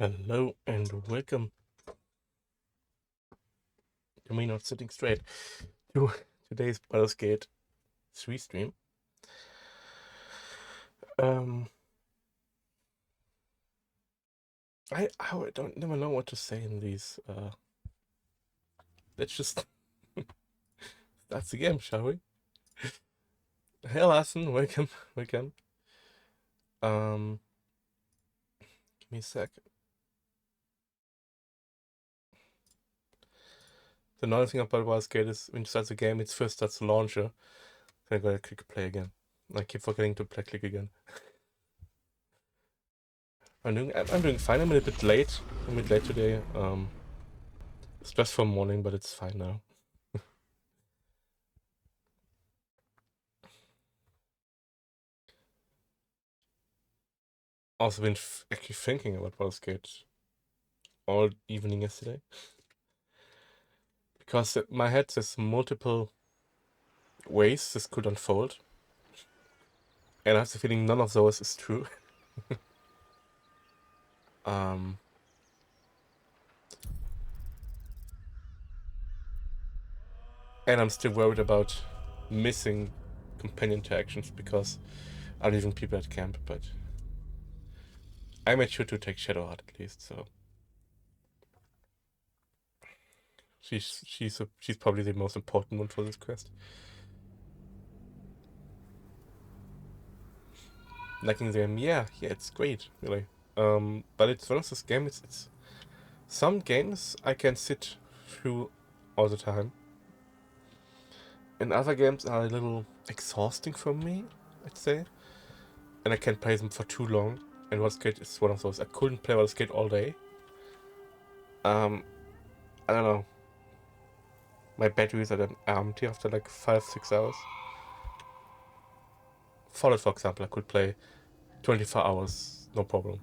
Hello and welcome to me not sitting straight to today's Baldur's Gate 3 stream. I don't never know what to say in these. Let's just start the game, shall we? Hey Larson, welcome. Give me a sec. The annoying thing about Baldur's Gate is when you start the game, it first starts the launcher. Then I gotta click play again. I keep forgetting to click again. I'm doing fine. I'm a bit late. Today. It's just for morning, but it's fine now. Also been actually thinking about Baldur's Gate all evening yesterday. Because in my head there's multiple ways this could unfold. And I have the feeling none of those is true. And I'm still worried about missing companion interactions because I'm leaving people at camp, but I made sure to take Shadowheart at least, so she's probably the most important one for this quest. Liking the game, yeah, it's great, really. But it's one of those games. It's some games I can sit through all the time, and other games are a little exhausting for me, I'd say, and I can't play them for too long. And Baldur's Gate is one of those. I couldn't play Baldur's Gate all day. I don't know. My batteries are then empty after like 5-6 hours. Fallout, for example, I could play 24 hours, no problem.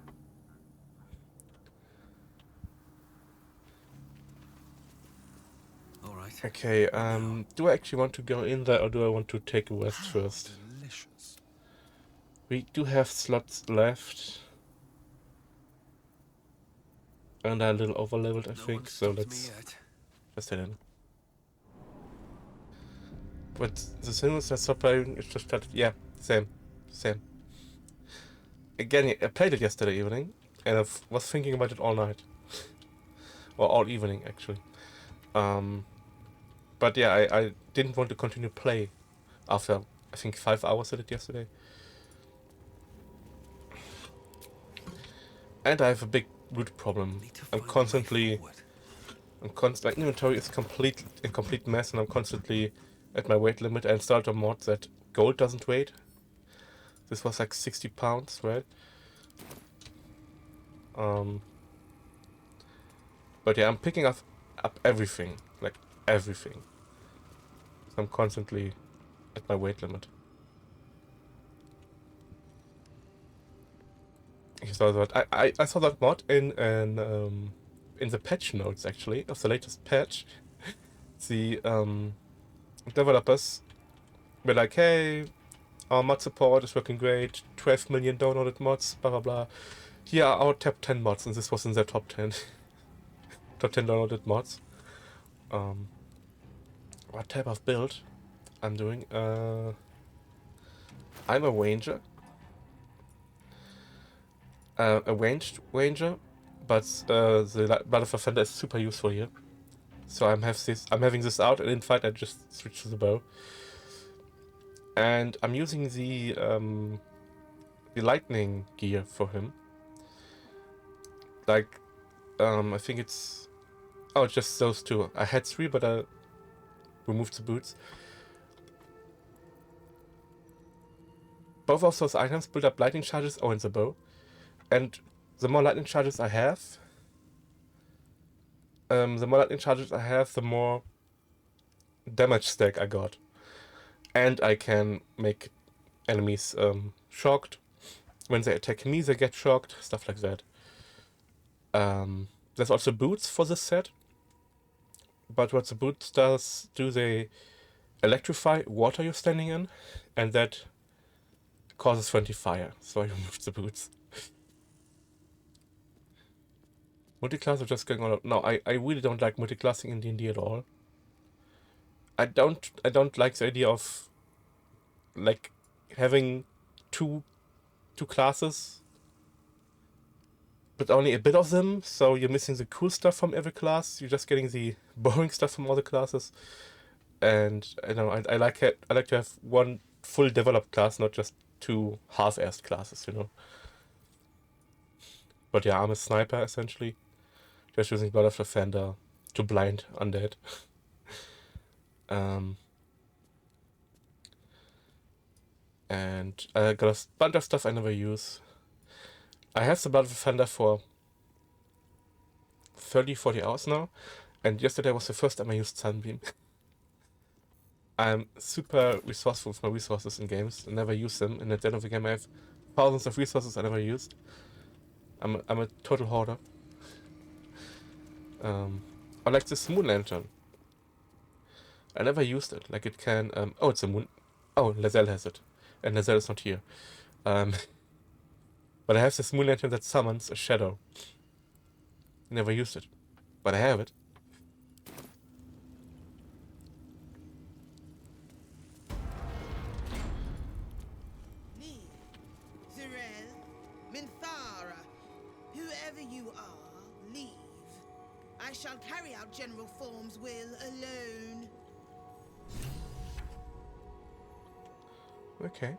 All right. Okay, do I actually want to go in there or do I want to take a rest first? Delicious. We do have slots left. And I'm a little overleveled, I think, so let's just head in. But the thing is that stop playing, it's just started. Yeah, same. Again, I played it yesterday evening, and I was thinking about it all night. Or all evening, actually. But yeah, I didn't want to continue play after, I think, 5 hours at it yesterday. And I have a big root problem. I'm constantly... like, inventory is a complete mess, and I'm constantly at my weight limit. I installed a mod that gold doesn't weight. This was like 60 pounds, right? But yeah, I'm picking up everything. Like, everything. So I'm constantly at my weight limit. I saw that mod in the patch notes, actually, of the latest patch. The developers were like, hey, our mod support is working great, 12 million downloaded mods, blah blah blah. Here are our top 10 mods, and this was in their top 10. Top 10 downloaded mods. What type of build I'm doing? I'm a ranger. A ranged ranger, but the Blood of Offender is super useful here. So I'm having this out, and in fight I just switch to the bow. And I'm using the lightning gear for him. Like, I think it's... Oh, just those two. I had 3, but I removed the boots. Both of those items build up lightning charges in the bow. And the more lightning charges I have, the more damage stack I got. And I can make enemies shocked. When they attack me, they get shocked. Stuff like that. There's also boots for this set. But what the boots do, they electrify water you're standing in, and that causes friendly fire. So I removed the boots. Multiclass is just going on. No, I really don't like multiclassing in D&D at all. I don't like the idea of like having two classes, but only a bit of them. So you're missing the cool stuff from every class. You're just getting the boring stuff from all the classes. And I don't know. I like it. I like to have one full developed class, not just two half-assed classes. You know. But yeah, I'm a sniper essentially, just using Blood of Defender to blind undead. And I got a bunch of stuff I never use. I have the Blood of Defender for 30-40 hours now, and yesterday was the first time I used Sunbeam. I'm super resourceful with my resources in games. I never use them, and at the end of the game I have thousands of resources I never used. I'm a total hoarder. I like this Moon Lantern. I never used it. Like it can... oh, it's a moon... Oh, Lazelle has it. And Lazelle is not here. But I have this Moon Lantern that summons a shadow. Never used it. But I have it. Me, Zirel, Minthara, whoever you are, leave. I shall carry out General Thorm's will alone. Okay.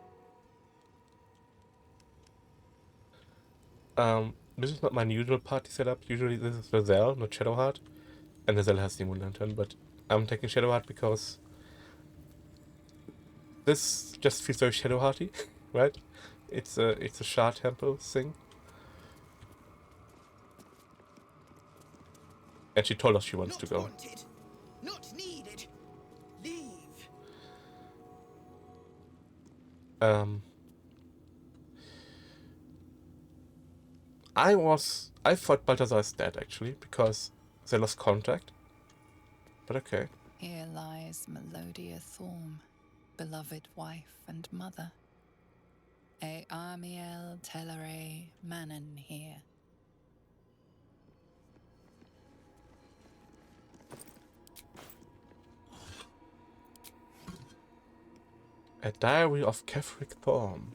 This is not my usual party setup. Usually this is Lazelle, not Shadowheart. And Lazelle has the Moon Lantern, but I'm taking Shadowheart because this just feels very Shadowhearty, right? It's a Shard Temple thing. And she told us she wants to go. Wanted, not needed. Leave. I thought Balthazar is dead actually, because they lost contact. But okay. Here lies Melodia Thorm, beloved wife and mother. E Amiel Telere Manon here. A Diary of Ketheric Thorm.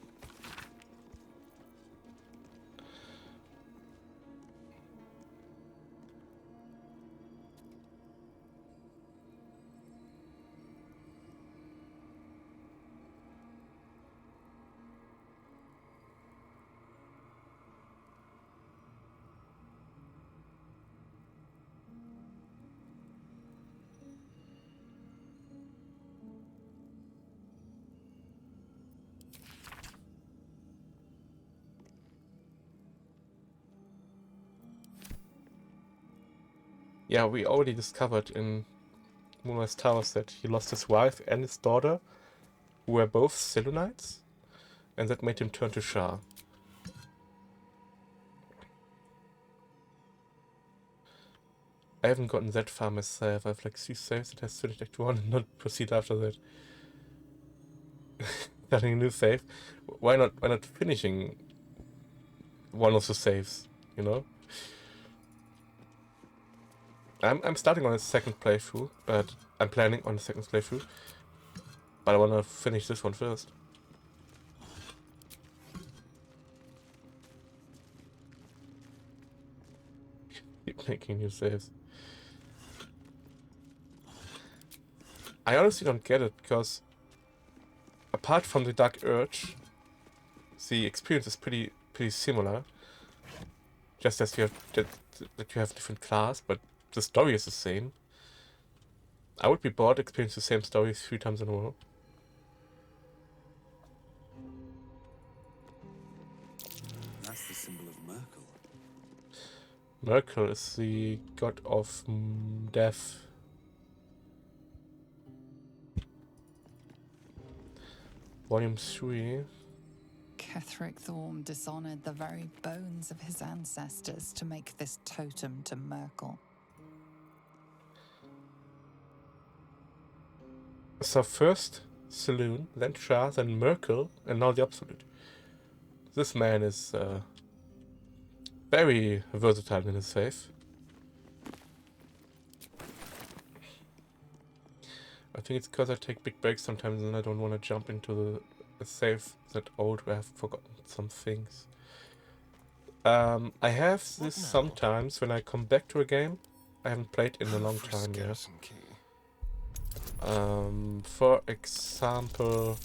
Yeah, we already discovered in Moonrise Towers that he lost his wife and his daughter, who were both Selenites, and that made him turn to Shah. I haven't gotten that far myself. I have like 3 saves that has finished Act 1 and not proceed after that. Starting a new save. Why not finishing one of the saves, you know? I'm starting on a second playthrough, but I'm planning on a second playthrough. But I wanna finish this one first. Keep making new saves. I honestly don't get it, because apart from the Dark Urge, the experience is pretty similar. Just as you have that you have different class, but the story is the same. I would be bored experiencing the same story 3 times in a row. That's the symbol of Merkel. Merkel is the god of death. Volume 3. Ketheric Thorm dishonored the very bones of his ancestors to make this totem to Merkel. So first Saloon, then Shah, then Merkel, and now the Absolute. This man is very versatile in his faith. think it's because I take big breaks sometimes and I don't want to jump into the save that old where I've forgotten some things. I have this sometimes when I come back to a game I haven't played in a long time, yeah. For example,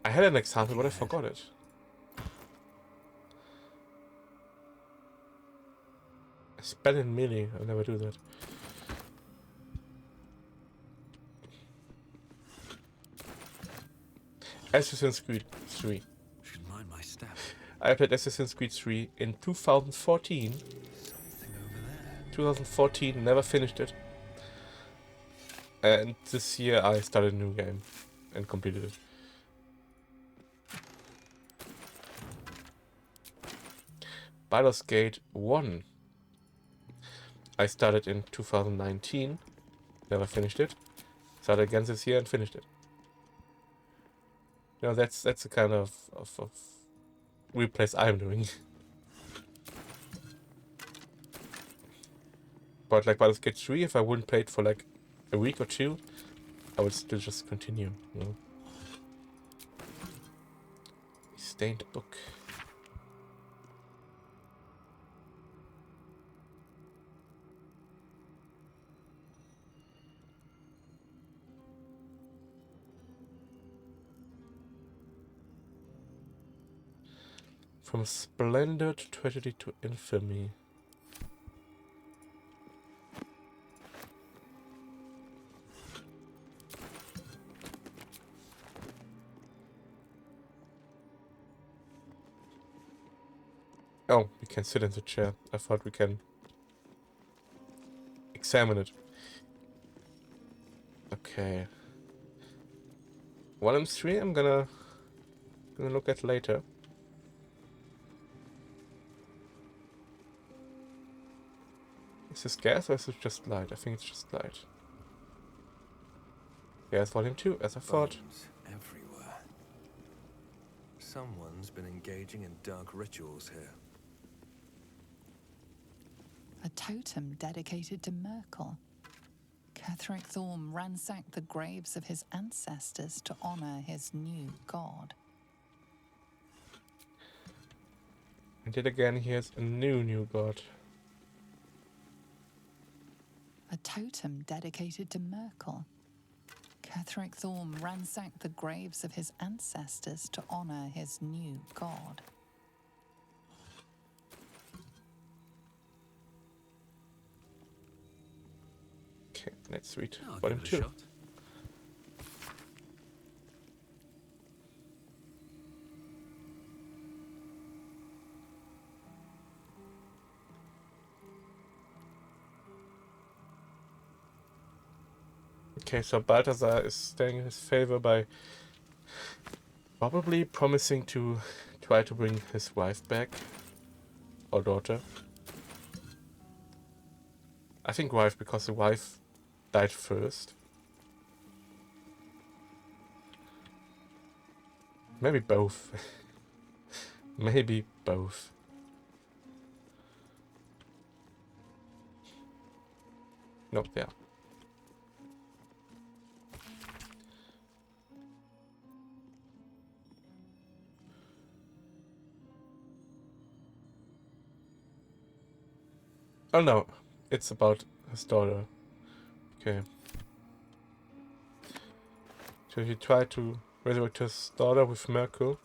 I had an example, but I forgot it. I spell in melee. I'll never do that. Assassin's Creed 3. Should mind my step. I played Assassin's Creed 3 in 2014. Something over there. 2014, never finished it. And this year I started a new game and completed it. Baldur's Gate 1. I started in 2019, never finished it. Started again this year and finished it. You know, that's the kind of replays I'm doing. But like Baldur's Gate 3, if I wouldn't play it for like a week or two, I would still just continue, you know. Stained book. From splendor to tragedy to infamy. Oh, we can sit in the chair. I thought we can examine it. Okay. 1 and 3 I'm gonna look at later. Is this gas or is it just light? I think it's just light. Gas volume 2, as I thought. Bones everywhere. Someone's been engaging in dark rituals here. A totem dedicated to Merkel. Ketheric Thorm ransacked the graves of his ancestors to honor his new god. And yet again, here's a new god. A totem dedicated to Merkel. Ketheric Thorm ransacked the graves of his ancestors to honor his new god. Okay, let's read I'll volume give it a 2. shot. Okay, so Balthazar is staying in his favor by probably promising to try to bring his wife back. Or daughter. I think wife, because the wife died first. Maybe both. Maybe both. No, there. Oh no, it's about his daughter. Okay. So he tried to resurrect his daughter with Merkel.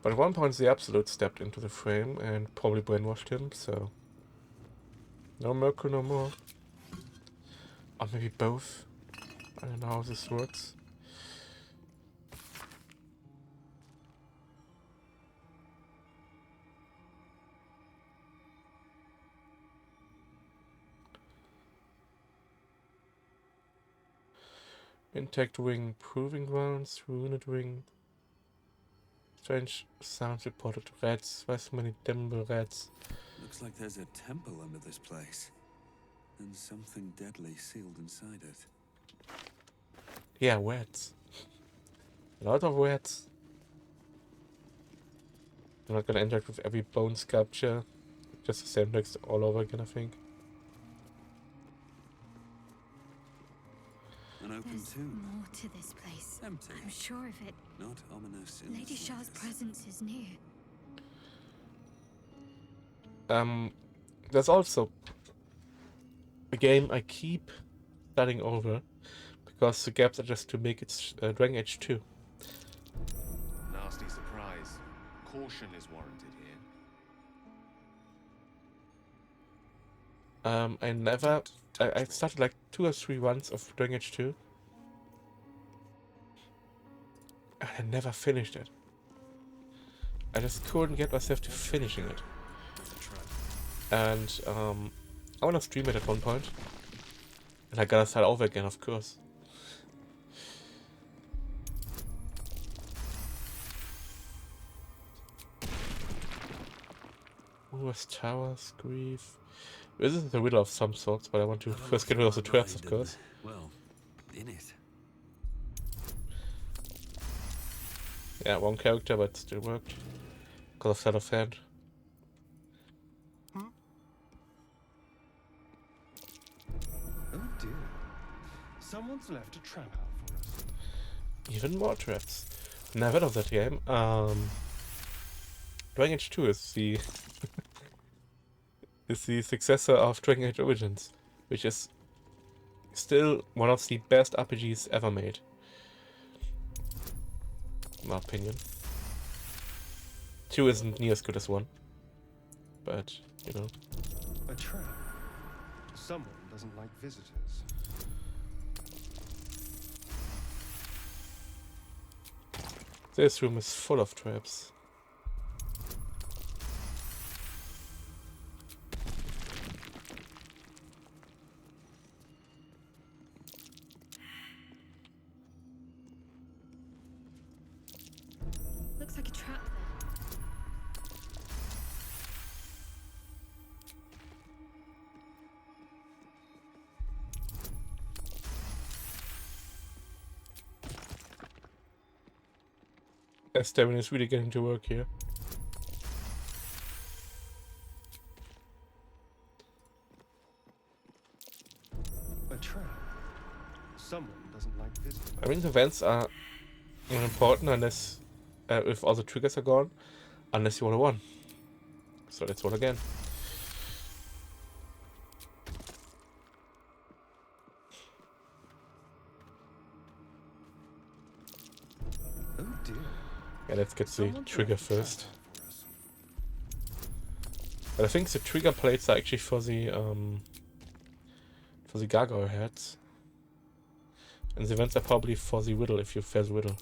But at one point the Absolute stepped into the frame and probably brainwashed him, so... No Merkel no more. Or maybe both. I don't know how this works. Intact ring, proving grounds, ruined ring. Strange sounds reported. Rats. Why so many damn rats? Looks like there's a temple under this place. And something deadly sealed inside it. Yeah, rats. A lot of rats. I'm not gonna interact with every bone sculpture. Just the same text all over again, I think. An open There's tomb. more to this place. Empty. I'm sure of it. Not ominous in the Lady Shah's slightest. presence is near. There's also a game I keep starting over because the gaps are just too big. It's Dragon Age 2. Nasty surprise. Caution is warranted here. I started like 2 or 3 runs of Dragon Age 2. And I never finished it. I just couldn't get myself to finishing it. And I wanna stream it at one point. And I gotta start over again, of course. Moor's Towers, Grief. This is a riddle of some sorts, but I want to first get rid of the traps, of course. Well, in it. Yeah, one character, but it still worked. Because of Sleight of Hand. Oh dear. Someone's left a trap out for us. Even more traps. Never heard of that game. Dragon Age 2 is the is the successor of Dragon Age Origins, which is still one of the best RPGs ever made. In my opinion. 2 isn't near as good as 1. But, you know. A trap. Someone doesn't like visitors. This room is full of traps. Looks like a trap there. Esteban is really getting to work here. A trap. Someone doesn't like visitors. I mean, the vents are not important unless if all the triggers are gone, unless you want to one. So let's one again. Oh dear. Yeah, let's get the Someone's trigger left a trap first. out for us. But I think the trigger plates are actually for the gargoyle heads. And the vents are probably for the riddle if you fail the riddle.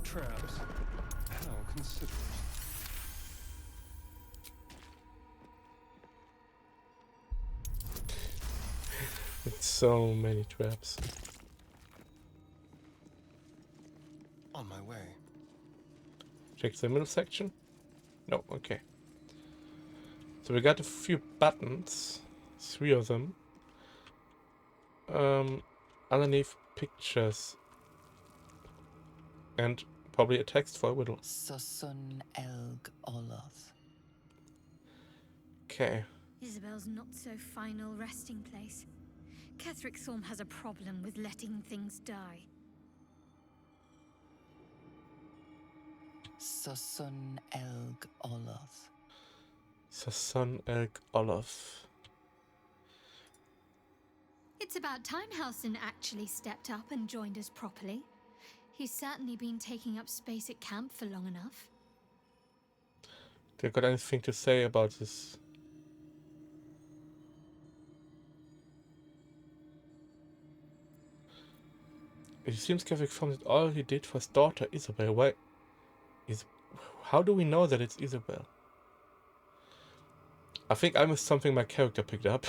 Traps. How considerate. It's so many traps. On my way. Check the middle section. No, okay. So we got a few buttons, 3 of them. Underneath pictures. And probably a text for a riddle. Susun Elg Oloth. Okay. Isabel's not so final resting place. Ketherick Thorm has a problem with letting things die. Susun Elg Oloth. Sasun Elk Olaf. It's about time Halsin actually stepped up and joined us properly. He's certainly been taking up space at camp for long enough. Do you got anything to say about this? It seems Kevin Thorm did all he did for his daughter Isabel. Why is how do we know that it's Isabel? I think I missed something my character picked up.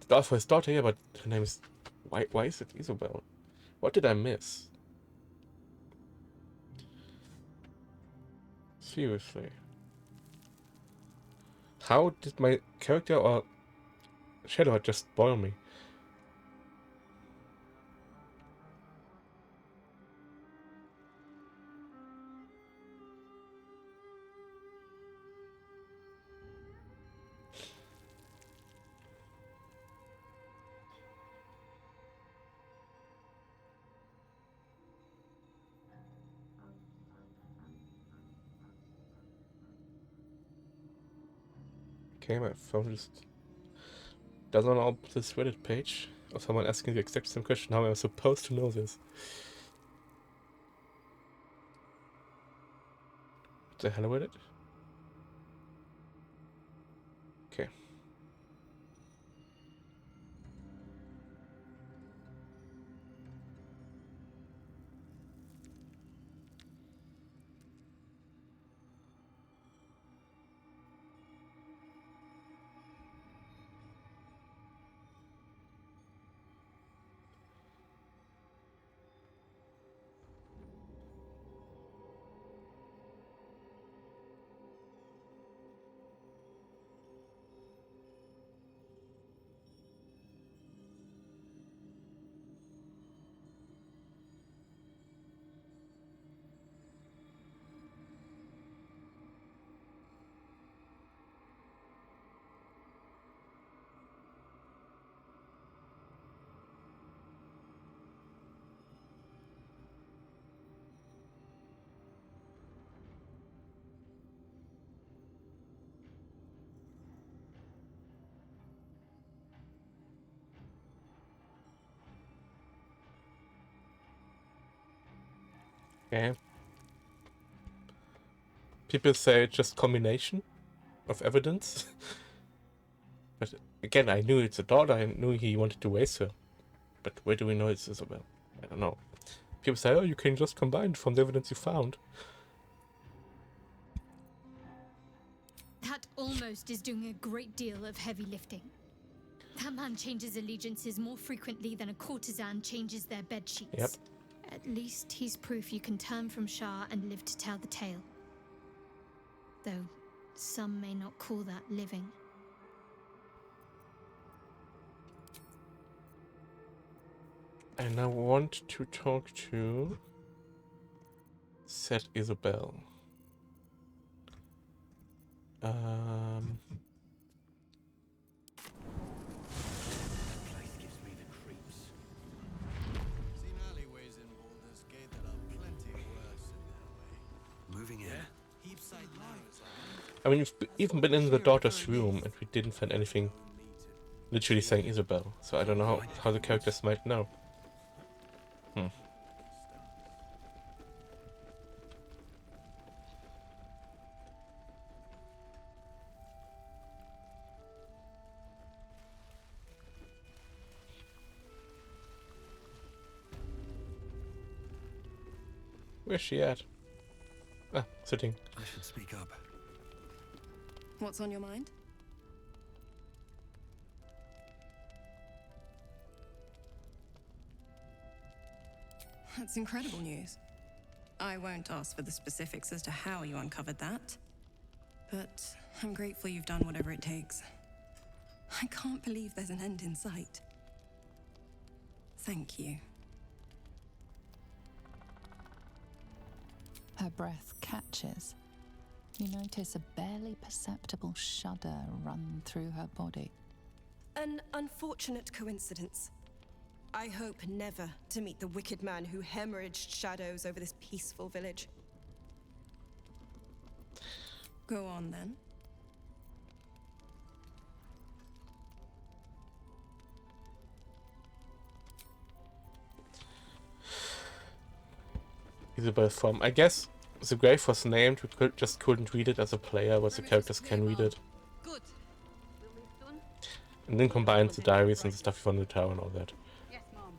Did all for his daughter, yeah, but her name is why is it Isabel? What did I miss? Seriously. How did my character or Shadow just spoil me? Okay, my phone just doesn't open this Reddit page. Or someone asking the exact same question. How am I supposed to know this? What the hell with it? Okay. Okay. People say it's just combination of evidence. But again, I knew it's a daughter. I knew he wanted to raise her. But where do we know it's Isabel? I don't know. People say, oh, you can just combine from the evidence you found. That almost is doing a great deal of heavy lifting. That man changes allegiances more frequently than a courtesan changes their bedsheets. Yep. At least he's proof you can turn from Shah and live to tell the tale. Though some may not call that living. And I want to talk to said Isabel. Place gives me the creeps. Seen alleyways in Baldurs Gate that are plenty worse in their way. Moving in. Heap side narrows I mean, we've even been in the daughter's room and we didn't find anything literally saying Isabel. So I don't know how the characters might know. Where's she at? Ah, sitting. I should speak up. What's on your mind? That's incredible news. I won't ask for the specifics as to how you uncovered that, but I'm grateful you've done whatever it takes. I can't believe there's an end in sight. Thank you. Her breath catches. You notice a barely perceptible shudder run through her body. An unfortunate coincidence. I hope never to meet the wicked man who hemorrhaged shadows over this peaceful village. Go on then. Isabel Thorm. I guess the grave was named, we just couldn't read it as a player, but the characters can read it. Good. And then combine the diaries and the stuff from the tower and all that. Yes, Mom.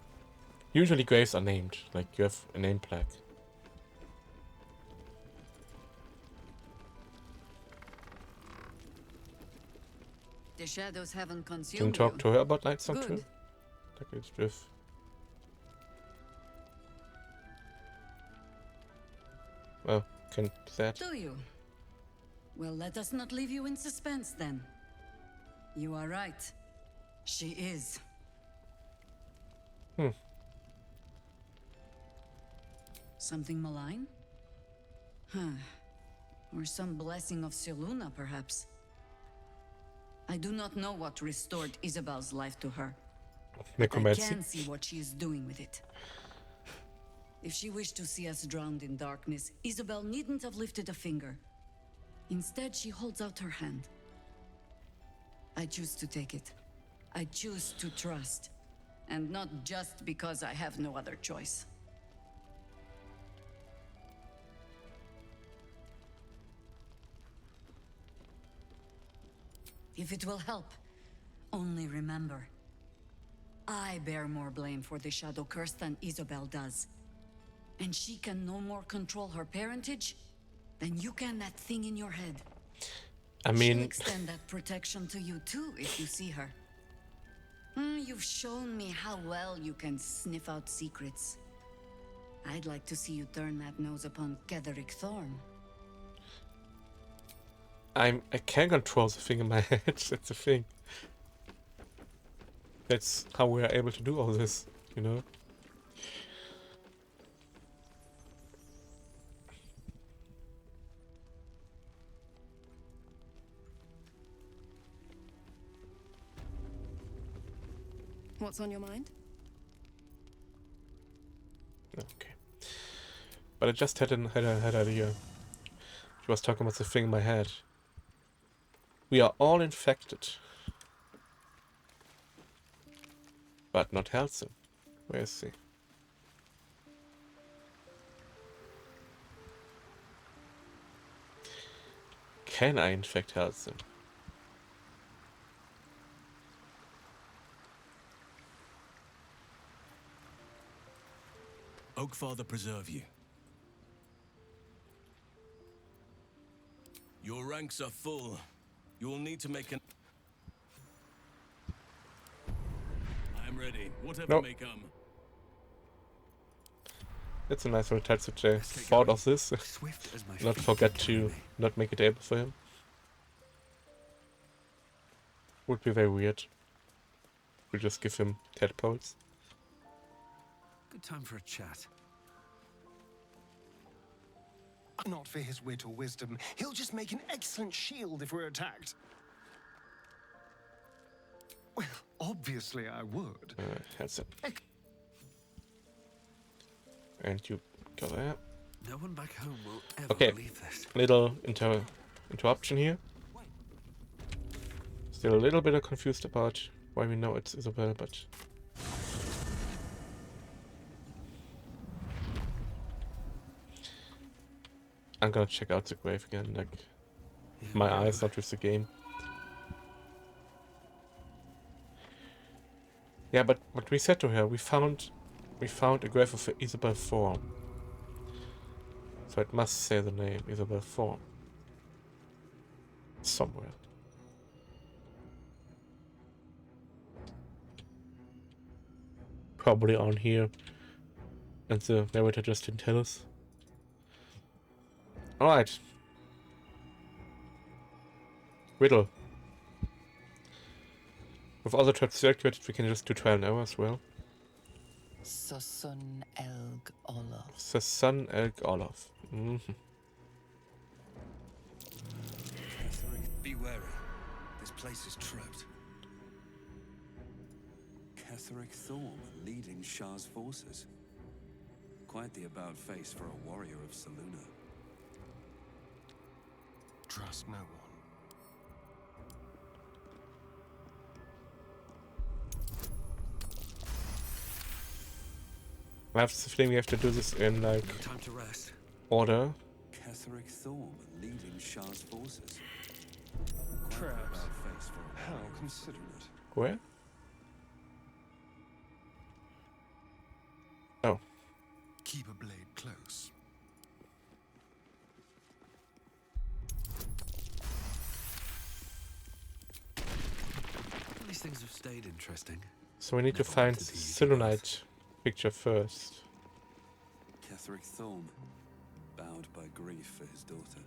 Usually graves are named, like you have a name plaque. The shadows haven't Can we consumed talk to her about Lightsong Good. too? Like it's just... Well, can that. Do you? Well, let us not leave you in suspense then. You are right. She is. Something malign? Huh. Or some blessing of Seluna, perhaps. I do not know what restored Isabel's life to her. But I Necromancy. can see what she is doing with it. If she wished to see us drowned in darkness, Isabel needn't have lifted a finger. Instead, she holds out her hand. I choose to take it. I choose to trust. And not just because I have no other choice. If it will help, only remember, I bear more blame for the Shadow Curse than Isabel does. And she can no more control her parentage than you can that thing in your head. I She'll mean, extend that protection to you too if you see her. You've shown me how well you can sniff out secrets. I'd like to see you turn that nose upon Ketherick Thorm. I can control the thing in my head. That's the thing. That's how we are able to do all this, you know? What's on your mind? Okay. But I just had an idea. She was talking about the thing in my head. We are all infected. But not Halcyon. Where is he? Can I infect Halcyon? Oakfather preserve you. Your ranks are full. You will need to make an... I am ready. Whatever Nope. may come. It's a nice little touch that they thought of this. Swift as my Not feet forget can carry to me. not make it able for him. Would be very weird. We just give him tadpoles. Good time for a chat. Not for his wit or wisdom. He'll just make an excellent shield if we're attacked. Well, obviously I would. Halcyon. And you go there. No one back home will ever Okay. believe this. Little interruption here. Still a little bit confused about why we know it's Isabel, but I'm gonna check out the grave again. Like my eyes, not with the game. Yeah, but what we said to her, we found a grave of Isabel Thorm. So it must say the name Isabel Thorm somewhere. Probably on here, and the narrator just didn't tell us. Alright. Riddle. With other traps circuited, we can just do trial and error as well. Susun Elg Olaf. Susun Elg Olaf. Be wary. This place is trapped. Ketherick Thorm leading Shah's forces. Quite the about face for a warrior of Seluna. Trust no one. I have the feeling we have to do this in like No time to rest. order. Ketherick Thorm leading Shah's forces. Perhaps. How considerate. Where? Oh. Keep a blade close. These things have stayed interesting. So we need to Never find wanted to use Selunite picture first. Ketherick Thorm, bowed by grief for his daughter.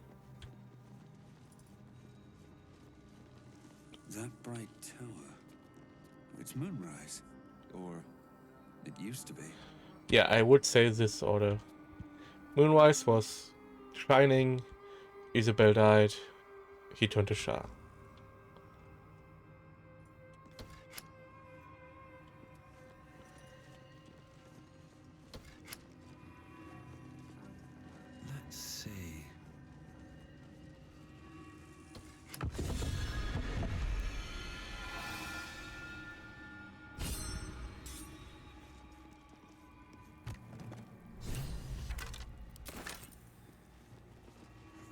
That bright tower. It's moonrise. Or it used to be. Yeah, I would say this order. Moonrise was shining, Isabel died, he turned to Shah. Let's see.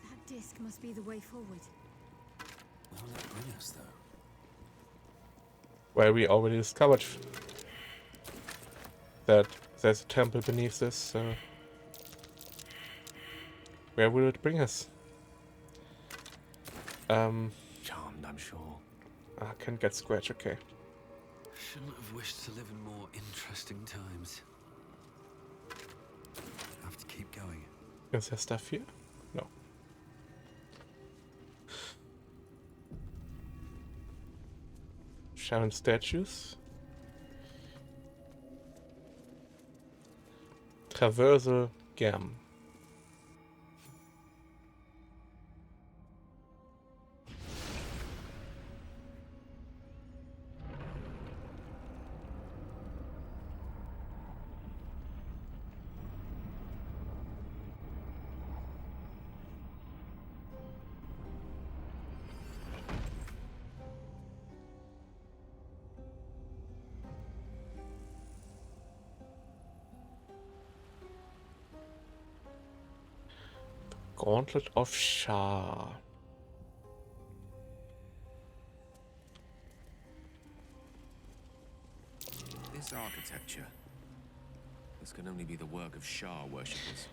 That disc must be the way forward. Where will it bring us, though? Where we already discovered that there's a temple beneath this, so where will it bring us? Charmed, I'm sure. I can't get scratch, okay. Shouldn't have wished to live in more interesting times. Have to keep going. Is there stuff here? No. Sharon statues. Traversal Gem. Gauntlet of Shah. This architecture. This can only be the work of Shah worshippers.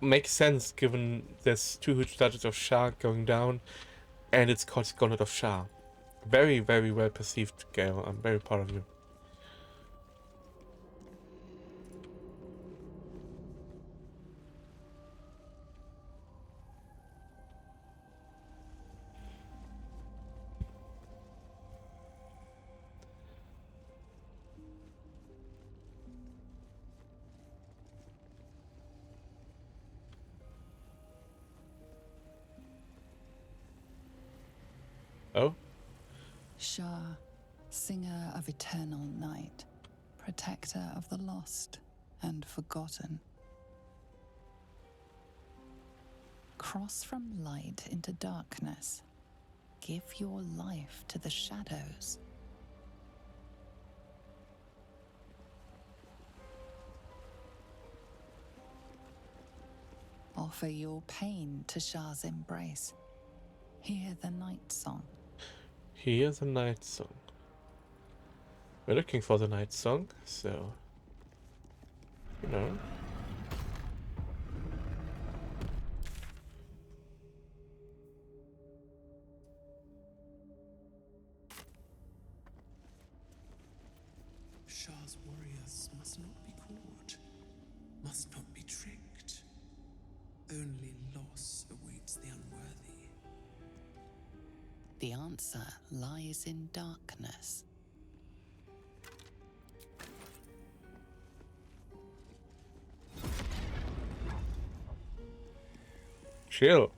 Makes sense given there's two huge statues of Shah going down, and it's called Gauntlet of Shah. Very, very well perceived, Gail. I'm very proud of you. Oh? Shah, singer of eternal night, protector of the lost and forgotten. Cross from light into darkness. Give your life to the shadows. Offer your pain to Shah's embrace. Hear the night song. Here's the night song. We're looking for the night song, so you know. Shah's warriors must not be caught, must not be tricked. Only loss awaits the unworthy. The answer lies in darkness. Chill.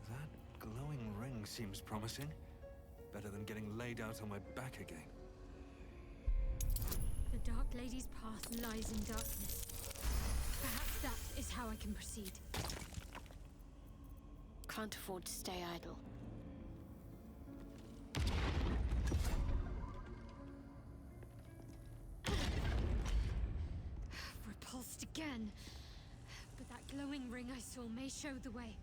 That glowing ring seems promising. Better than getting laid out on my back again. The Dark Lady's path lies in darkness. Perhaps that is how I can proceed. Can't afford to stay idle. Repulsed again. But that glowing ring I saw may show the way.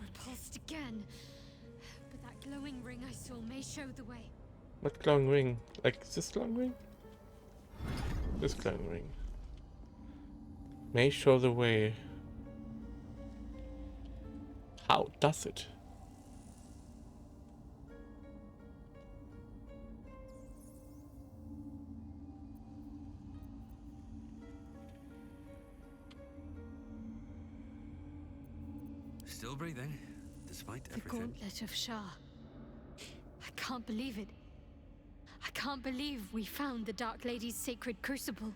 Repulsed again. But that glowing ring I saw may show the way. What glowing ring? Like this glowing ring? This glowing ring. May show the way. How does it? Still breathing, despite The everything. Gauntlet of Shah. I can't believe it. I can't believe we found the Dark Lady's sacred crucible.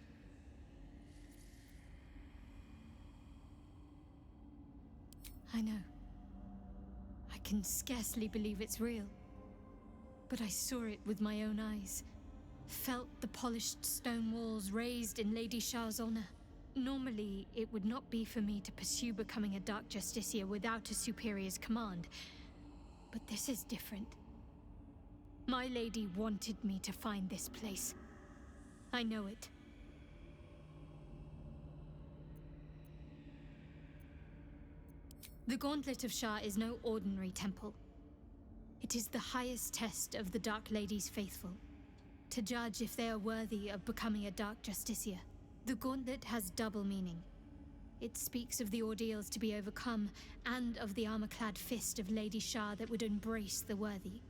I know. I can scarcely believe it's real. But I saw it with my own eyes. Felt the polished stone walls raised in Lady Shah's honor. Normally, it would not be for me to pursue becoming a Dark Justiciar without a superior's command. But this is different. My lady wanted me to find this place. I know it. The Gauntlet of Shah is no ordinary temple. It is the highest test of the Dark Lady's faithful, to judge if they are worthy of becoming a Dark Justiciar. The Gauntlet has double meaning. It speaks of the ordeals to be overcome, and of the armor-clad fist of Lady Shah that would embrace the worthy.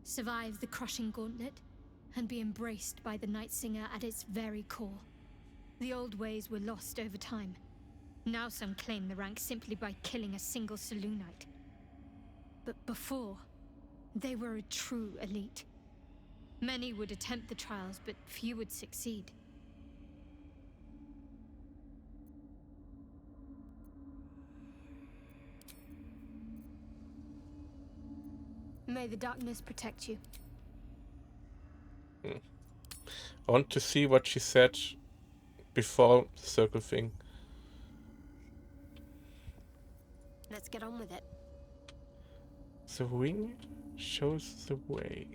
Survive the crushing gauntlet, and be embraced by the Night Singer at its very core. The old ways were lost over time. Now some claim the rank simply by killing a single Selûnite. But before, they were a true elite. Many would attempt the trials, but few would succeed. May the darkness protect you. I want to see what she said before the circle thing. Let's get on with it. The ring shows the way.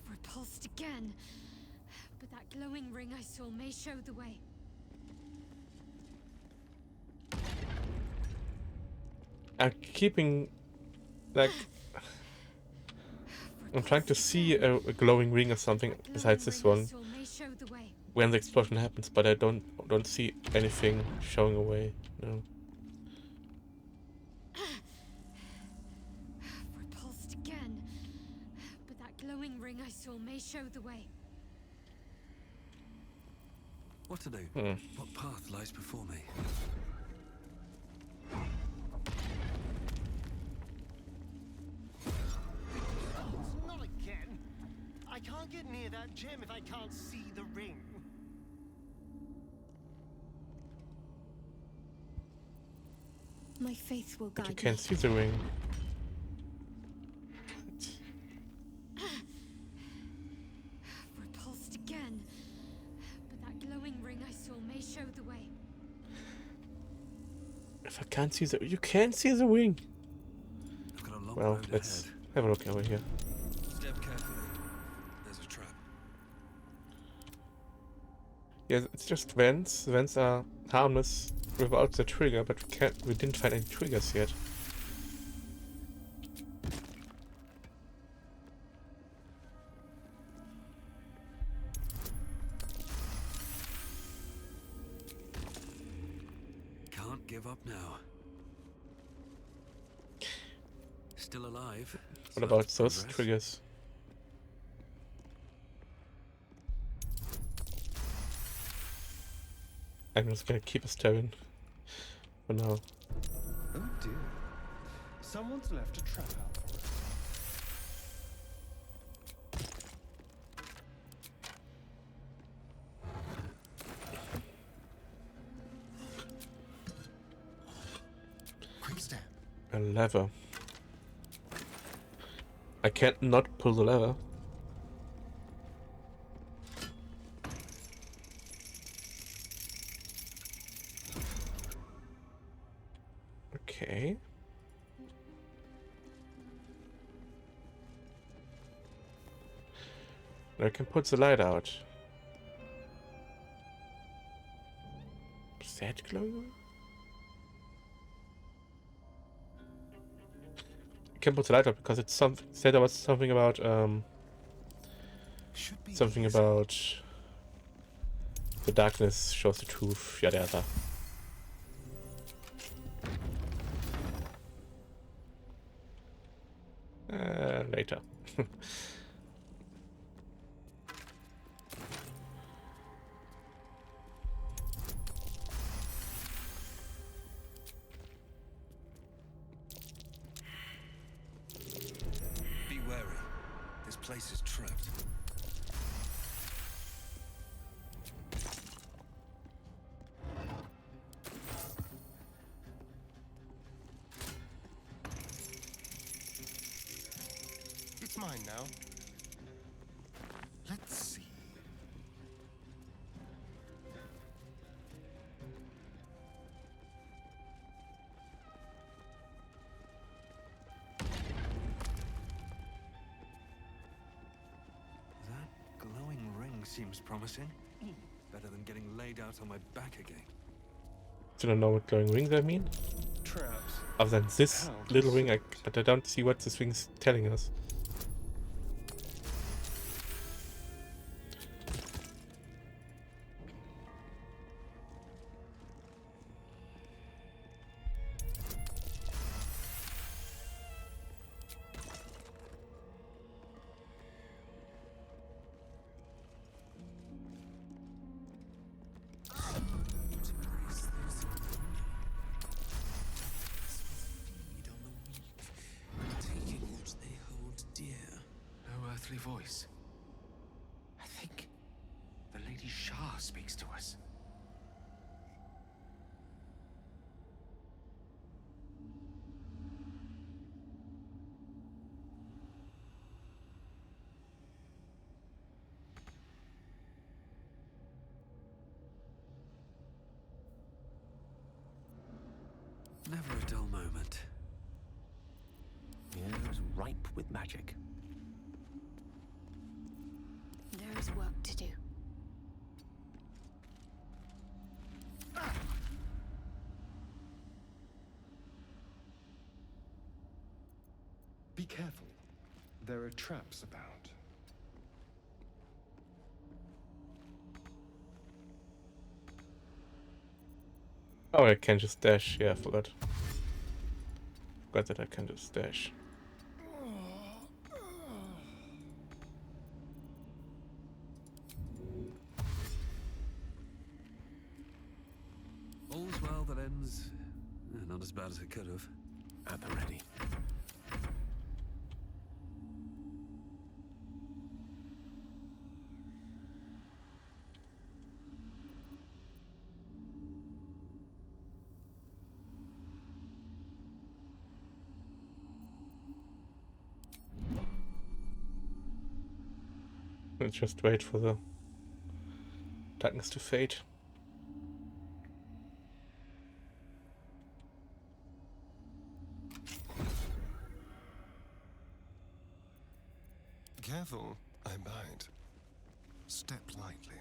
Repulsed again. But that glowing ring I saw may show the way. I'm keeping, like, I'm trying to see a glowing ring or something besides this one when the explosion happens, but I don't see anything showing away. No. Repulsed again. But that glowing ring I saw may show the way. What to do? What path lies before me? Not again. I can't get near that gem if I can't see the ring. My faith will But guide you can't me. see the ring. Repulsed again. But that glowing ring I saw may show the way. If I can't see the, you can't see the ring. I've got a long Well, road let's ahead. have a look over here. Step carefully. There's a trap. Yeah, it's just vents. The vents are harmless without the trigger, but we didn't find any triggers yet. Can't give up now. Still alive. What about those triggers? I'm just gonna keep a staring for now. Oh dear. Someone's left a trap out for us. Quick step. A lever. I can't not pull the lever. Okay. Now I can put the light out. Is that glowing? I can put the light out because it's said about something about The darkness shows the truth, yada yada. Later. Be wary. This place is trapped. It's mine now. Let's see. That glowing ring seems promising. Better than getting laid out on my back again. Do you know what glowing rings I mean? Traps. Other than this How little ring, I considerate. don't see what this ring's telling us. Taking what they hold dear. No earthly voice. I think the Lady Shah speaks to us. Never a dull moment. The air is ripe with magic. There is work to do. Be careful. There are traps about. Oh, I can just dash. Yeah, I forgot. Forgot that I can just dash. All's well that ends. Not as bad as it could have. At the ready. Let's just wait for the darkness to fade. Careful, I bite. Step lightly.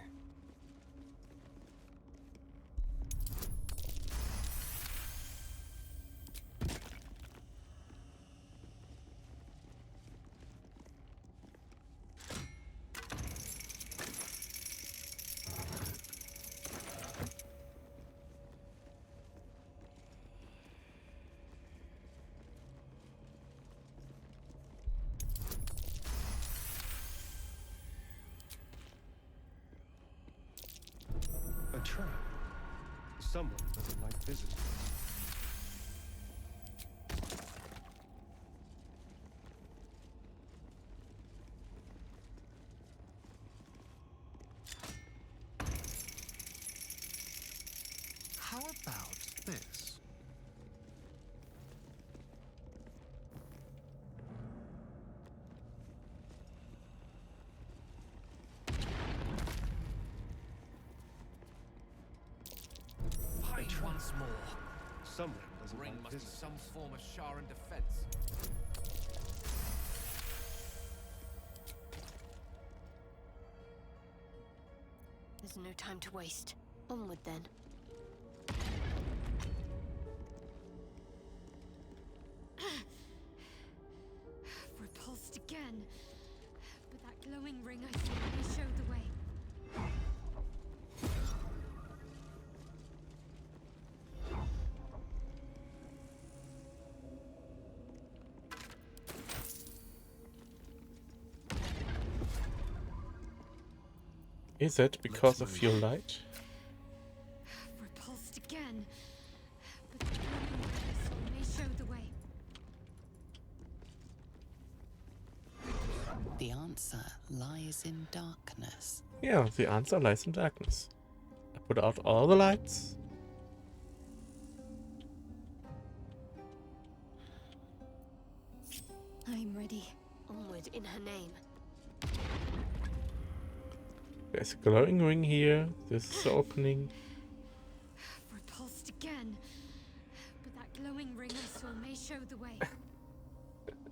A trap. Someone doesn't like visitors. How about this? Fight once more. Someone doesn't Ring like must be visitors. some form of Shah in defense. There's no time to waste. Onward then. Repulsed again. But that glowing ring I saw may show the way. Is it because of your light? Repulsed again. But the glowing crystal may show the way. The answer lies in darkness. Yeah, the answer lies in darkness. I put out all the lights. I'm ready. Onward in her name. There's a glowing ring here. This is the opening. Repulsed again. But that glowing ring I saw may show the way.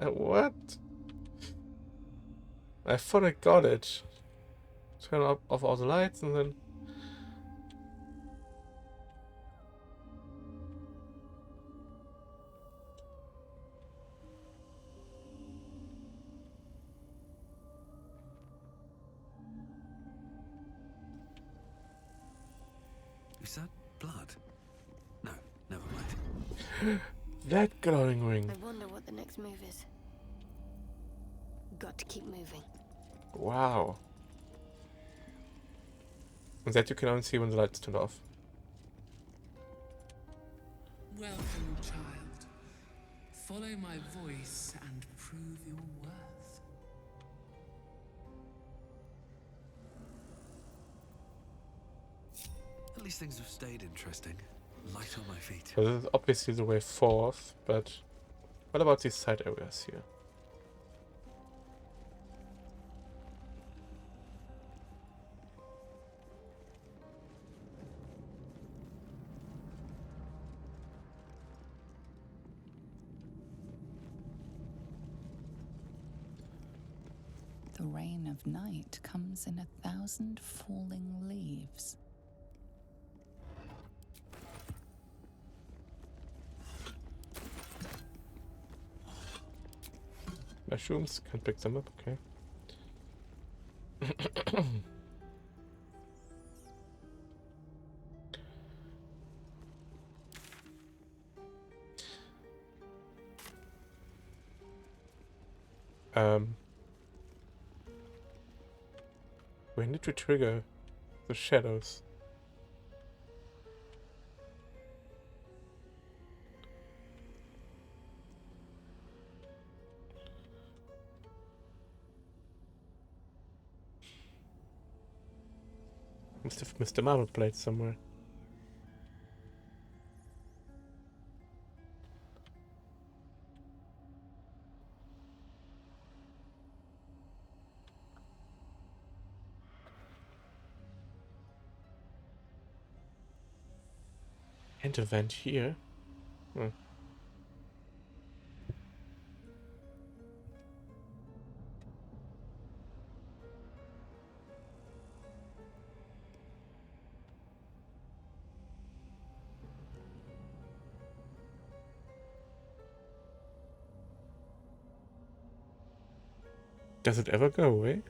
What? I thought I got it. Turn off all the lights and then... Is that blood? No, never mind. That glowing ring. I wonder what the next move is. Got to keep moving. Wow. And that you can only see when the lights turn off. Welcome, child. Follow my voice and prove your worth. At least things have stayed interesting. Light on my feet. So this is obviously the way forth, but what about these side areas here? The rain of night comes in 1,000 falling leaves. Mushrooms, can pick them up, okay. We need to trigger the shadows. Must have missed a marble plate somewhere. And a vent here. Hmm. Does it ever go away?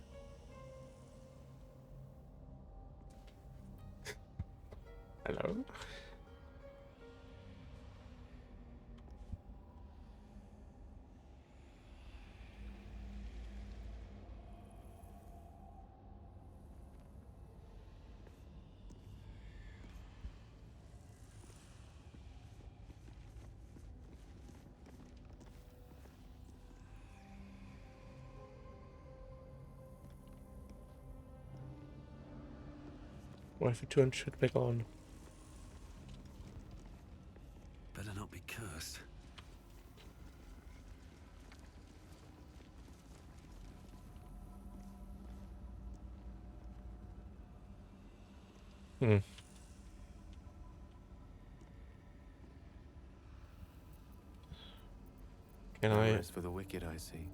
Hello? What if you turn shit back on? Better not be cursed. Hmm. Can No I rest for the wicked, I see.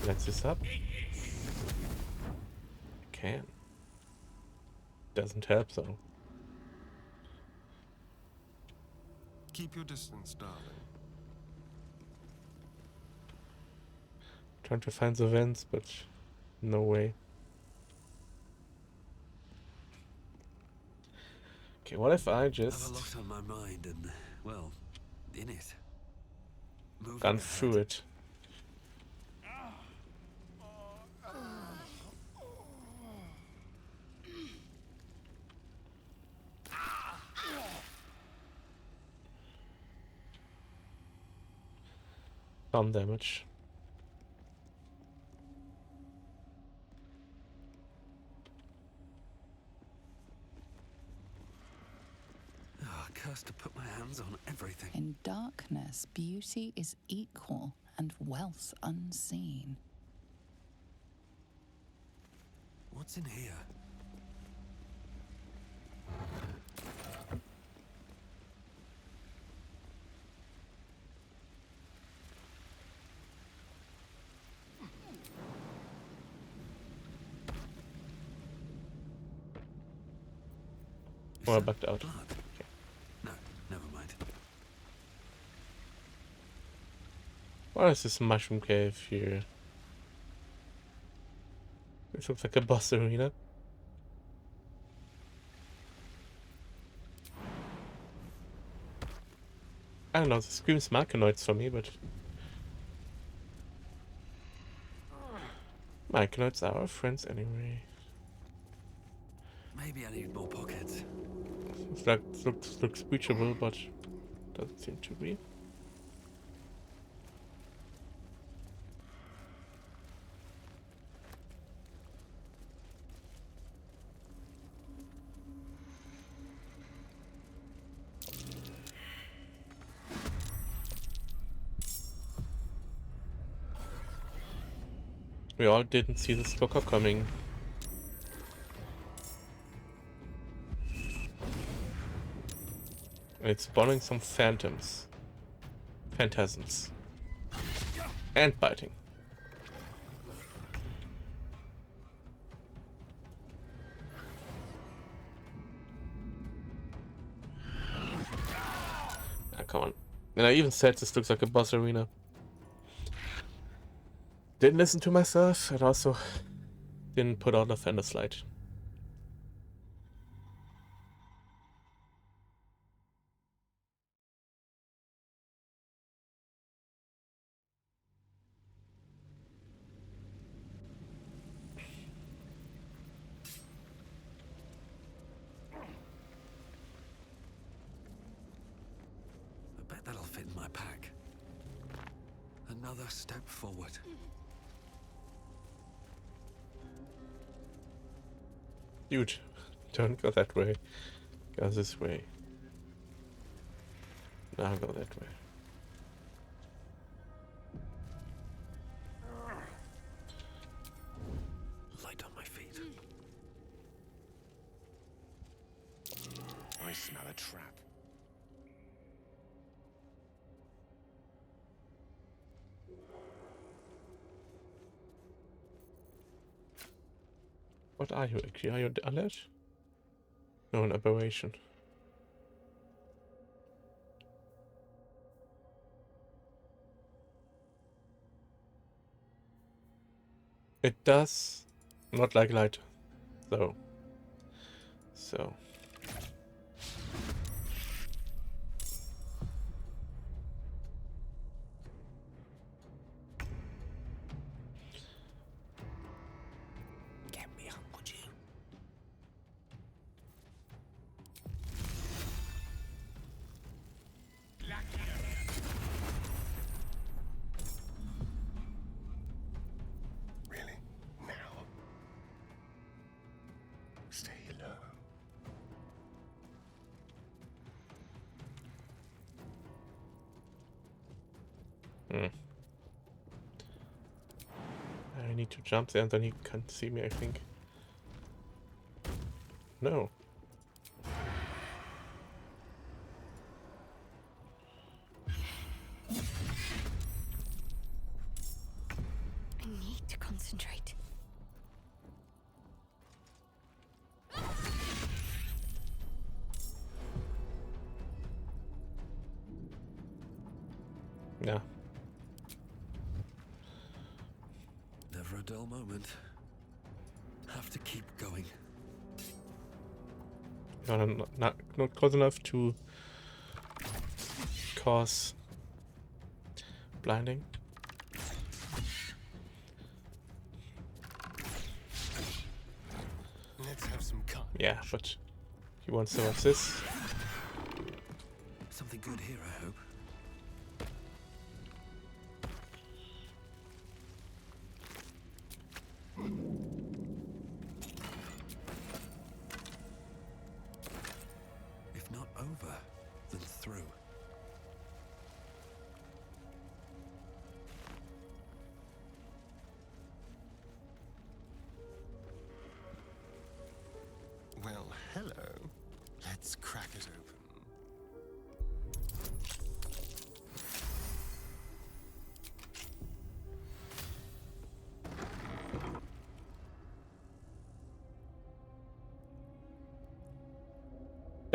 let this up? Can. Doesn't help though. Keep your distance, darling. Trying to find the vents, but no way. Okay, what if I I have just a lot on my mind and, well, in it. Moving run ahead. through it? Some damage. Oh, cursed to put my hands on everything. In darkness, beauty is equal and wealth unseen. What's in here? Oh, I backed out. Blood? No, never mind. What is this mushroom cave here? This looks like a boss arena. I don't know, this screams mechanoids for me, but... Mechanoids are our friends anyway. Maybe I need more pockets. It's like, looks breachable, but doesn't seem to be. We all didn't see the stalker coming. And it's spawning some phantoms. Phantasms. And biting. Ah, come on. And I even said this looks like a boss arena. Didn't listen to myself, and also didn't put on a fender slide. I bet that'll fit in my pack. Another step forward. Dude, don't go that way. Go this way. Now go that way. Light on my feet. I smell a trap. What are you actually? Are you alert? No, an aberration. It does not like light, though. So. Get me up, would you? Really? Now? Stay low. I need to jump there and then he can't see me, I think. No. I need to concentrate. Yeah. Never a dull moment. Have to keep going. I'm not close enough to cause blinding. Let's have some cut. Yeah, but he wants some of this. Something good here, I hope.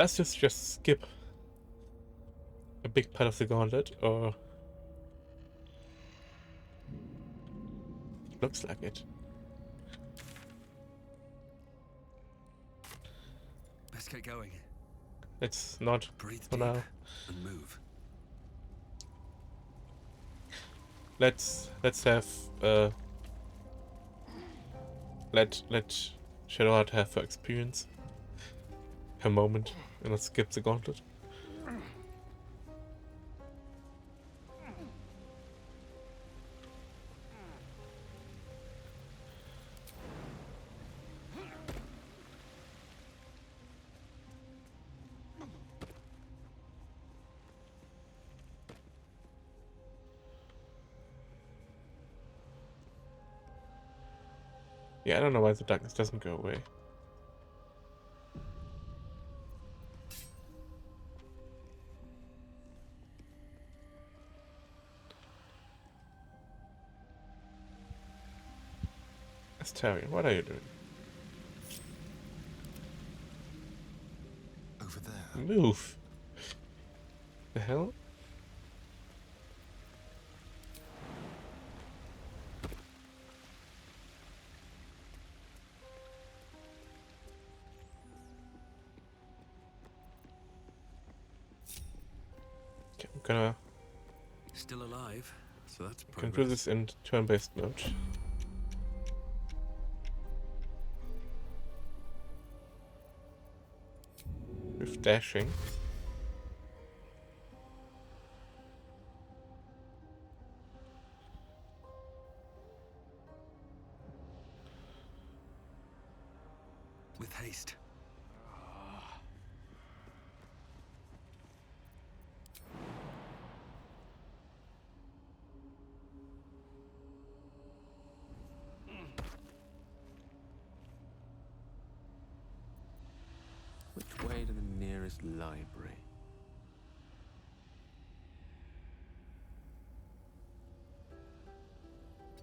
Does this just skip a big part of the gauntlet, or looks like it? Best get going. It's not Breathe for deep now. and move. Let's have let Shadowheart have her experience, her moment, and let's skip the gauntlet. Yeah, I don't know why the darkness doesn't go away. Astarion, what are you doing? Over there. Move! The hell? Okay, I'm gonna Still alive, so that's can do progress. this in turn-based mode. With dashing. With haste. Which way to the nearest library?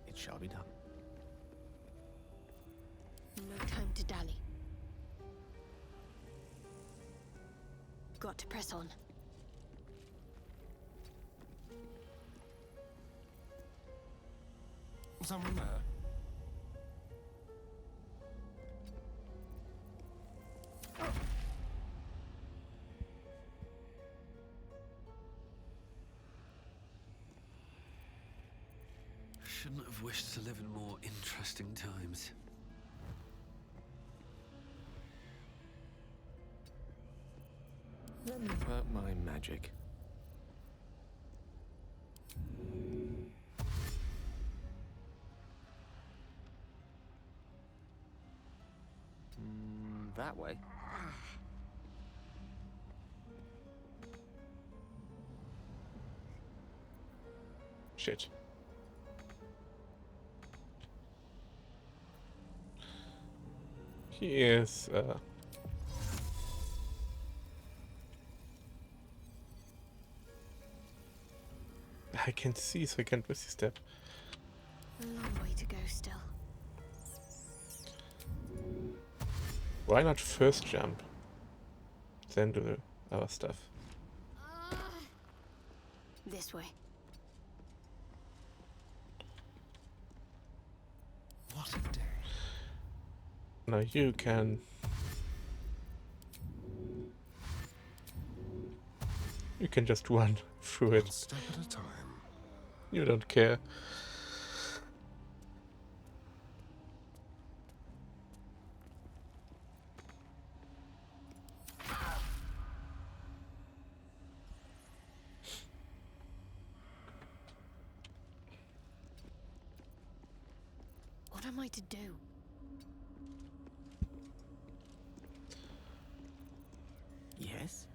It shall be done. No time to dally. Got to press on. Someone there? Shouldn't have wished to live in more interesting times. Let me work my magic. That way. Shit. He is, I can see, so I can't misty step. A long way to go still. Why not first jump? Then do the other stuff. This way. What a day. Now you can... You can just run through One it. step at a time. You don't care. What am I to do? Yes?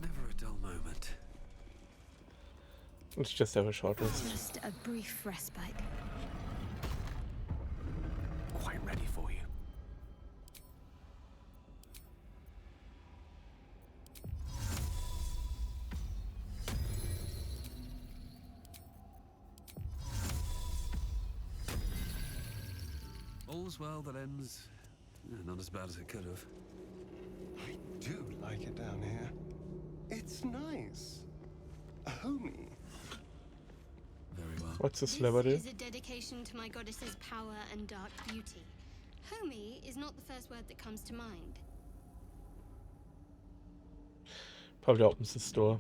Never a dull moment. Let's just have a short rest. Just a brief respite. Quite ready for you. all's well that ends not as bad as it could have. I do like it down here. It's nice. Homey. Very well. What's this This level? is a dedication to my goddess's power and dark beauty. Homey is not the first word that comes to mind. Probably opens the store.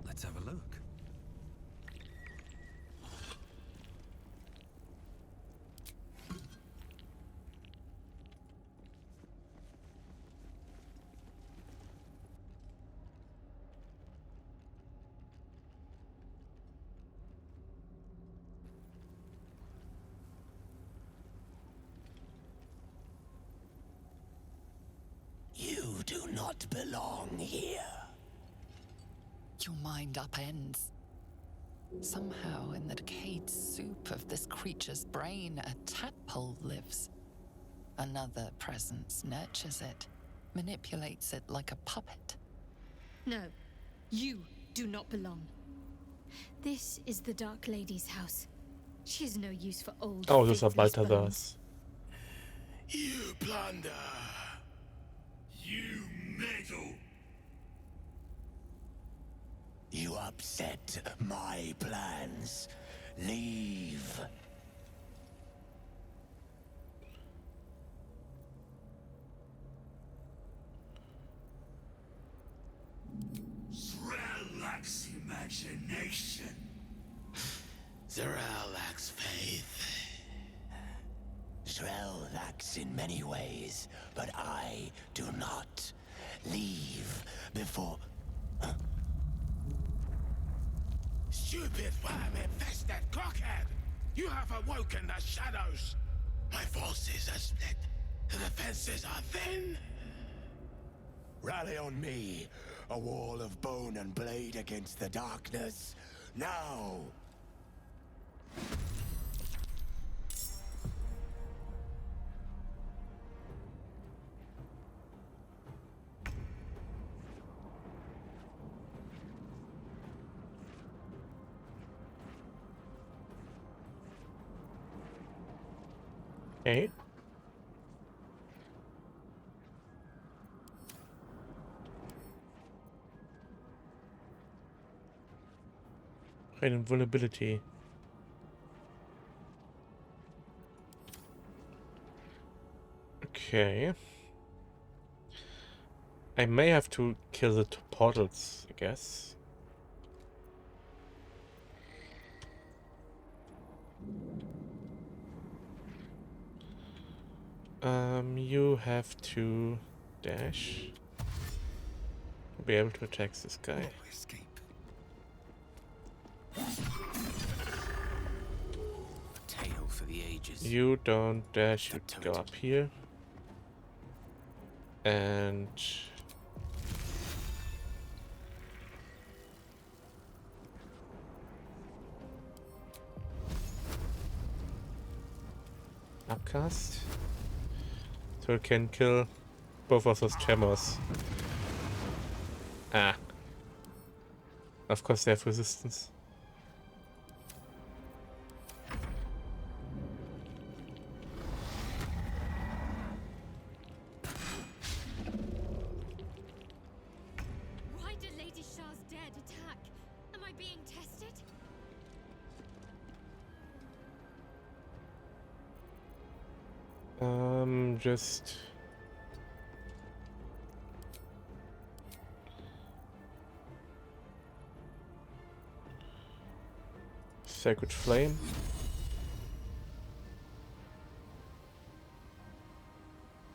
Let's have a look. You do not belong here. Your mind upends. Somehow, in the decayed soup of this creature's brain, a tadpole lives. Another presence nurtures it, manipulates it like a puppet. No, you do not belong. This is the Dark Lady's house. She has no use for old. Oh, those are faithless Balthazars. bones. You plunder! You meddle! You upset my plans. Leave. Zrel lacks imagination. Zerel lacks faith. Zrel lacks in many ways, but I do not. Leave before... Stupid worm-infested cockhead! You have awoken the shadows! My forces are split. The defenses are thin. Rally on me, a wall of bone and blade against the darkness. Now! Okay. Hidden vulnerability. Okay. I may have to kill the portals, I guess. You have to dash. Be able to attack this guy. Escape. A tale for the ages. You don't dash, you go up here. And upcast. So you can kill both of those tremors. Ah. Of course they have resistance. Why did Lady Shah's dead attack? Am I being tested? Just Sacred Flame.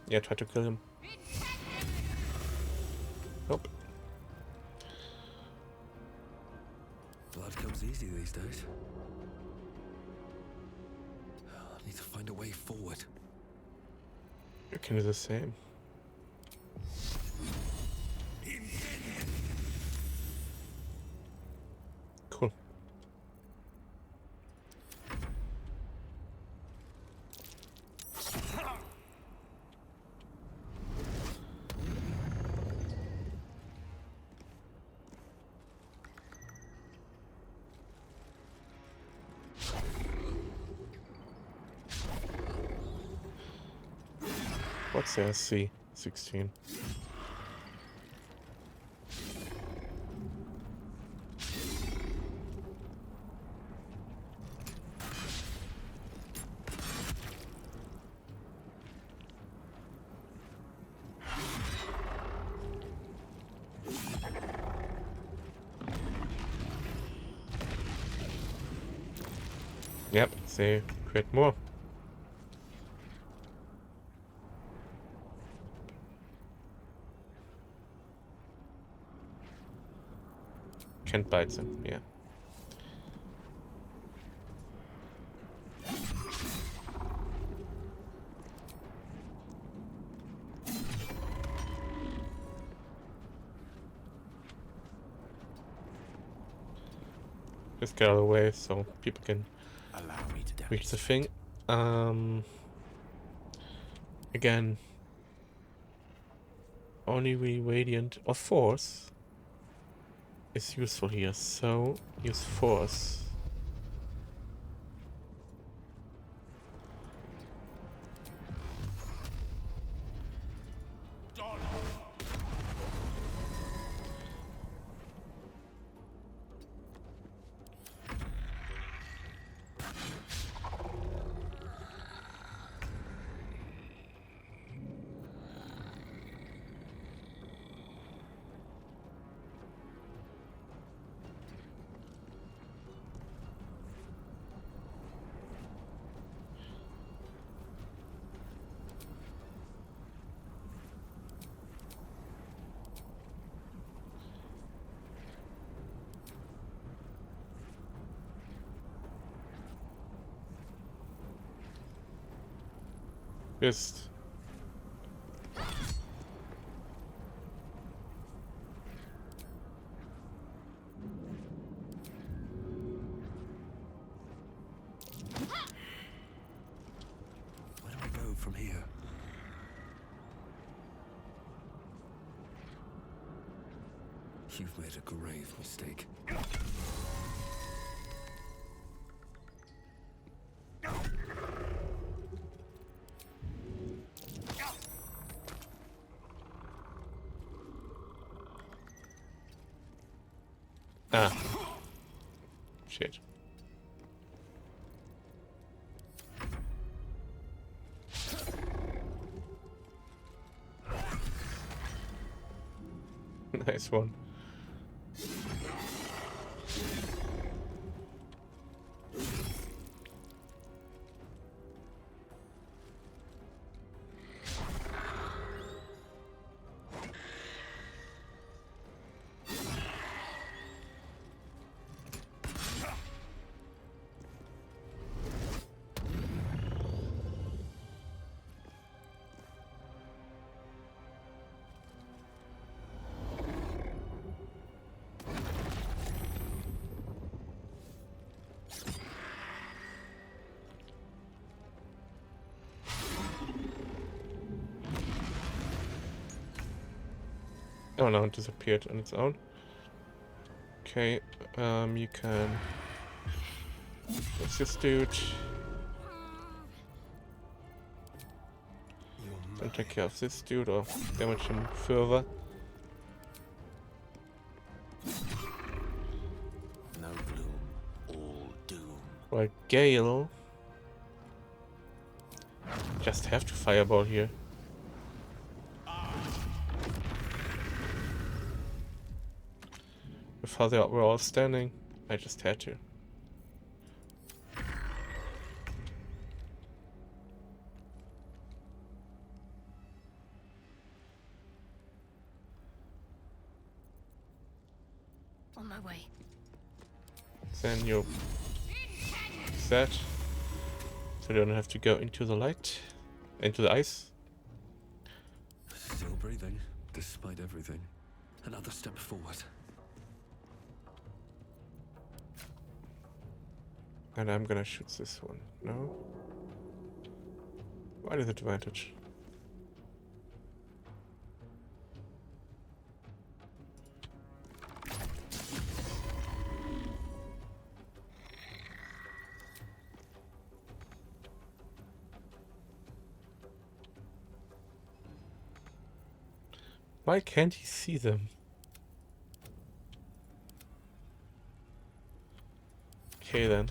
Yeah, try to kill him. Nope. Blood comes easy these days. I need to find a way forward. You can do the same. Cool. What's the SC? 16. Yep, they create more. Can't bite them, yeah. Just get out of the way so people can reach the thing. Again, only radiant or force is useful here, so use force. Just Where do I go from here? You've made a grave mistake. ah. Shit. Nice one. Oh no, it disappeared on its own. Okay, you can... What's this dude? Don't take care of this dude or damage him further. No gloom, all doom. Well, Gale... Just have to fireball here. With how they were all standing, I just had to. On my way. Then you set, so you don't have to go into the light, into the ice. Still breathing, despite everything. Another step forward. And I'm gonna shoot this one. No? What is advantage? Why can't he see them? Okay then.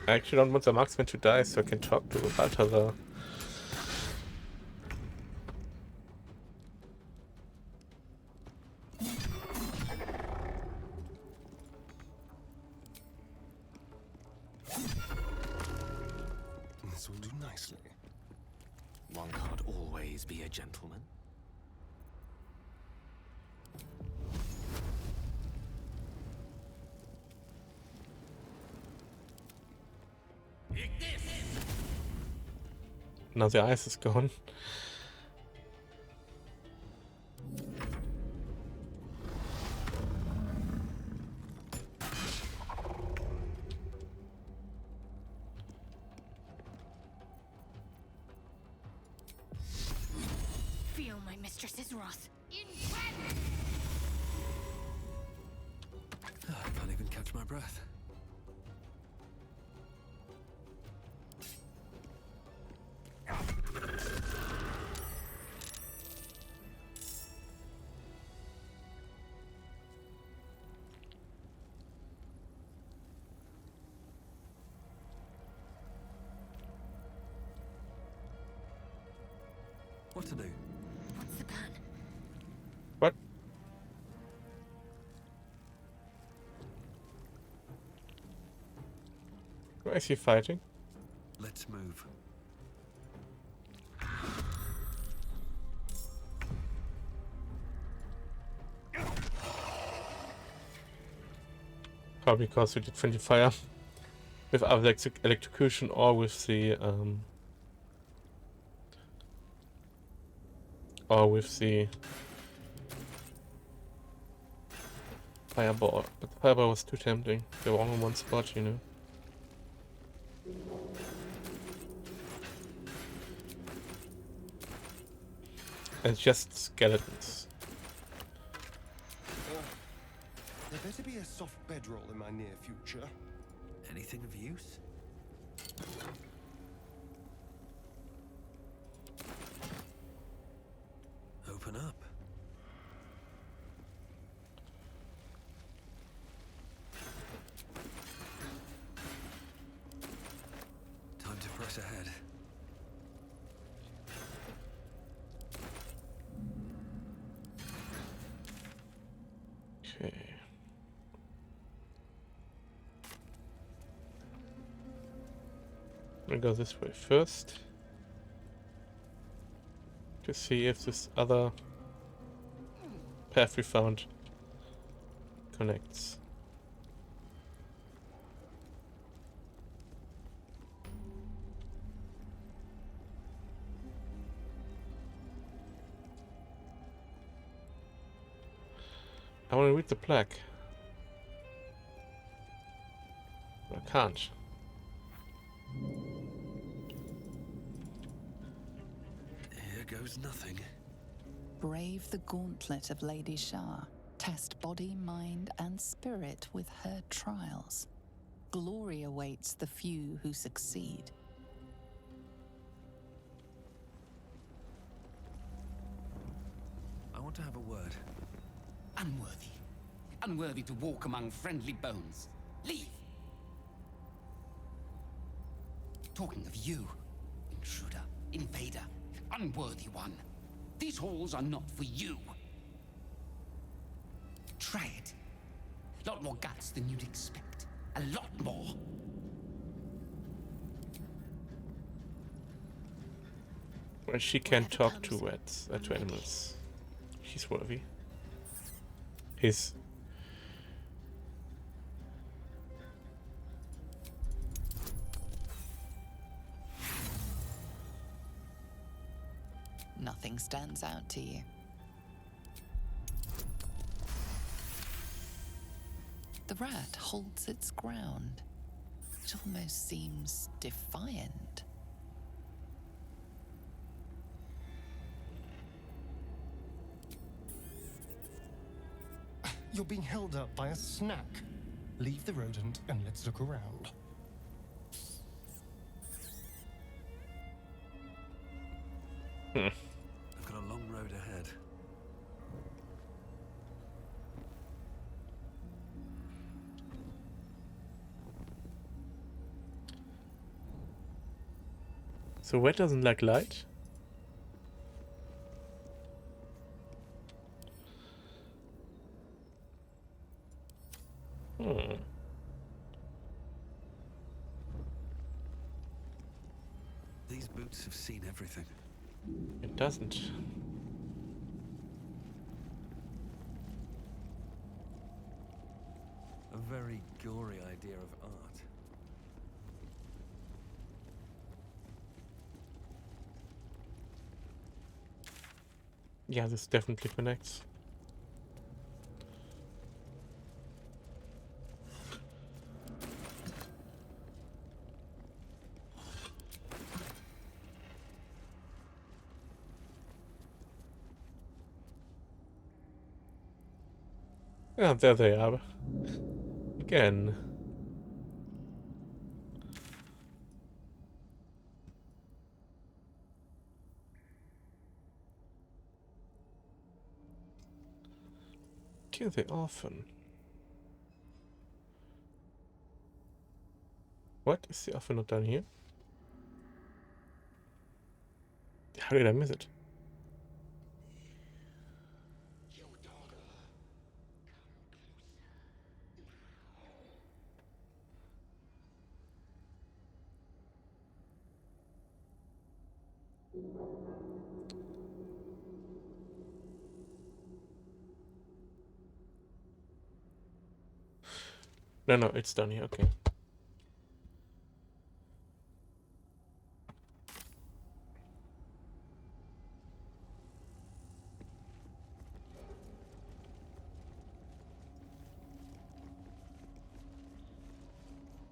I actually don't want the marksman to die so I can talk to Balthazar. This will do nicely. One can't always be a gentleman. Now the ice is gone. Feel my mistress's wrath. I can't even catch my breath. What to do? What's the plan? What? Why is he fighting? Let's move. Probably because we did friendly fire with either electrocution or with the fireball. But the fireball was too tempting. They were all in one spot, you know. And just skeletons. There better be a soft bedroll in my near future. Anything of use? Open up. Time to press ahead. Okay. I'll go this way first to see if this other path we found connects. I want to read the plaque. I can't. Here goes nothing. Brave the gauntlet of Lady Shar. Test body, mind, and spirit with her trials. Glory awaits the few who succeed. I want to have a word. Unworthy. Unworthy to walk among friendly bones. Leave! Talking of you, intruder, invader, unworthy one. These halls are not for you. Try it. Lot more guts than you'd expect. A lot more. Well, she can talk to rats, to animals. She's worthy. His. Nothing stands out to you. The rat holds its ground. It almost seems defiant. You're being held up by a snack. Leave the rodent and let's look around. I've got a long road ahead. So red doesn't like light? These boots have seen everything. It doesn't. A very gory idea of art. Yeah, this definitely connects. Ah, there they are. Again. Kill the orphan. What? Is the orphan not down here? How did I miss it? No, it's down here, okay.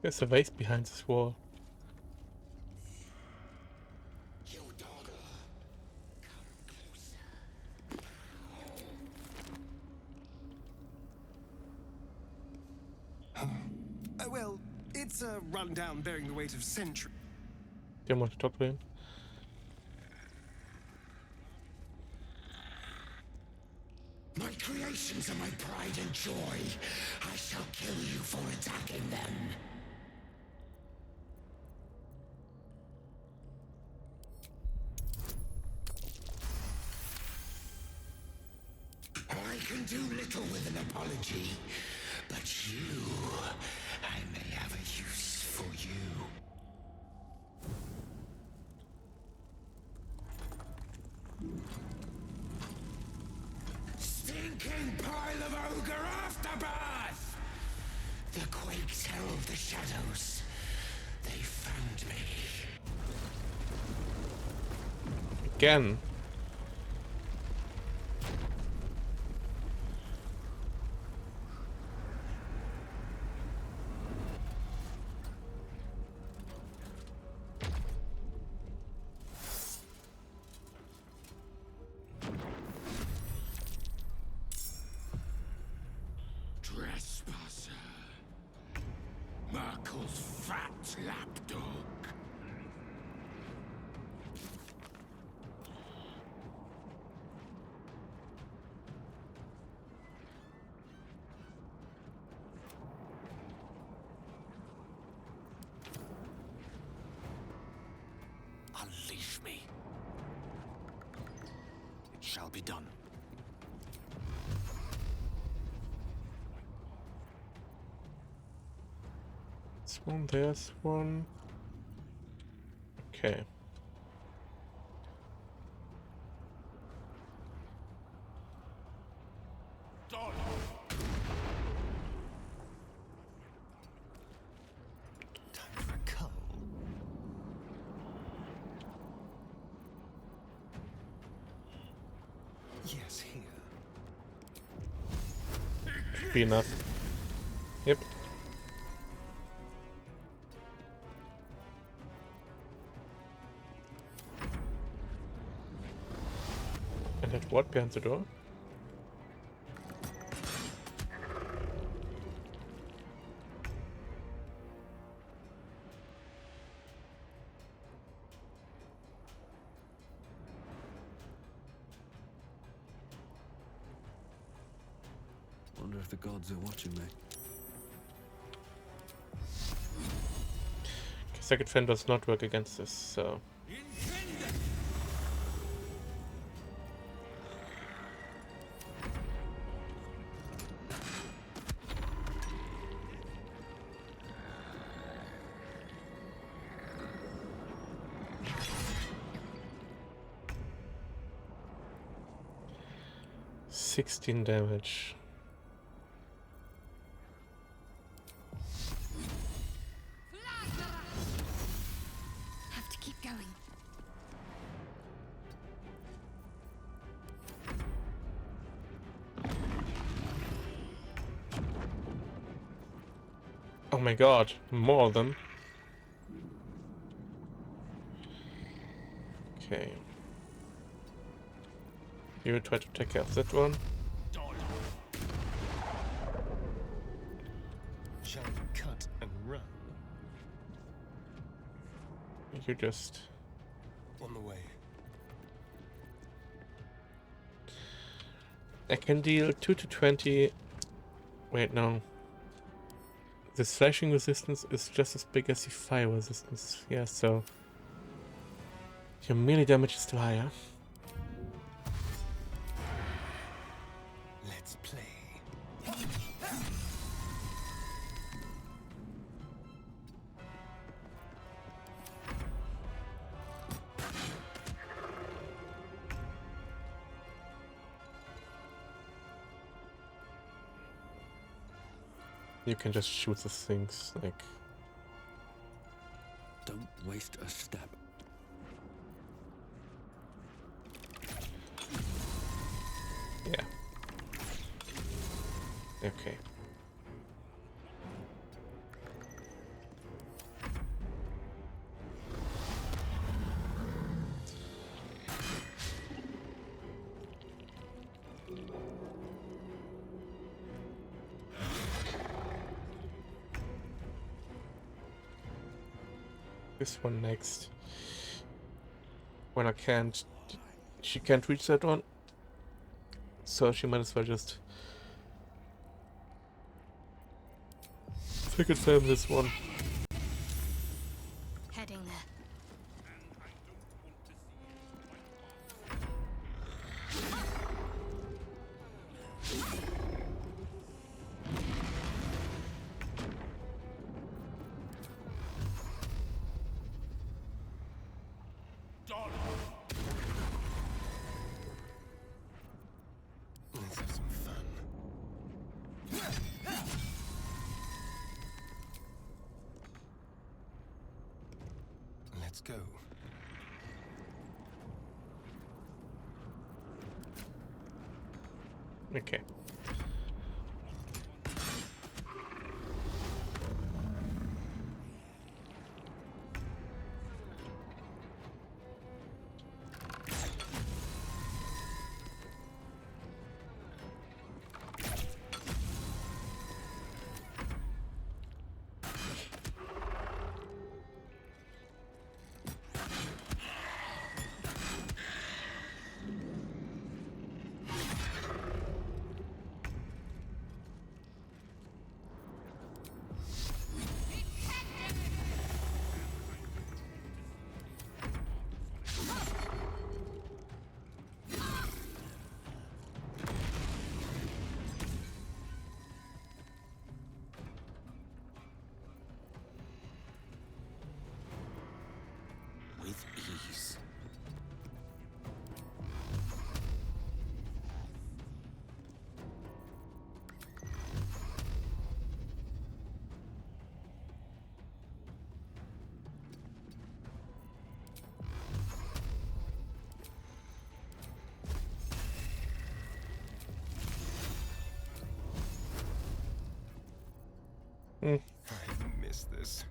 There's a vase behind this wall. Well, it's a rundown bearing the weight of centuries. Don't want to talk to him. My creations are my pride and joy. I shall kill you for attacking them. I can do little with an apology, but you, I may have a use for you. Stinking pile of ogre afterbirth! The quakes herald the shadows. They found me. Again. Trespasser. Merkel's fat lapdog. Unleash me. It shall be done. This one, there's one. Okay. Time for coal. Yes, here. Should be enough. Yep. And that what behind the door? if the gods are watching me. Second Fan does not work against this, so... ...16 damage. Have to keep going. Oh my god, more of them. Okay. You try to take care of that one. Shall we cut and run? You just... On the way. I can deal 2 to 20... Wait, no. The slashing resistance is just as big as the fire resistance. Yeah, so... Your melee damage is still higher. Let's play. You can just shoot the things, like... Don't waste a step. Yeah. Okay. This one next. When I can't... She can't reach that one. So she might as well just... Second Fan this one. Heading there. Let's have some fun. Let's go. Okay. With ease. I missed this.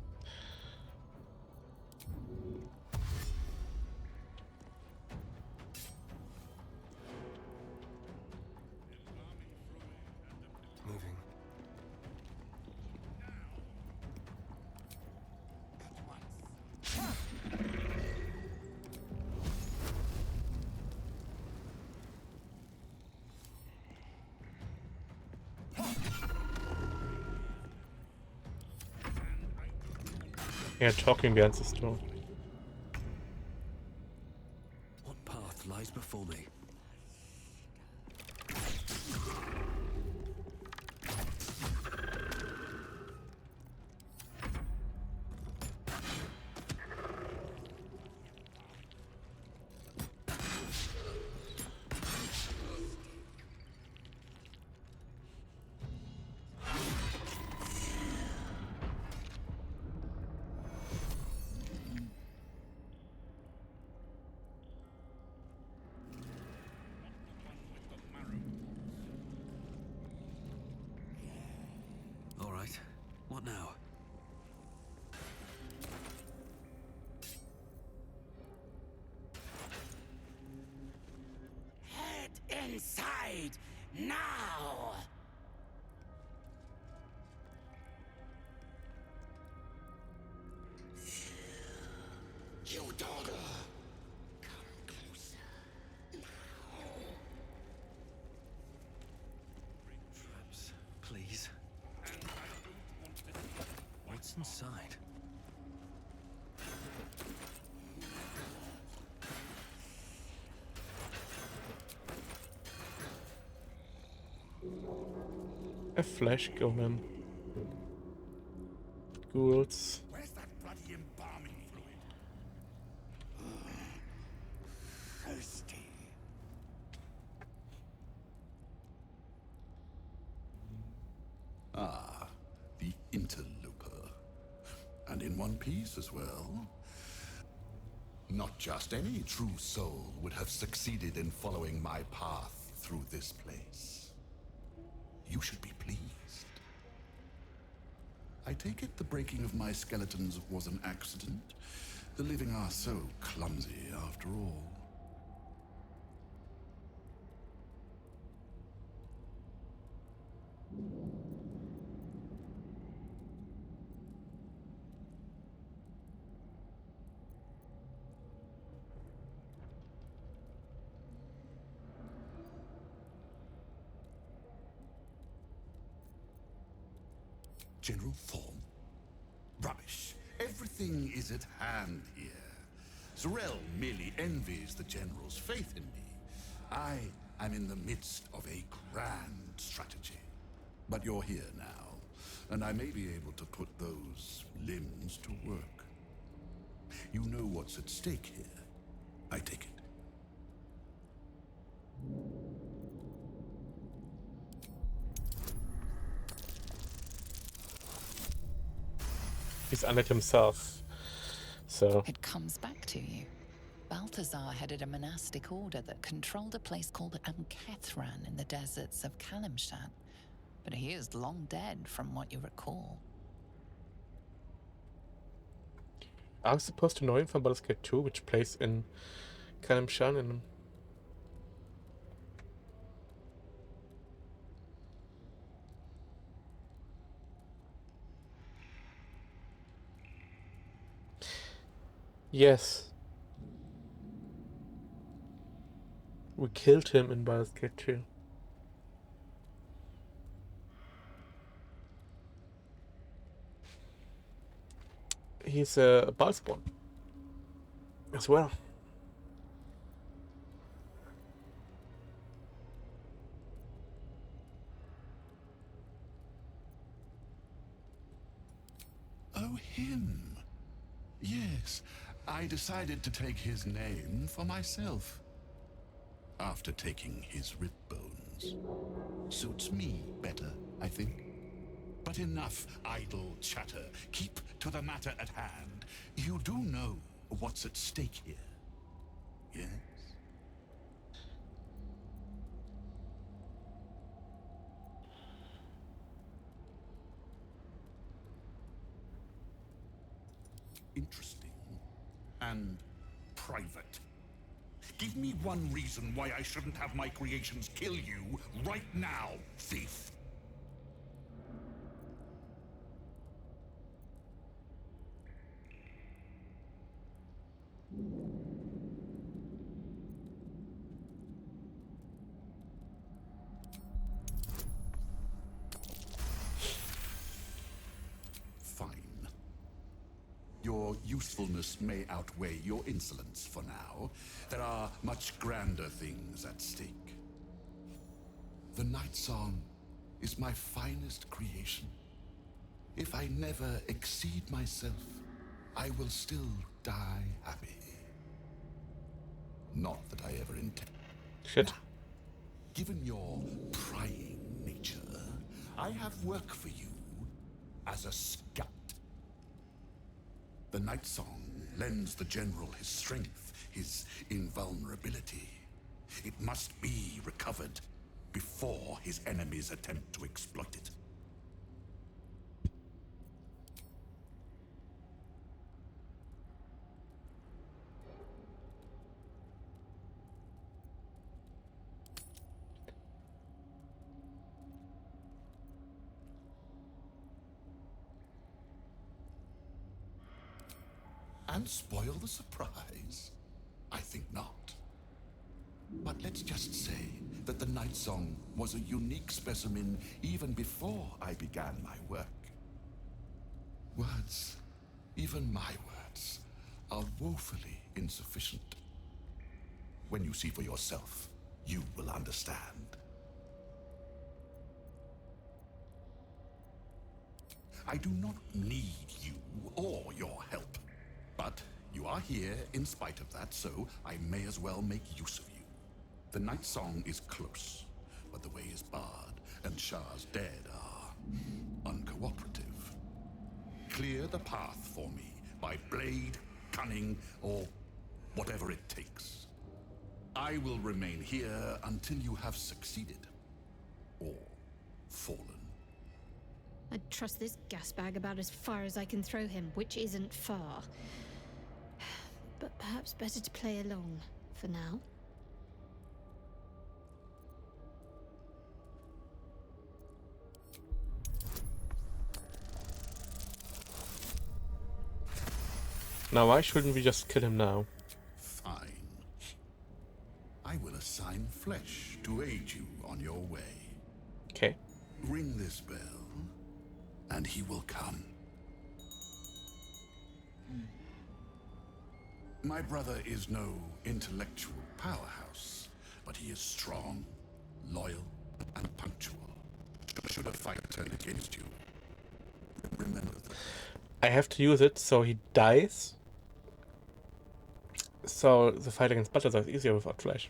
Moving. Yeah, talking behind this door. What path lies before me? All right. What now? Head inside now! You dogger! Come closer now. Traps, please. What's inside? A flesh golem. Ghouls. Where's that bloody embalming fluid? Thirsty. Ah, the interloper. And in one piece as well. Not just any true soul would have succeeded in following my path through this place. You should be pleased. I take it the breaking of my skeletons was an accident. The living are so clumsy after all. General Thorm? Rubbish. Everything is at hand here. Zorel merely envies the General's faith in me. I am in the midst of a grand strategy. But you're here now, and I may be able to put those limbs to work. You know what's at stake here, I take it. He's unlit himself, so... It comes back to you. Balthazar headed a monastic order that controlled a place called Amkethran in the deserts of Kalimshan, but he is long dead from what you recall. Are we supposed to know him from Baldur's Gate 2, which plays in Kalimshan? In... Yes. We killed him in Baldur's Gate 2. He's a Balspawn as well. Oh, him. Yes, I decided to take his name for myself. After taking his rib bones. Suits me better, I think. But enough idle chatter. Keep to the matter at hand. You do know what's at stake here, yes? Interesting and private. Give me one reason why I shouldn't have my creations kill you right now, thief. Fine. Your usefulness may outweigh your insolence for now. There are much grander things at stake. The Night Song is my finest creation. If I never exceed myself, I will still die happy. Not that I ever intend. Shit. Now, given your prying nature, I have work for you as a scout. The Night Song lends the General his strength, his invulnerability. It must be recovered before his enemies attempt to exploit it. And spoil the surprise? I think not. But let's just say that the Night Song was a unique specimen even before I began my work. Words, even my words, are woefully insufficient. When you see for yourself, you will understand. I do not need you or your help. But you are here in spite of that, so I may as well make use of you. The Night Song is close, but the way is barred, and Shah's dead are uncooperative. Clear the path for me by blade, cunning, or whatever it takes. I will remain here until you have succeeded, or fallen. I'd trust this gas bag about as far as I can throw him, which isn't far. But perhaps better to play along for now. Now why shouldn't we just kill him now? Fine. I will assign flesh to aid you on your way. Okay. Ring this bell, and he will come. My brother is no intellectual powerhouse, but he is strong, loyal, and punctual. Should a fight turn against you, remember that. I have to use it so he dies. So the fight against Baldurs is easier without flesh.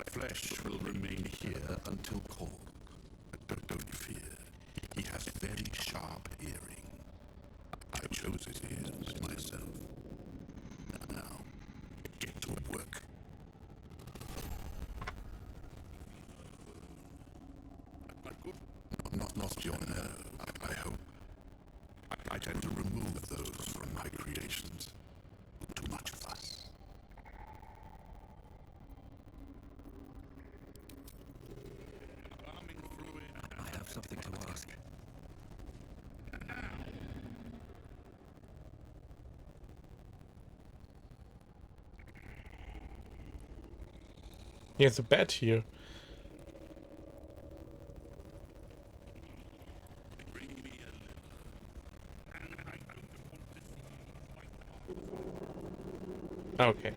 Flesh will remain here until called. But don't fear. He has very sharp hearing. I chose his ears myself. Now, get to work. Not lost your nerve, I hope. I tend to remove those from my creations. Too much fuss. I have something to ask. He has a bed here. Okay.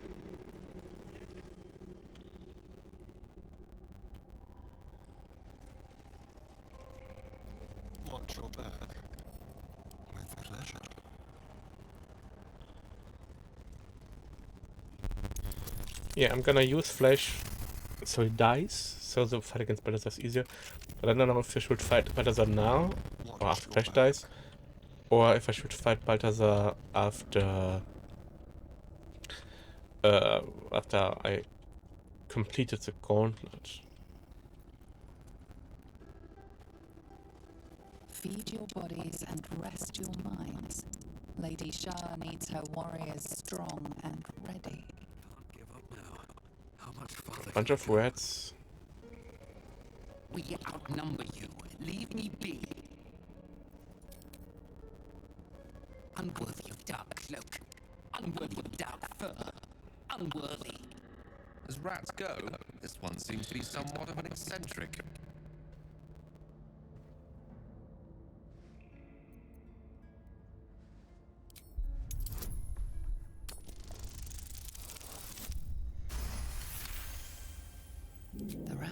Watch your back. With pleasure. Yeah, I'm gonna use flesh so he dies, so the fight against Balthazar is easier. But I don't know if I should fight Balthazar now, or after flesh dies, or if I should fight Balthazar after I completed the gauntlet. Feed your bodies and rest your minds. Lady Shah needs her warriors strong and ready. Can't give up now. How much farther? Bunch of rats. We outnumber you. Leave me be. Unworthy of dark cloak. Unworthy of dark fur. Unworthy. As rats go, this one seems to be somewhat of an eccentric.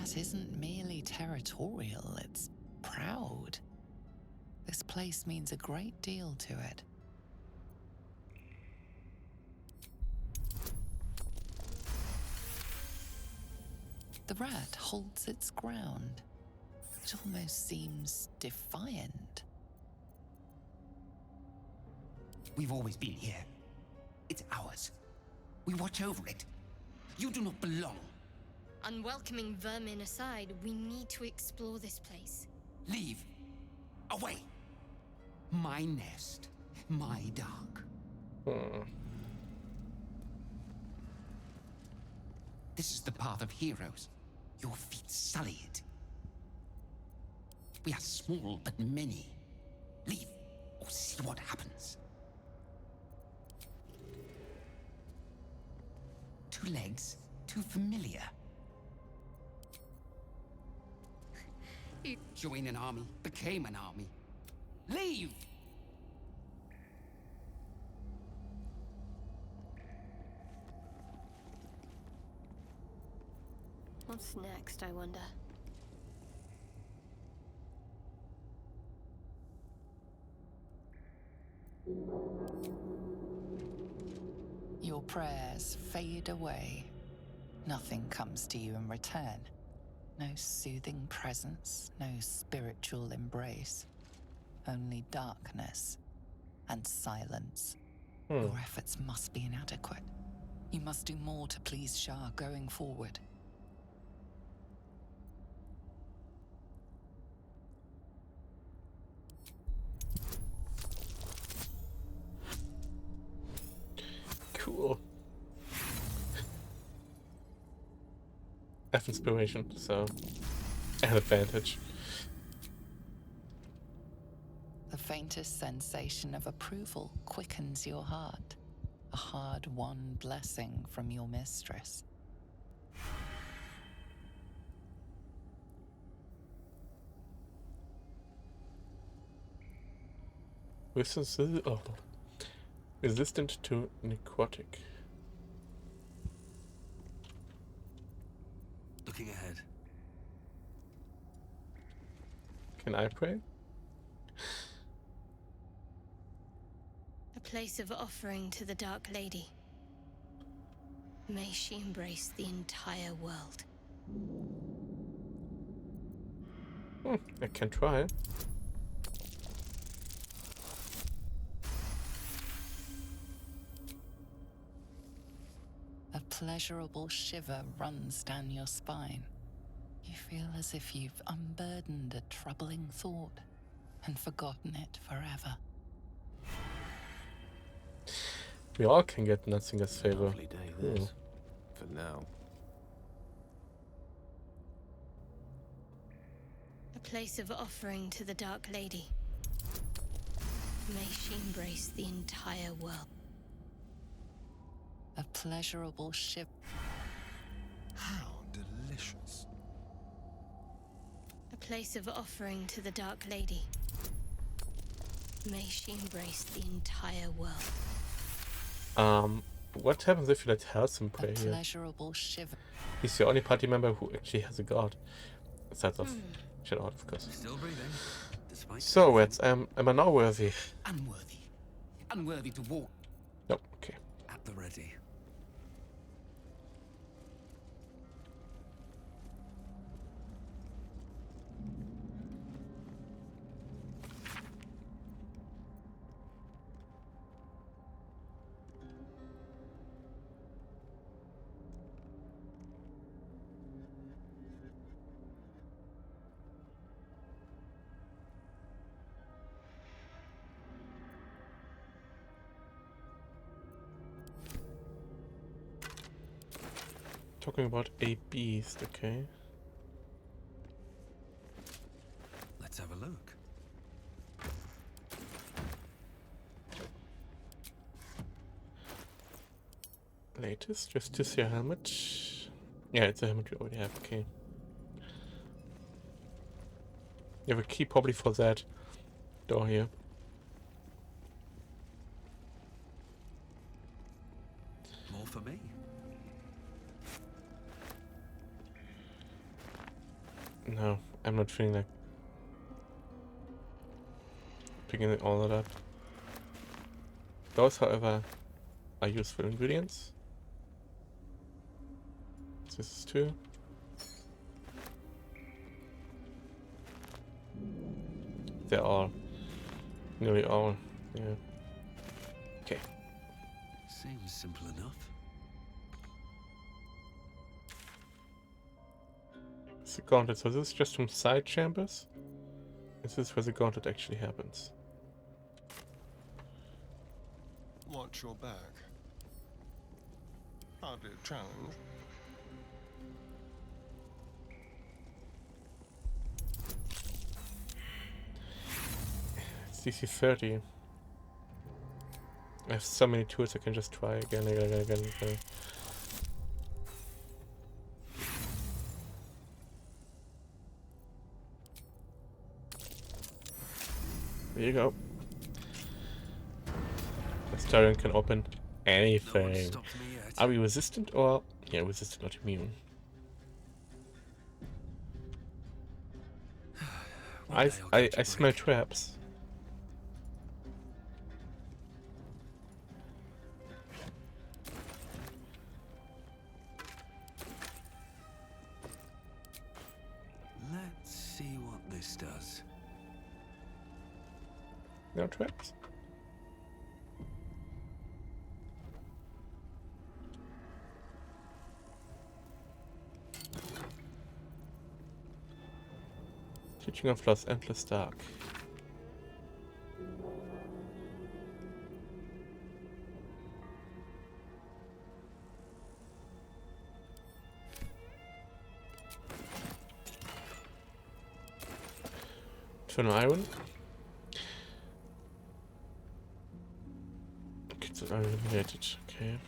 that isn't merely territorial, it's proud. This place means a great deal to it. The rat holds its ground. It almost seems defiant. We've always been here. It's ours. We watch over it. You do not belong. Unwelcoming vermin aside, we need to explore this place. Leave. Away. My nest. My dark. This is the path of heroes. Your feet sully it. We are small, but many. Leave, or see what happens. 2 legs, too familiar. You joined an army, became an army. Leave! What's next, I wonder? Your prayers fade away. Nothing comes to you in return. No soothing presence, no spiritual embrace. Only darkness and silence. Your efforts must be inadequate. You must do more to please Shah going forward. Cool. I have inspiration, so an advantage. The faintest sensation of approval quickens your heart. A hard-won blessing from your mistress. Resistant to necrotic. Looking ahead. Can I pray? A place of offering to the Dark Lady. May she embrace the entire world. I can try. A pleasurable shiver runs down your spine. You feel as if you've unburdened a troubling thought and forgotten it forever. We all can get Nothinger's favor. Lovely day this. For now. A place of offering to the Dark Lady. May she embrace the entire world. A pleasurable shiver. How delicious. A place of offering to the Dark Lady. May she embrace the entire world. What happens if you let Halcyon A pray here? pleasurable shiver. He's the only party member who actually has a god. Aside of Shadow, of course. Still breathing. Despite So, am I now worthy? Unworthy. Unworthy to walk. Nope, okay. at the ready. Talking about a beast, okay. Let's have a look. Latest, just to see a helmet. Yeah, it's a helmet we already have, okay. You have a key probably for that door here. More for me. No, I'm not feeling like picking all of that. Those, however, are useful ingredients. This is 2. They're all, nearly all, yeah. Okay. Seems simple enough. It's a gauntlet, so this is just from side chambers. This is where the gauntlet actually happens. Watch your back. Hardly a challenge. It's DC 30. I have so many tools I can just try again. There you go. This Tyrant can open anything. No, are we resistant or... yeah, resistant, not immune. I smell traps. Let's see what this does. No traps. Teaching of Lost Endless Dark. Infernal Iron. Kids that are eliminated, okay.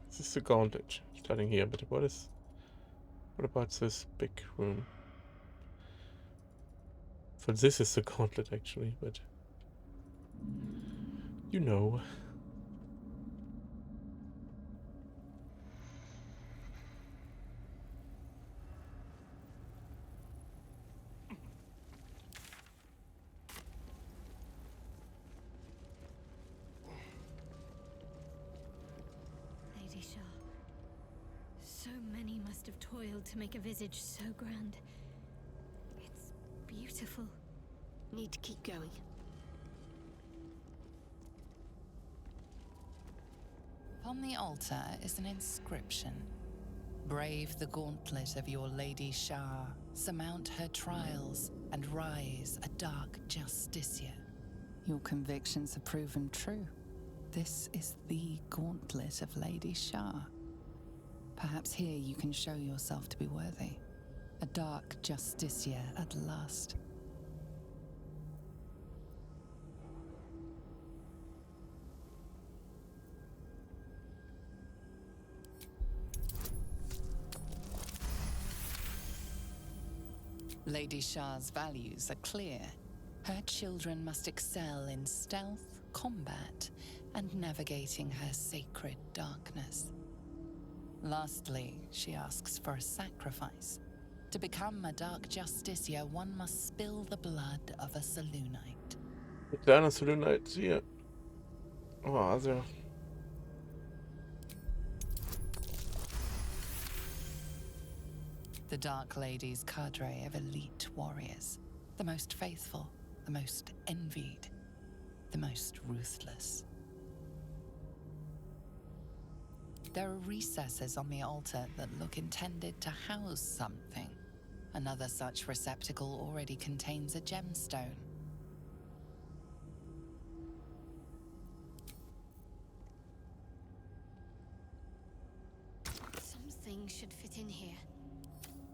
This is the gauntlet starting here, but what about this big room? So this is the gauntlet actually, but you know. Lady Shah. So many must have toiled to make a visage so grand. It's beautiful. Need to keep going. On the altar is an inscription. Brave the gauntlet of your Lady Shah, surmount her trials, and rise a dark justiciar. Your convictions have proven true. This is the gauntlet of Lady Shah. Perhaps here you can show yourself to be worthy. A dark justiciar at last. Lady Shah's values are clear. Her children must excel in stealth, combat, and navigating her sacred darkness. Lastly, she asks for a sacrifice. To become a dark justiciar, one must spill the blood of a Selûnite. Kleiner Selûnite hier. Oh, also. The Dark Lady's cadre of elite warriors. The most faithful, the most envied, the most ruthless. There are recesses on the altar that look intended to house something. Another such receptacle already contains a gemstone. Something should fit in here.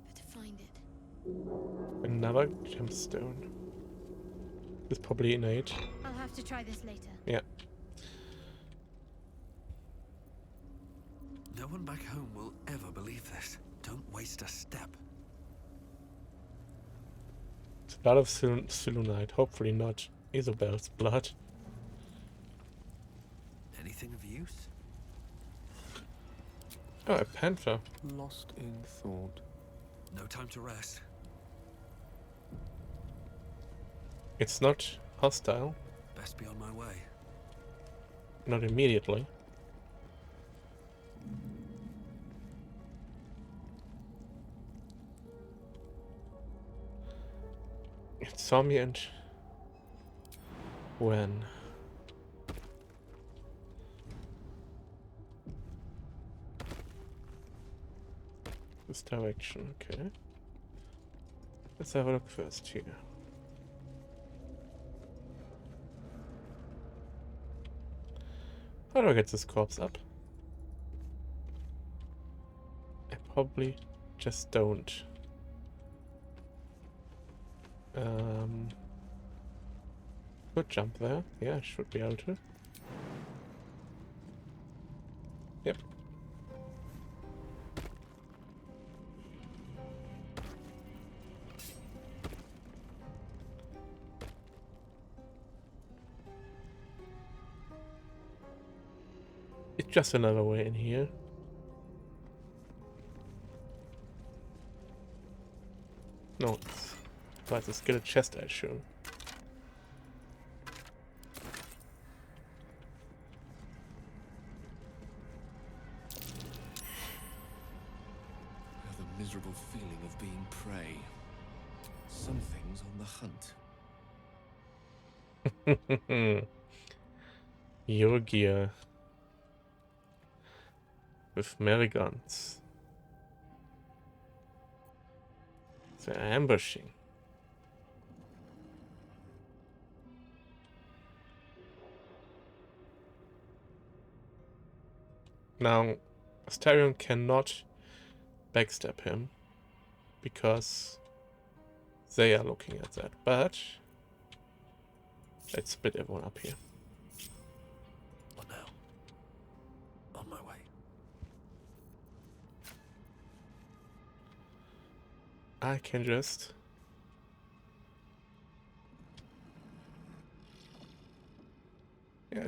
Better find it. Another gemstone. It's probably innate. I'll have to try this later. Yeah. No one back home will ever believe this. Don't waste a step. It's a lot of Selûnite. Hopefully not. Isabel's blood. Anything of use? Oh, a panther. Lost in thought. No time to rest. It's not hostile. Best be on my way. Not immediately. It saw me and when? This direction, okay. Let's have a look first here. How do I get this corpse up? I probably just don't. Could jump there. Yeah, should be able to. Yep. It's just another way in here. No, it's a skeleton chest, I assume. I have the miserable feeling of being prey. Something's on the hunt. Your gear. With Merigons. They're ambushing. Now, Astarion cannot backstab him because they are looking at that, but let's split everyone up here. What now? On my way. I can just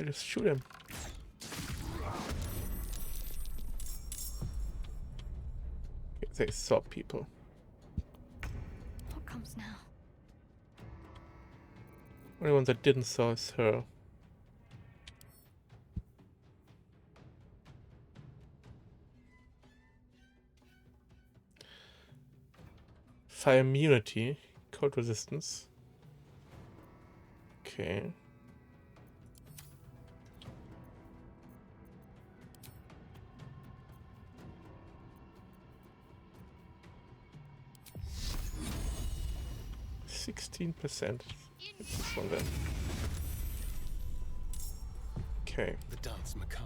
just shoot him. They saw people. What comes now? Only one that didn't saw is her. Fire immunity, cold resistance. Okay. %. This one then. Okay. The dance macabre.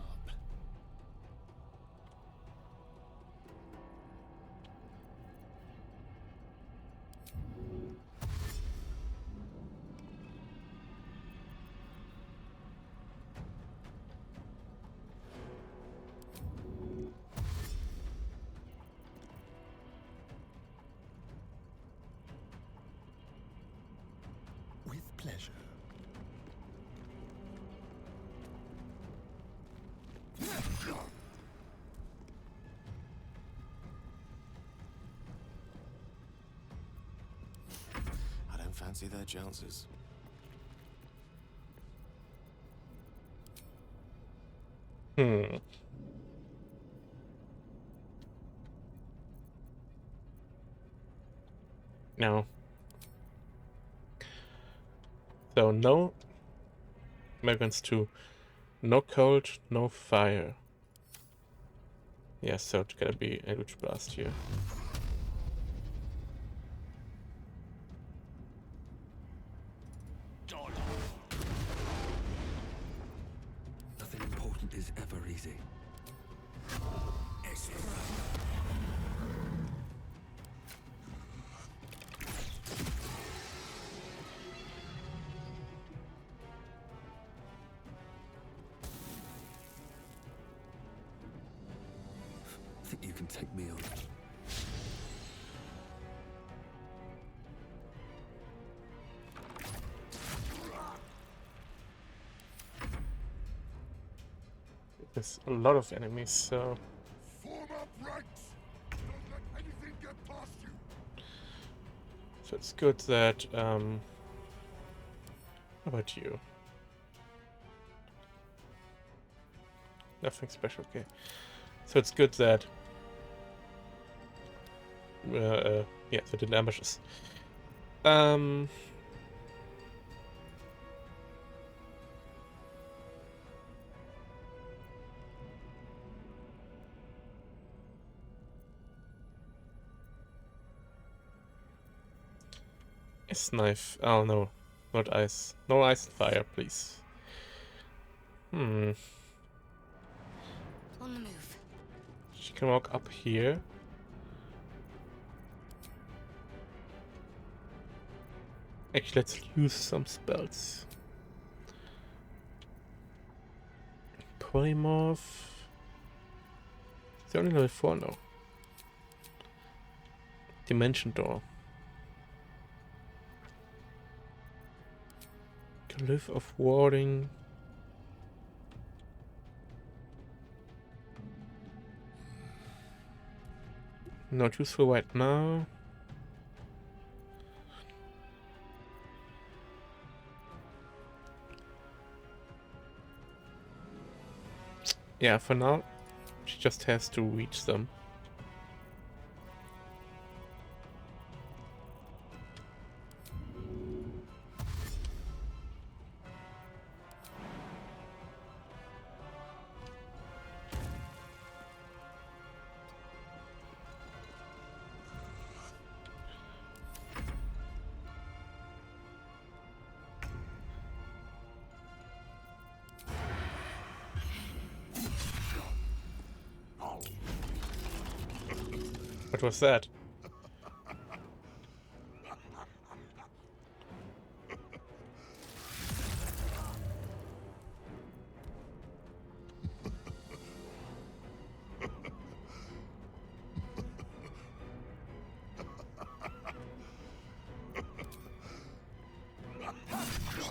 With pleasure. I don't fancy their chances. No. So no Americans 2. No cold, no fire. Yeah, so it's gotta be Eldritch Blast here. Nothing important is ever easy. Think you can take me on? There's a lot of enemies, so... Form up ranks! Don't let anything get past you! So it's good that, how about you? Nothing special, okay. So it's good that... yeah, they didn't ambush us. Ice knife. Oh no, not ice. No ice and fire, please. On the move. She can walk up here. Actually, let's use some spells. Polymorph. It's only level 4 now. Dimension door. Glyph of warding. Not useful right now. Yeah, for now, she just has to reach them. What was that?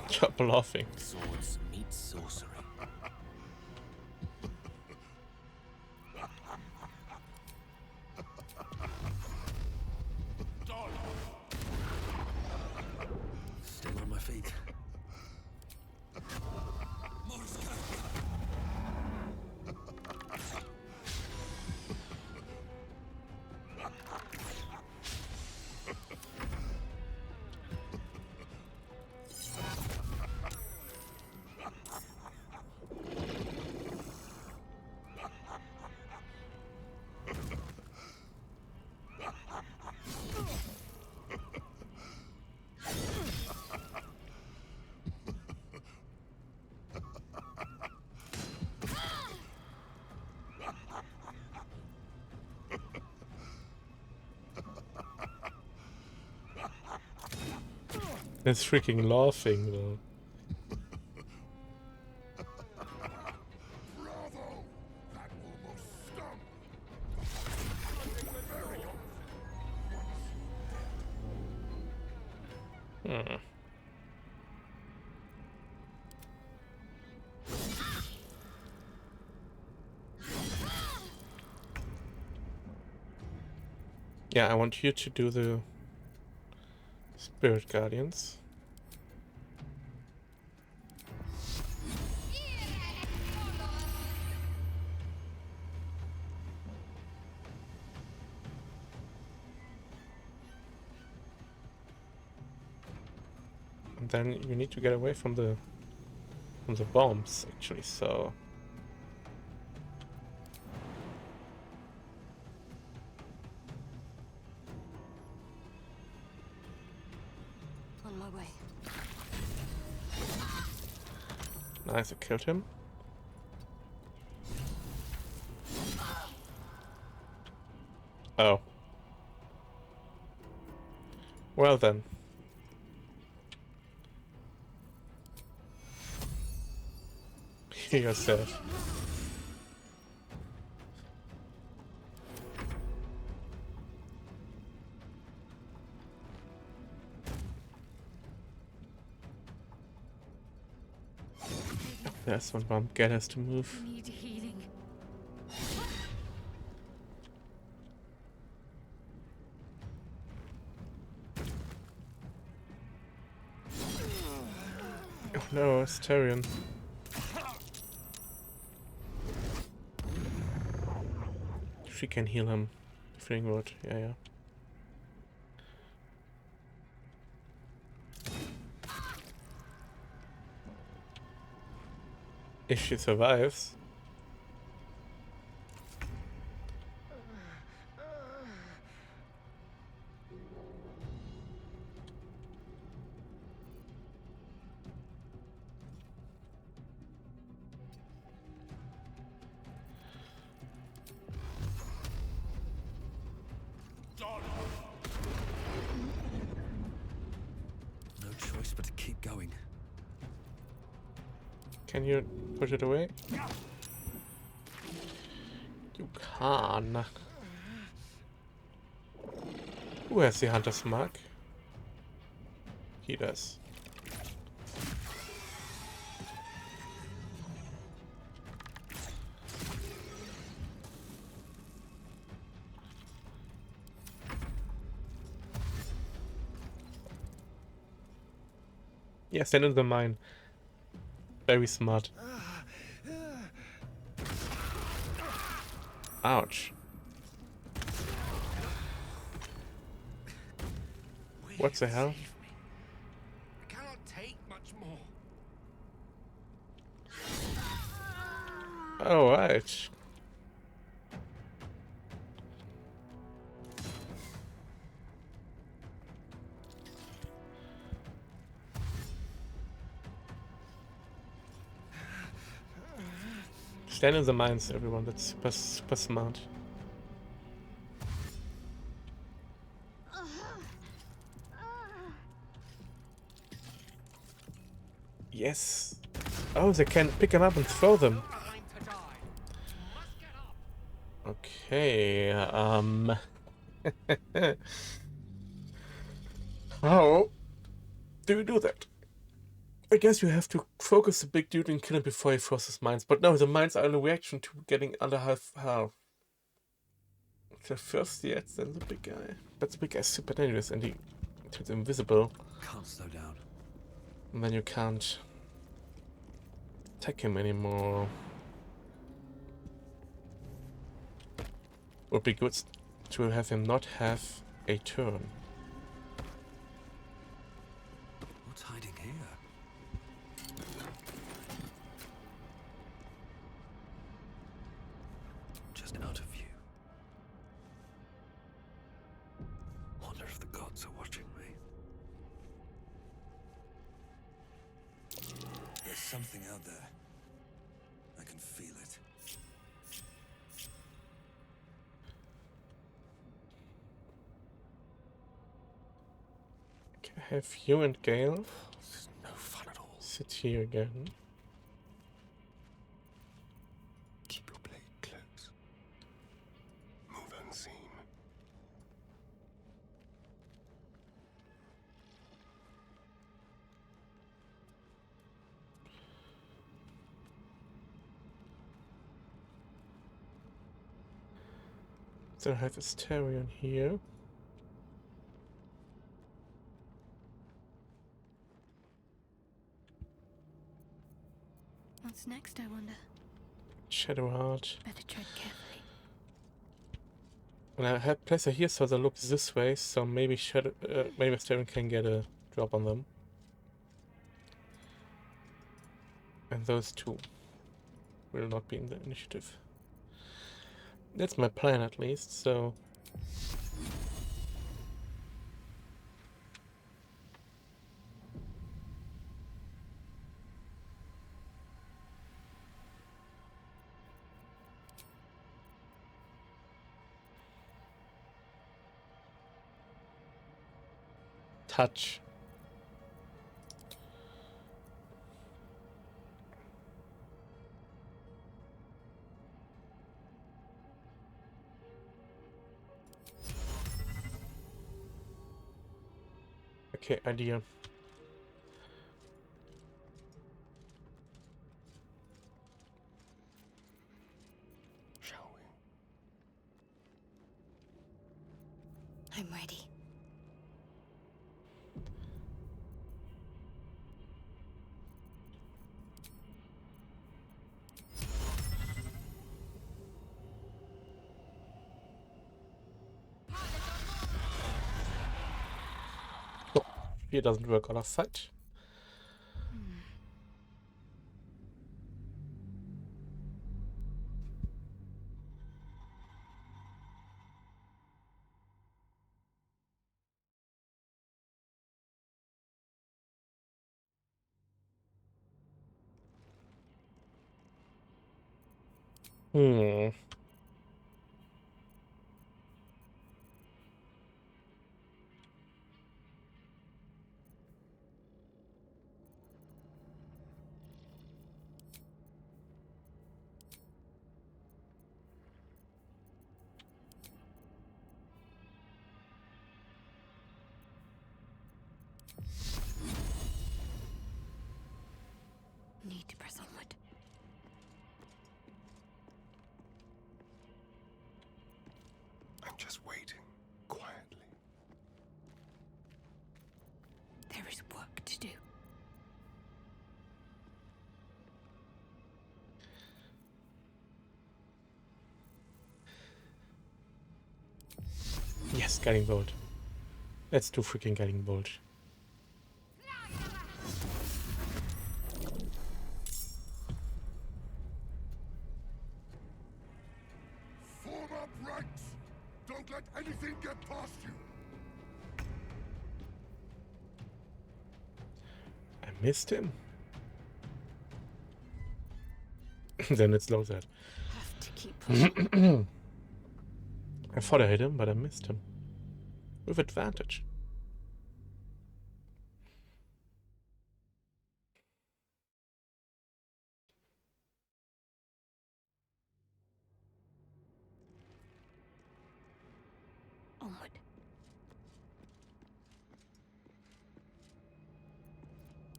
Stop laughing. Swords meet sorcery. Still on my feet. It's freaking laughing though. Bravo! That almost stung! Yeah, I want you to do the Spirit Guardians. And then you need to get away from the bombs actually, so On my way. nice, I killed him. Oh. Well then. Heal yourself. There's one bomb. Get us to move. Need healing. No, Asterion. She can heal him. Feeling good. Yeah. If she survives. No choice but to keep going. Can you push it away? You can. Who has the hunter's mark? He does. Yeah, stand in the mine. Very smart. Ouch. What the hell? I cannot take much more. Alright. Stand in the mines, everyone. That's super smart. Yes. Oh, they can pick them up and throw them. Okay. How do you do that? I guess you have to focus the big dude and kill him before he throws his mines. But no, the mines are in a reaction to getting under half. The first, yes, then the big guy. But the big guy's super dangerous and he turns invisible. Can't slow down. And then you can't attack him anymore. Would be good to have him not have a turn. What's hiding here? Just out of view. Wonder if the gods are watching me. There's something out there. I can feel it. Have you and Gale This is no fun at all. sit here again. Keep your blade close. Move unseen. So I have Asterion here. What's next, I wonder? Shadowheart. Better tread carefully. And I had Placer here, so they look this way, so maybe maybe Asterion can get a drop on them. And those two will not be in the initiative. That's my plan at least, so... Touch. Okay, idea. Shall we? I'm ready. Fear doesn't work out of sight. Hmm. Need to press onward. I'm just waiting, quietly. There is work to do. Yes, Guiding Bolt. Let's do freaking Guiding Bolt. Form up ranks! Don't let anything get past you! I missed him. Then it's low that. Have to keep pushing. I thought I hit him, but I missed him. With advantage. Onward.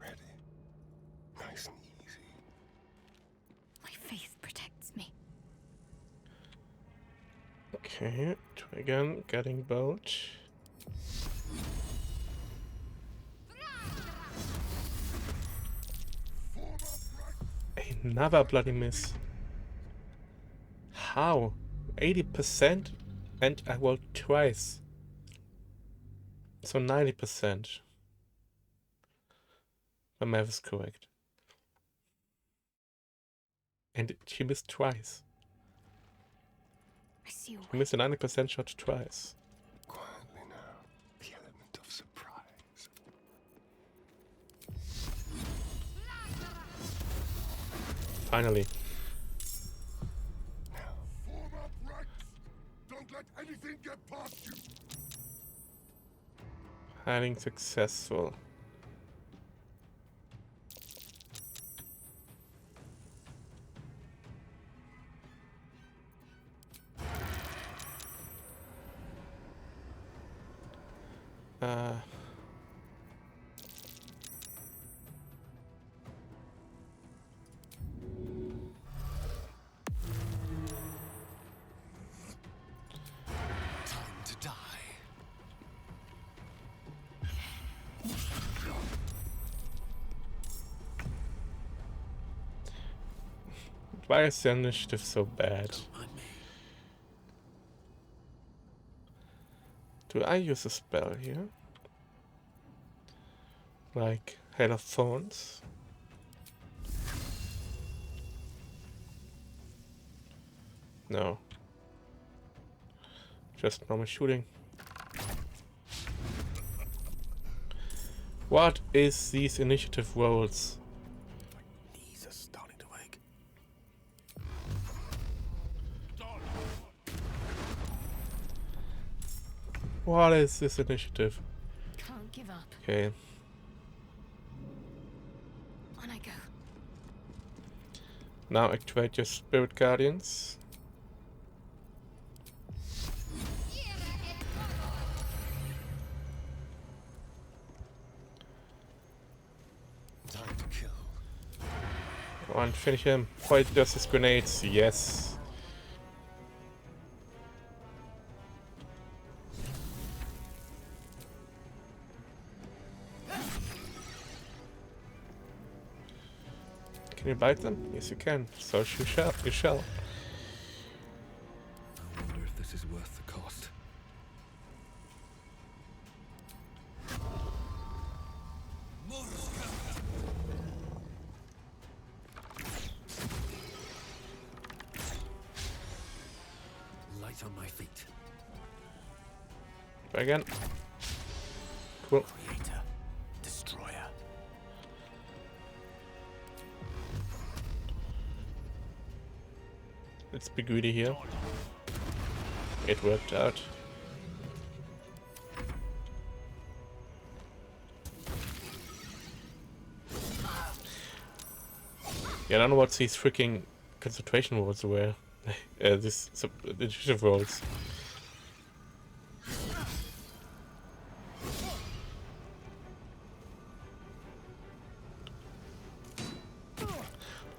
Ready. Nice and easy. My faith protects me. Okay, try again. Guiding Bolt. Another bloody miss. How? 80% and I rolled twice. So 90%. My math is correct. And she missed twice. I see you. She missed a 90% shot twice. Quietly now. The element of surprise. Finally. Form up ranks! Don't let anything get past you! Hiding successful. Time to die. Why is the initiative so bad? Do I use a spell here? Like Hail of Thorns? No. Just normal shooting. What is these initiative rolls? Knees are starting to ache. What is this initiative? Can't give up. Okay. On I go. Now activate your Spirit Guardians. Time to kill. Go on, finish him. Point just his grenades. Yes. Can you bite them? Yes, you can. So you shall. You shall. I wonder if this is worth the cost. feet. Try again. Cool. Creator, destroyer. Let's be greedy here. It worked out. Yeah, I don't know what these freaking concentration walls were. This initiative rolls.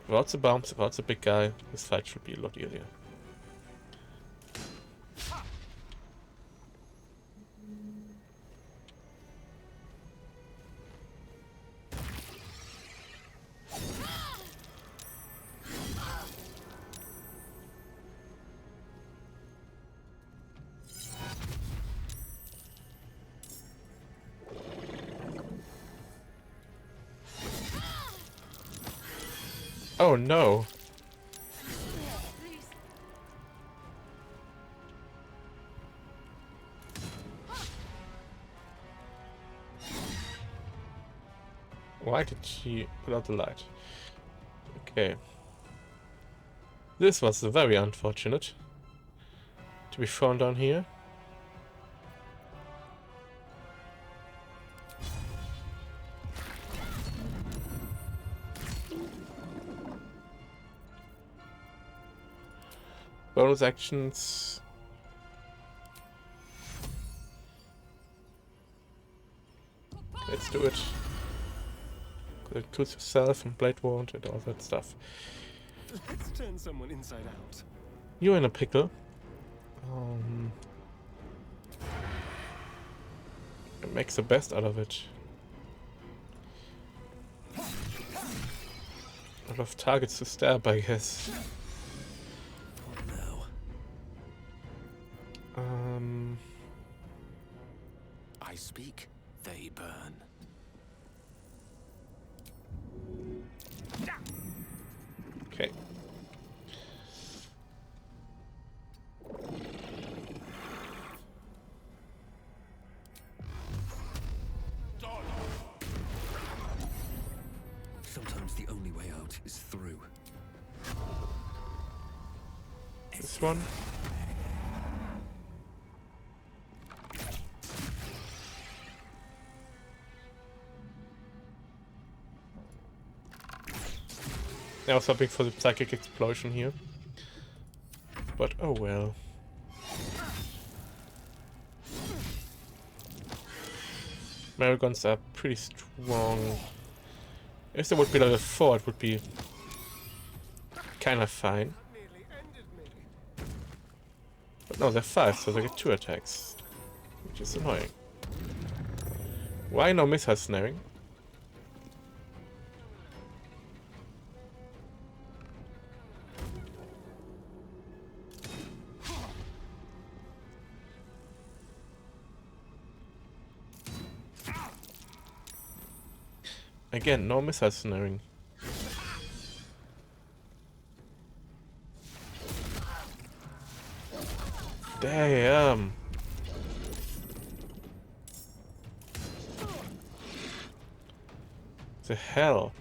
Without the bombs, without the big guy, this fight should be a lot easier. Oh no! Why did she put out the light? Okay. This was very unfortunate. To be thrown down here. Bonus actions. Let's do it. Includes yourself and Blade Wand and all that stuff. Let's turn someone inside out. You're in a pickle. It makes the best out of it. A lot of targets to stab, I guess. I speak, they burn. Okay. Sometimes the only way out is through. This one. I was hoping for the psychic explosion here. But oh well. Marigons are pretty strong. If there would be level 4, it would be kind of fine. But no, they're 5, so they get 2 attacks. Which is annoying. Why no missile snaring? Again, no missile snaring. Damn. The hell?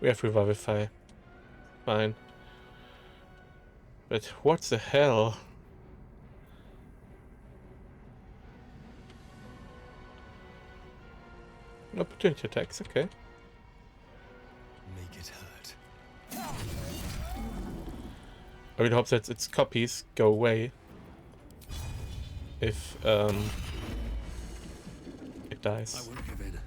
We have Revivify. Fine. But what the hell? Opportunity attacks, okay. Make it hurt. I would hope that its copies go away if it dies. I won't give in.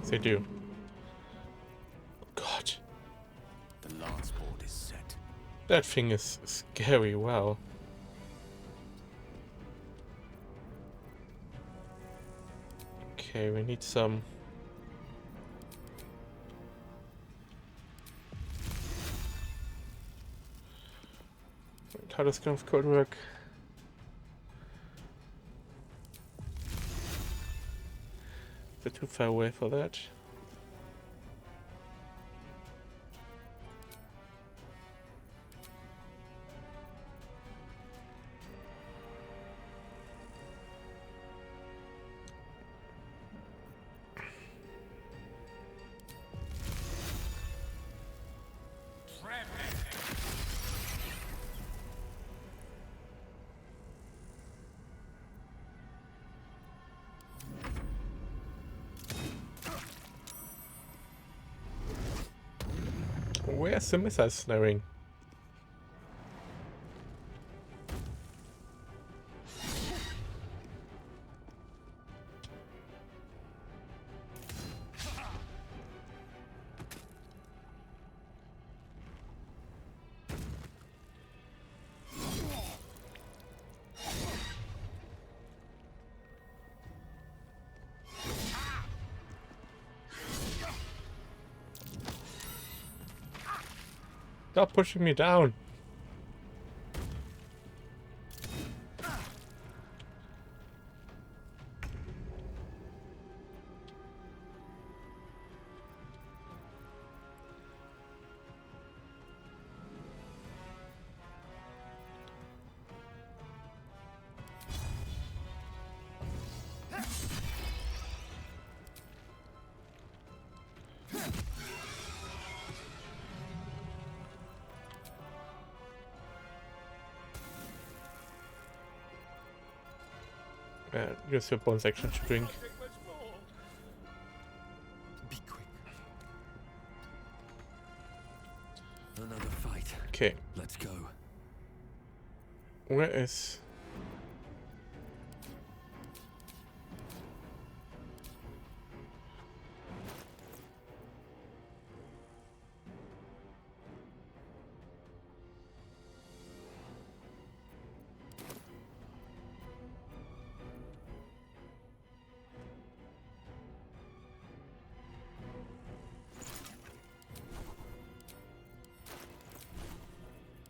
They do. God. The lance board is set. That thing is scary, wow. Okay, we need some How does kind of code work? They're too far away for that. Where's the missile snaring? Stop pushing me down. Use your bonus action to drink. Be quick. Another fight. Okay. Let's go. Where is...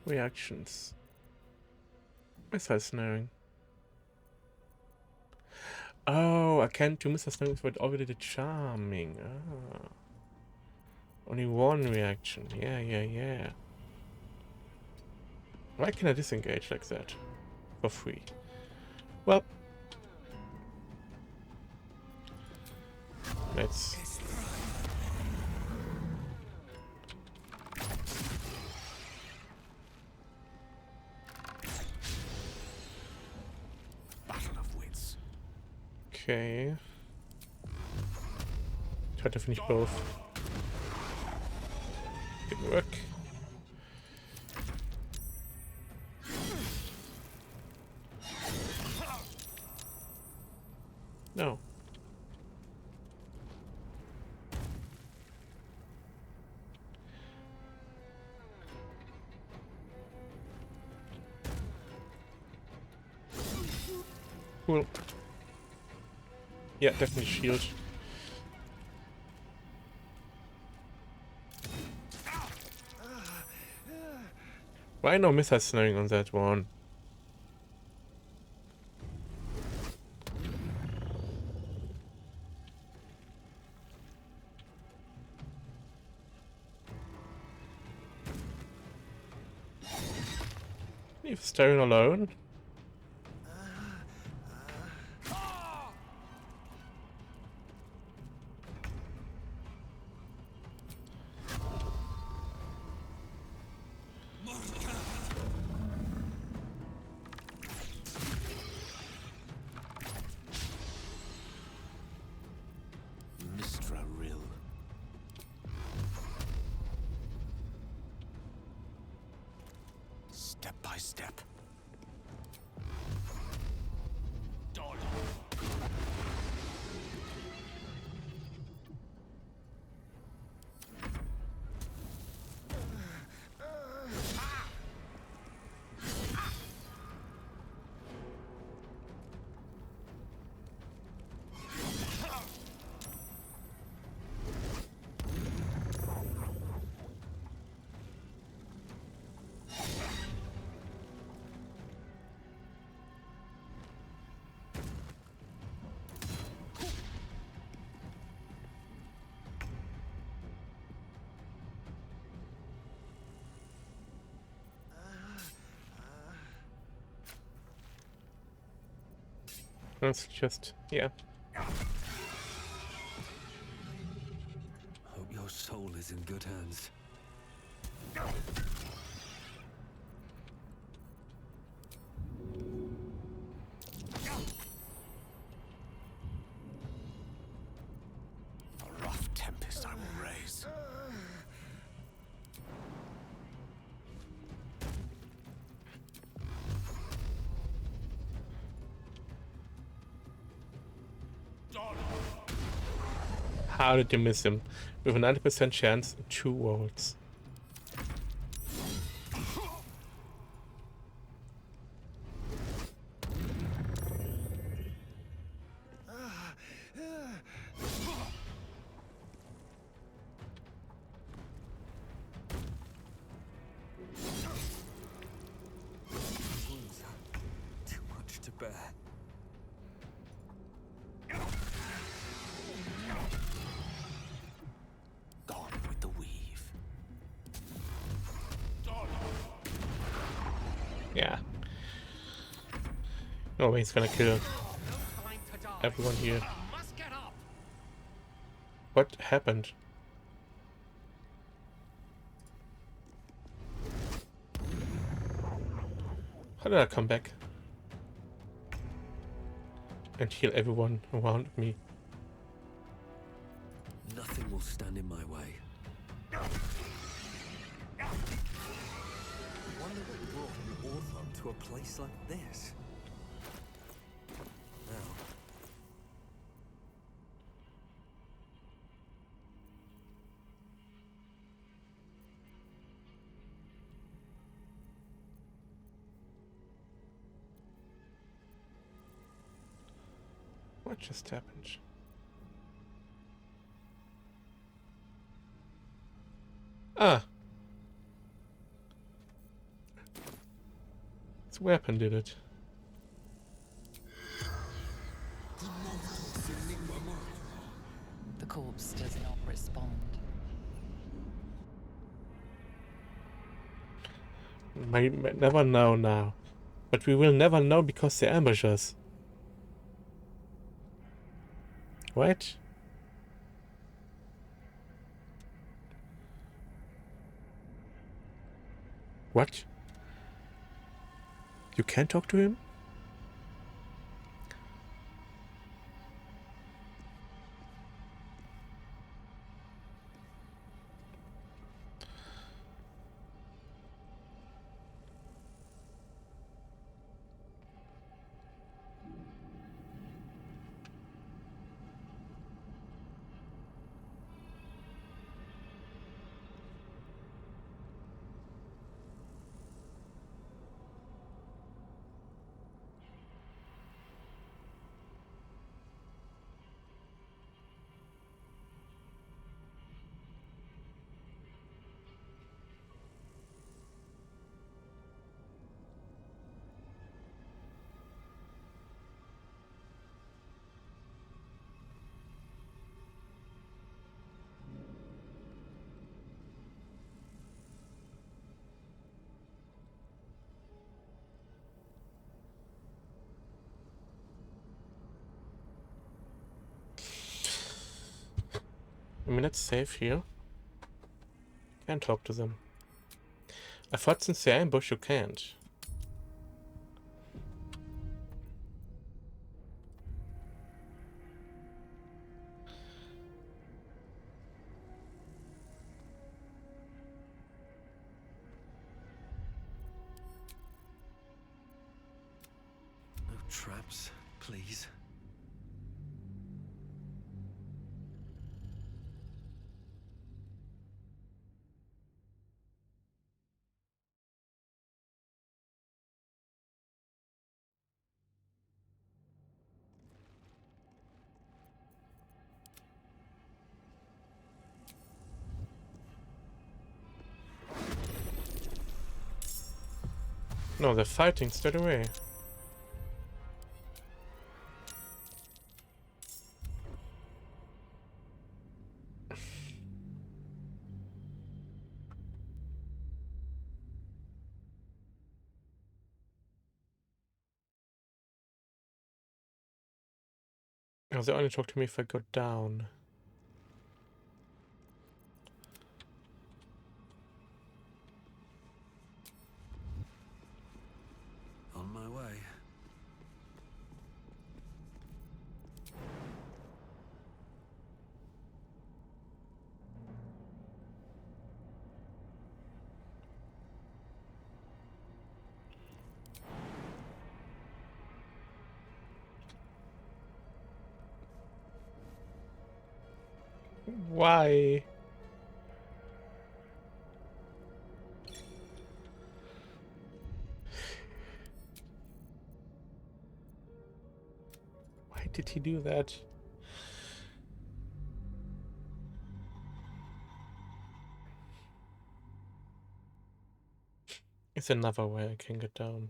reactions? Missile snaring. Oh, I can't do missile snaring but already the charming. Ah. Only one reaction. Yeah. Why can I disengage like that? For free. Well. Let's... Okay. Try to finish both. Didn't work. No. Cool. Yeah, definitely shield. Why no missile snaring on that one? Leave Stone alone. Let's just, yeah. Hope your soul is in good hands. A rough tempest I will raise. How did you miss him? With a 90% chance, 2 rolls. Too much to bear. Gone with the weave. Yeah. No way he's gonna kill everyone here. What happened? How did I come back? And heal everyone around me. Nothing will stand in my way. I wonder what brought an author to a place like this. Now, What just happened? Ah! This weapon did it. The corpse does not respond. We may never know now. But we will never know because they ambush us. Right? What? You can't talk to him? I mean, it's safe here. Can't talk to them. I thought since they ambush you can't. no traps, please. No, they're fighting straight away. Oh, they only talk to me if I go down. On my way. Why? Why did he do that? It's another way I can get down.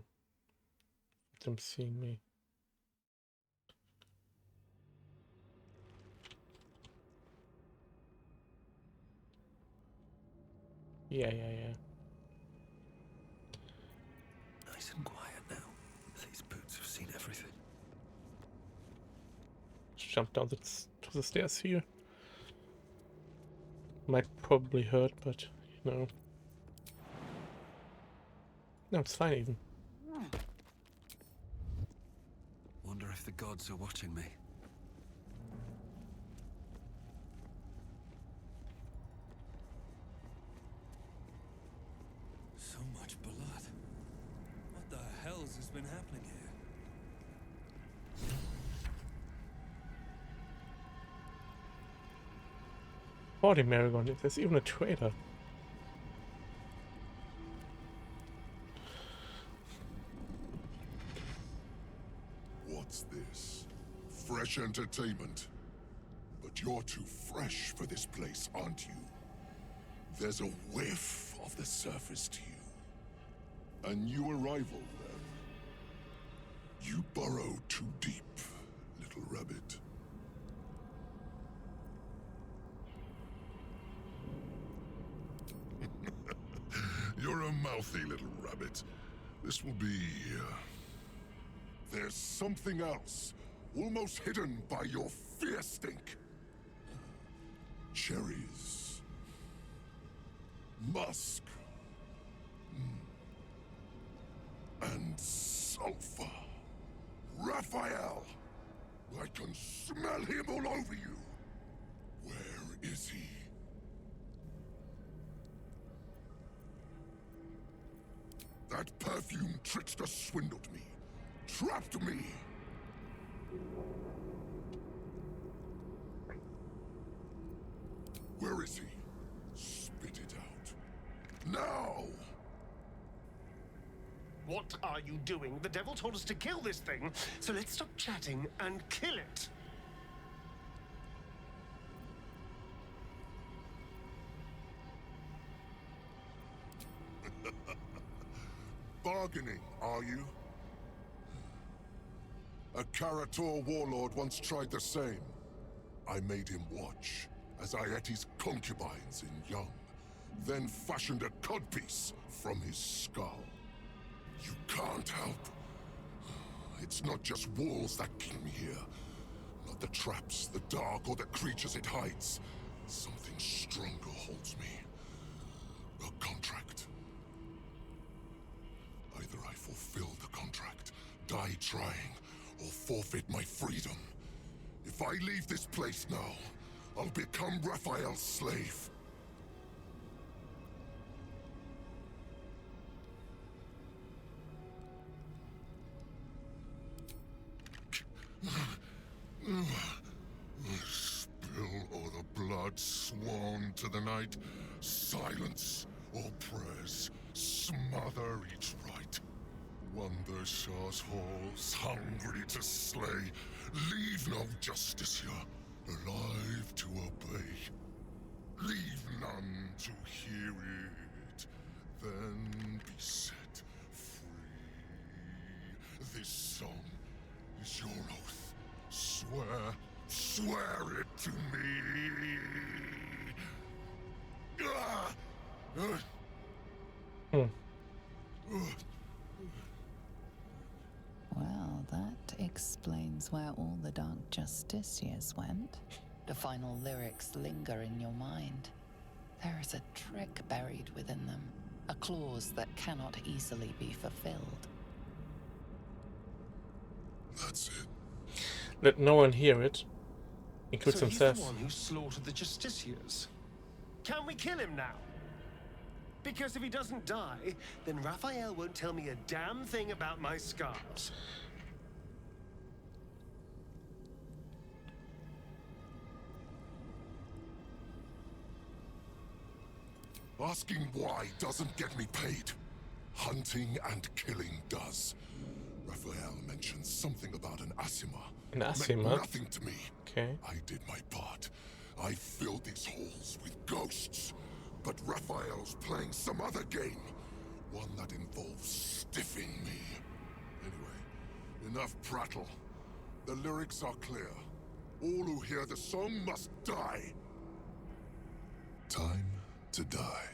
With them seeing me. Yeah. Nice and quiet now. These boots have seen everything. Just jump down to the stairs here. Might probably hurt, but you know. No, it's fine even. Wonder if the gods are watching me. So much blood. What the hell's has been happening here? Holy Marigon, there's even a traitor. What's this? Fresh entertainment? But you're too fresh for this place, aren't you? There's a whiff of the surface to you. A new arrival, then. You burrow too deep, little rabbit. You're a mouthy little rabbit. This will be... There's something else, almost hidden by your fear stink. Cherries. Musk. And sulfur. Raphael! I can smell him all over you. Where is he? That perfume trickster swindled me. Trapped me! Where is he? Spit it out. Now! What are you doing? The devil told us to kill this thing, so let's stop chatting and kill it! Bargaining, are you? A Karator warlord once tried the same. I made him watch as I ate his concubines in young, then fashioned a codpiece from his skull. You can't help. It's not just walls that keep me here. Not the traps, the dark, or the creatures it hides. Something stronger holds me. A contract. Either I fulfill the contract, die trying, or forfeit my freedom. If I leave this place now, I'll become Raphael's slave. Spill all the blood sworn to the night. Silence all prayers. Smother each right. Wander Shah's halls, hungry to slay. Leave no justice here, alive to obey. Leave none to hear it, then be set free. This song is your oath. Swear it to me. Well, that explains where all the Dark Justiciars went. The final lyrics linger in your mind. There is a trick buried within them, a clause that cannot easily be fulfilled. That's it. Let no one hear it, including So he's himself. the one who slaughtered the Justiciars. Can we kill him now? Because if he doesn't die, then Raphael won't tell me a damn thing about my scars. Asking why doesn't get me paid. Hunting and killing does. Raphael mentioned something about an Asima. An Asima? Meant nothing to me. Okay. I did my part. I filled these halls with ghosts. But Raphael's playing some other game. One that involves stiffing me. Anyway, enough prattle. The lyrics are clear. All who hear the song must die. Time to die.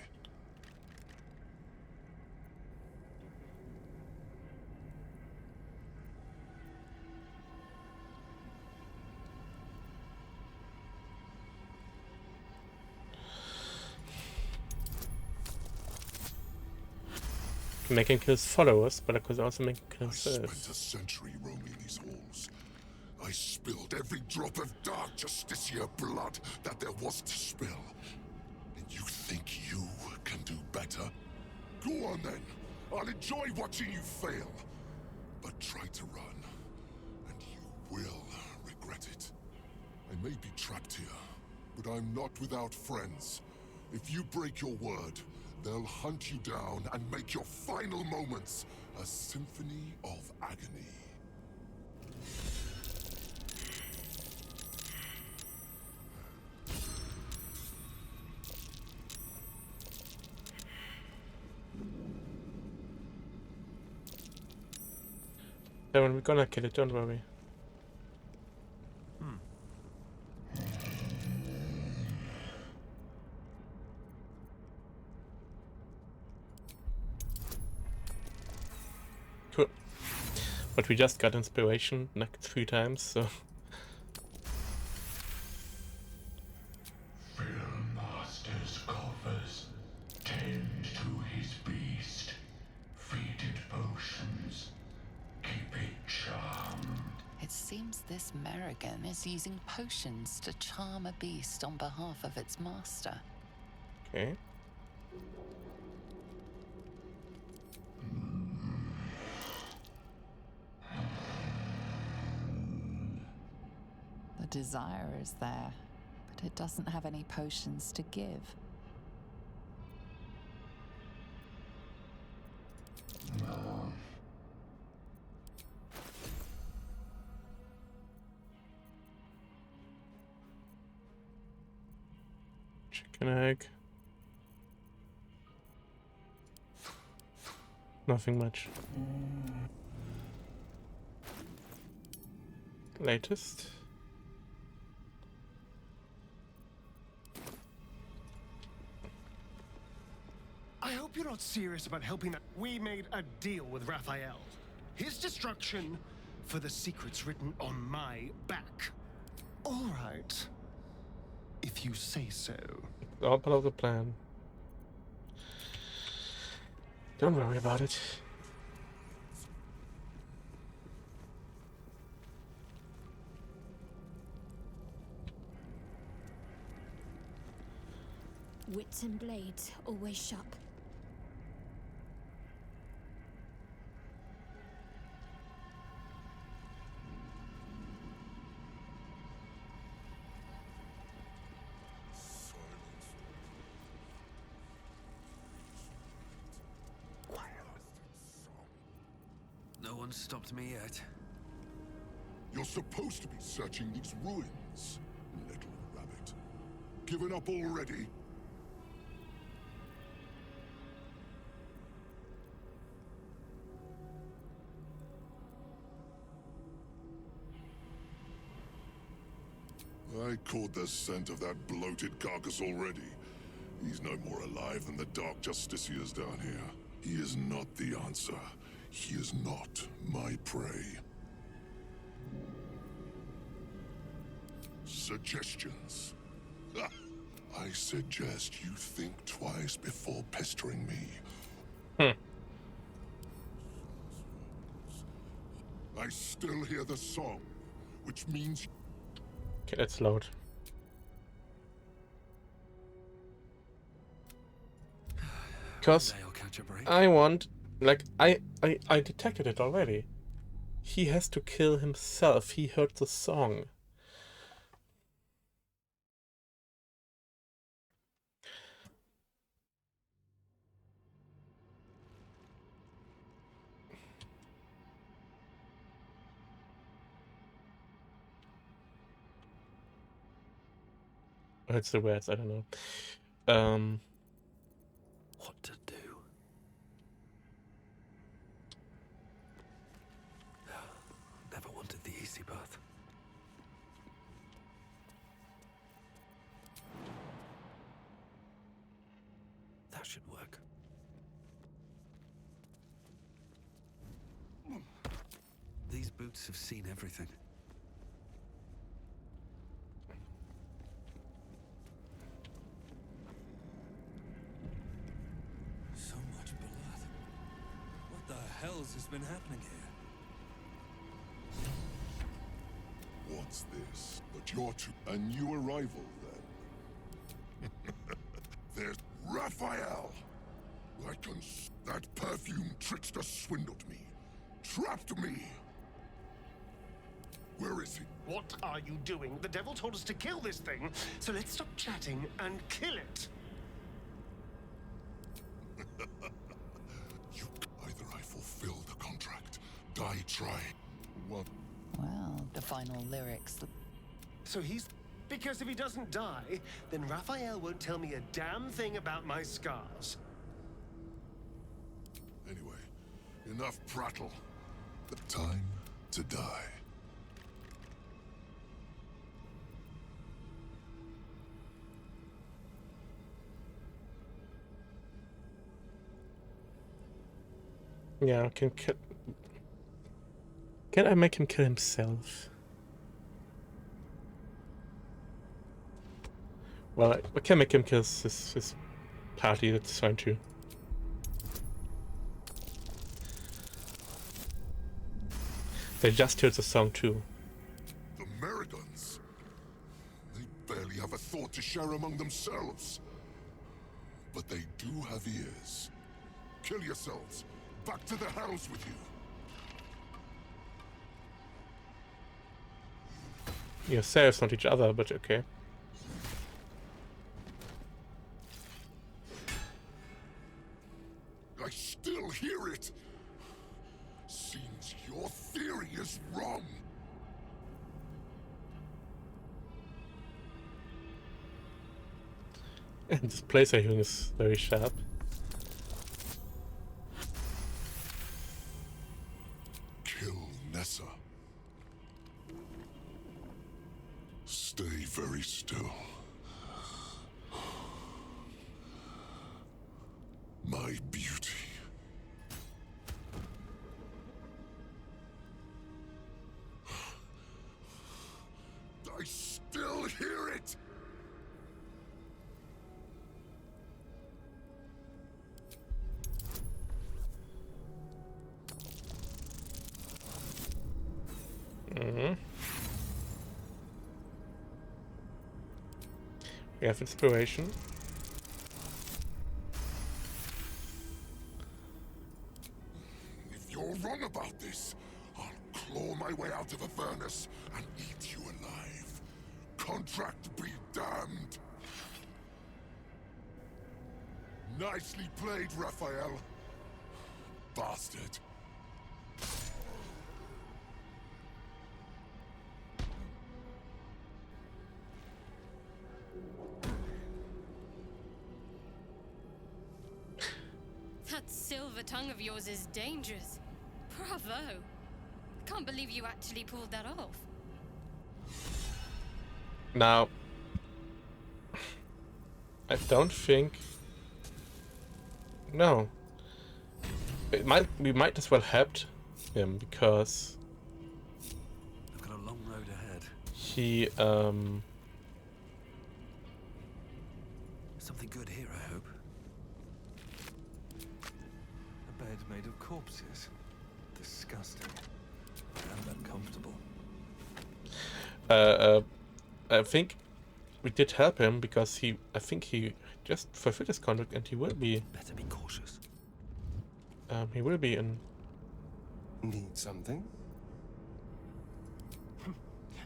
Making kills followers, but I could also make kills I spent a century roaming these halls. I spilled every drop of Dark Justiciar blood that there was to spill. And you think you can do better? Go on then. I'll enjoy watching you fail. But try to run, and you will regret it. I may be trapped here, but I'm not without friends. If you break your word, they'll hunt you down and make your final moments a symphony of agony. Then we're gonna kill it, don't worry. Cool. But we just got inspiration like 3 times, so... Master's coffers, tend to his beast, feed it potions, keep it charmed. It seems this Merrigan is using potions to charm a beast on behalf of its master. Okay. The desire is there, but it doesn't have any potions to give. Chicken egg. Nothing much. Latest. I hope you're not serious about helping that. We made a deal with Raphael. His destruction for the secrets written on my back. All right. If you say so. All part of the plan. Don't worry about it. Wits and blades, always sharp. No one stopped me yet. You're supposed to be searching these ruins, little rabbit. Given up already? I caught the scent of that bloated carcass already. He's no more alive than the Dark Justiciars down here. He is not the answer. He is not my prey. Suggestions? I suggest you think twice before pestering me. I still hear the song, which means... Okay, let's load. Because I want, like, I detected it already. He has to kill himself. He heard the song. Or it's the words, I don't know. What to do? Never wanted the easy path. That should work. These boots have seen everything. So much blood. What the hell's has been happening here? What's this? But you're a new arrival, then. There's Raphael! That perfume trickster swindled me. Trapped me! Where is he? What are you doing? The devil told us to kill this thing, so let's stop chatting and kill it. Either I fulfill the contract, die trying. What? Well, the final lyrics. So he's... Because if he doesn't die, then Raphael won't tell me a damn thing about my scars. Anyway, enough prattle. The time to die. Yeah, can I make him kill himself? Well, I can make him kill his party, that's fine too. They just heard the song too. The Merigons. They barely have a thought to share among themselves. But they do have ears. Kill yourselves. Back to the hells with you. Yourselves, not each other, but okay. I still hear it. Seems your theory is wrong. And this place I hearing is very sharp. Kill Nessa. Stay very still. My beauty. I still hear it! We have inspiration. If you're wrong about this, I'll claw my way out of a furnace and eat you alive. Contract be damned. Nicely played, Raphael. Bastard. That silver tongue of yours is dangerous. Bravo. Can't believe you actually pulled that off. Now, I don't think... No. We might as well help him, because... I've got a long road ahead. He, Something good here, I hope. A bed made of corpses. Disgusting. And uncomfortable. I think we did help him because I think he just fulfilled his contract and he will be. Better be cautious. He will be in. Need something?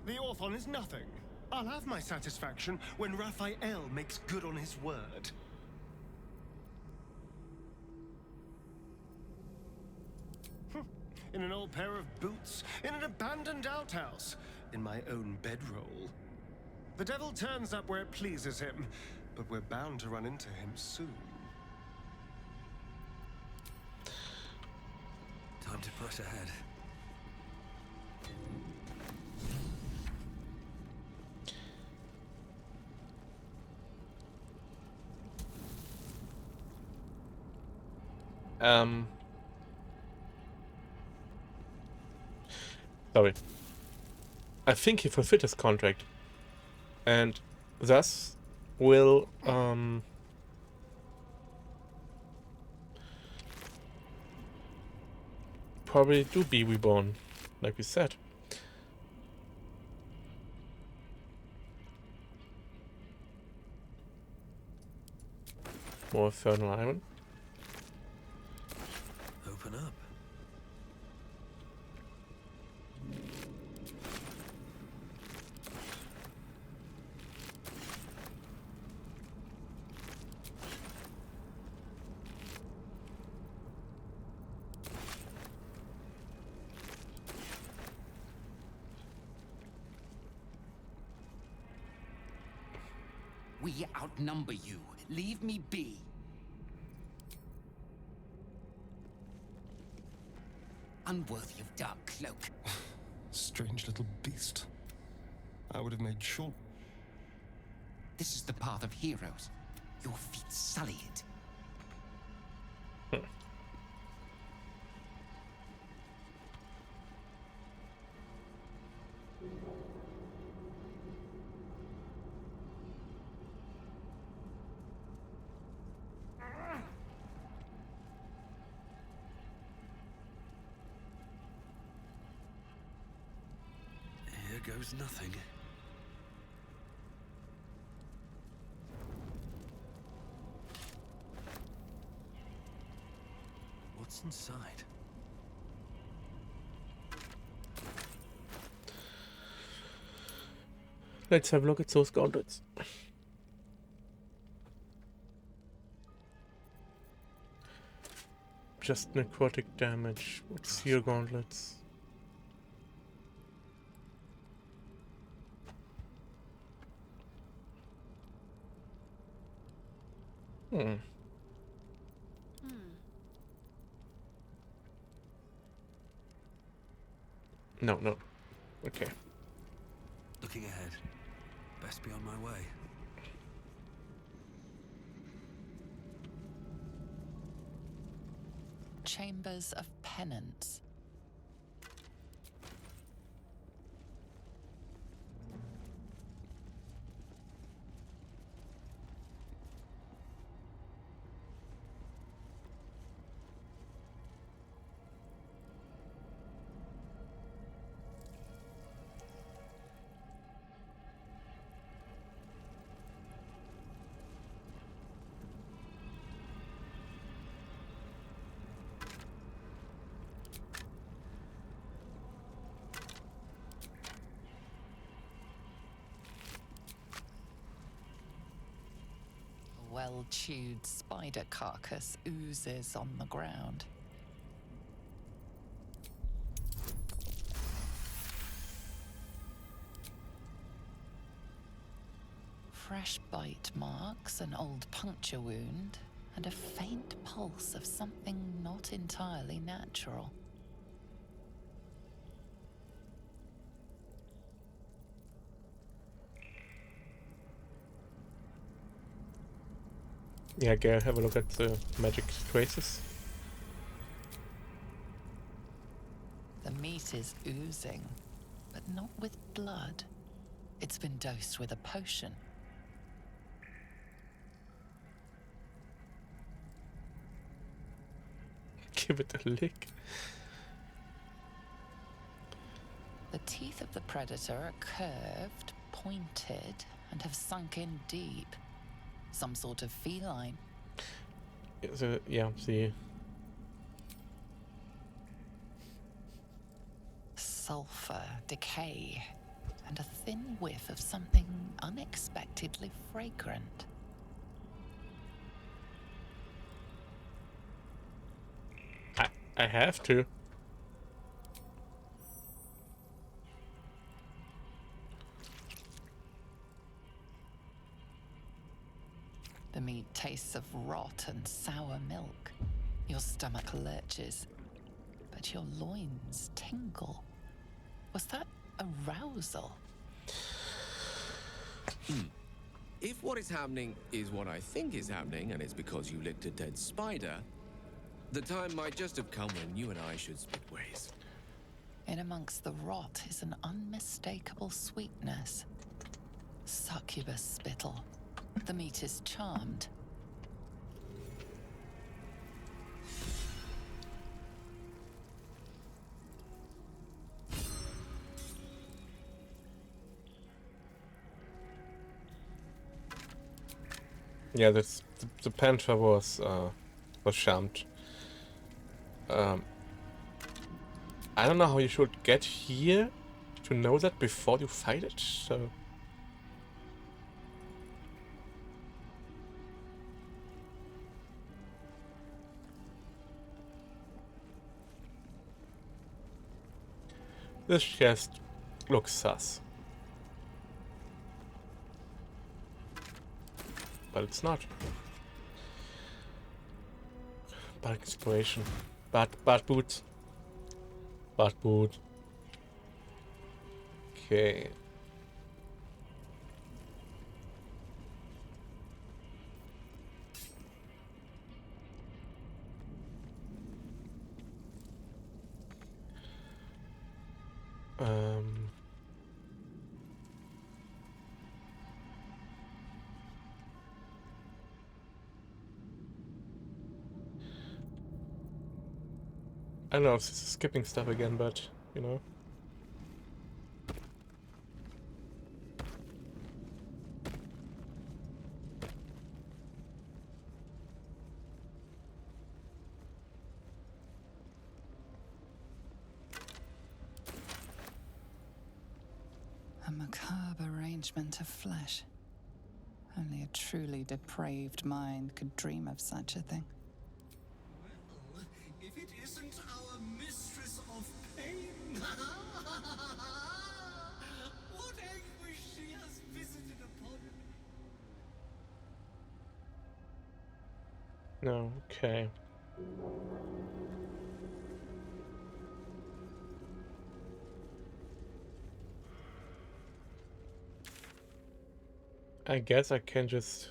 The Orthon is nothing. I'll have my satisfaction when Raphael makes good on his word. In an old pair of boots, in an abandoned outhouse, in my own bedroll. The devil turns up where it pleases him, but we're bound to run into him soon. Time to press ahead. Sorry. I think he fulfilled his contract. And thus will, probably do be reborn, like we said. More Infernal Iron. Open up. We outnumber you. Leave me be. Unworthy of Dark Cloak. Strange little beast. I would have made sure. This is the path of heroes. Your feet sully it. Here goes nothing. What's inside? Let's have a look at those gauntlets. Just necrotic damage. What's your gauntlets? No. Okay. Looking ahead. Best be on my way. Chambers of Penance. Well-chewed spider carcass oozes on the ground. Fresh bite marks, an old puncture wound, and a faint pulse of something not entirely natural. Yeah, GER, have a look at the magic traces. The meat is oozing, but not with blood. It's been dosed with a potion. Give it a lick. The teeth of the predator are curved, pointed, and have sunk in deep. Some sort of feline. So, yeah, see. Sulfur, decay, and a thin whiff of something unexpectedly fragrant. I have to. The meat tastes of rot and sour milk. Your stomach lurches, but your loins tingle. Was that arousal? If what is happening is what I think is happening, and it's because you licked a dead spider, the time might just have come when you and I should split ways. In amongst the rot is an unmistakable sweetness. Succubus spittle. The meat is charmed. Yeah, that's the panther was charmed. I don't know how you should get here to know that before you fight it, so... This chest looks sus. But it's not. Bad inspiration. Bad boots. Bad boot. Okay. I don't know if this is skipping stuff again, but, you know. A macabre arrangement of flesh. Only a truly depraved mind could dream of such a thing. Well, if it isn't our mistress of pain. What anguish she has visited upon me. No, okay. I guess I can just...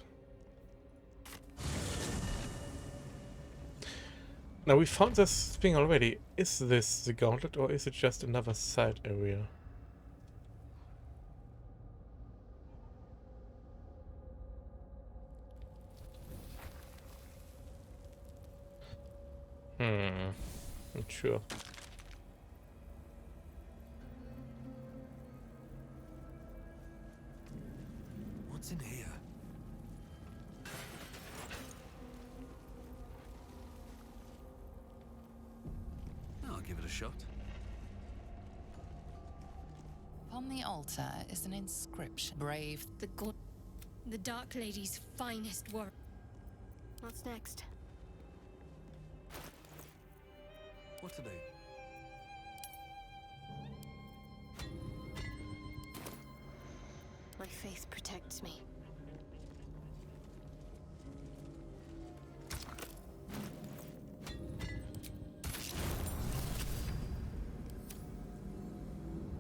Now we found this thing already. Is this the gauntlet or is it just another side area? Not sure. What's in here? I'll give it a shot. On the altar is an inscription. Brave. The Dark Lady's finest warrior. What's next? What are they? My faith protects me.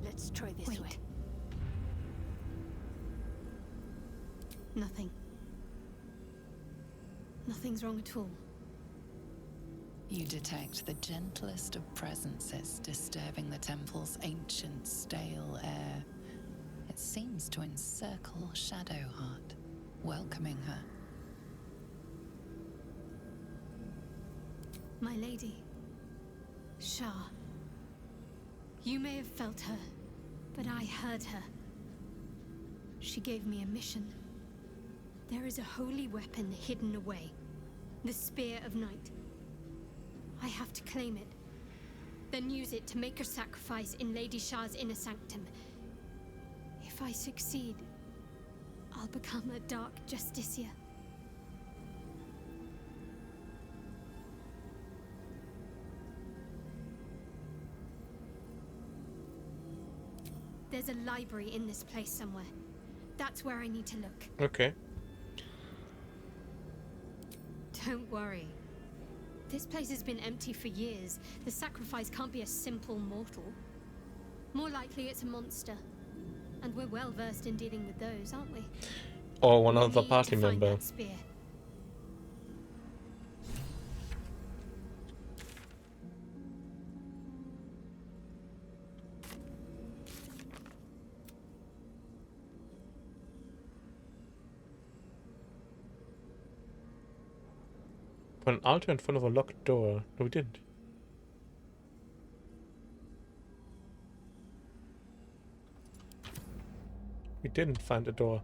Let's try this way. Nothing. Nothing's wrong at all. You detect the gentlest of presences disturbing the temple's ancient, stale air. It seems to encircle Shadowheart, welcoming her. My lady, Shah. You may have felt her, but I heard her. She gave me a mission. There is a holy weapon hidden away. The Spear of Night. I have to claim it. Then use it to make her sacrifice in Lady Shah's inner sanctum. If I succeed, I'll become a Dark Justicia. There's a library in this place somewhere. That's where I need to look. Okay. Don't worry. This place has been empty for years. The sacrifice can't be a simple mortal. More likely it's a monster. And we're well versed in dealing with those, aren't we? Or one We other need party to find member. that spear. Put an altar in front of a locked door. No, we didn't. We didn't find a door.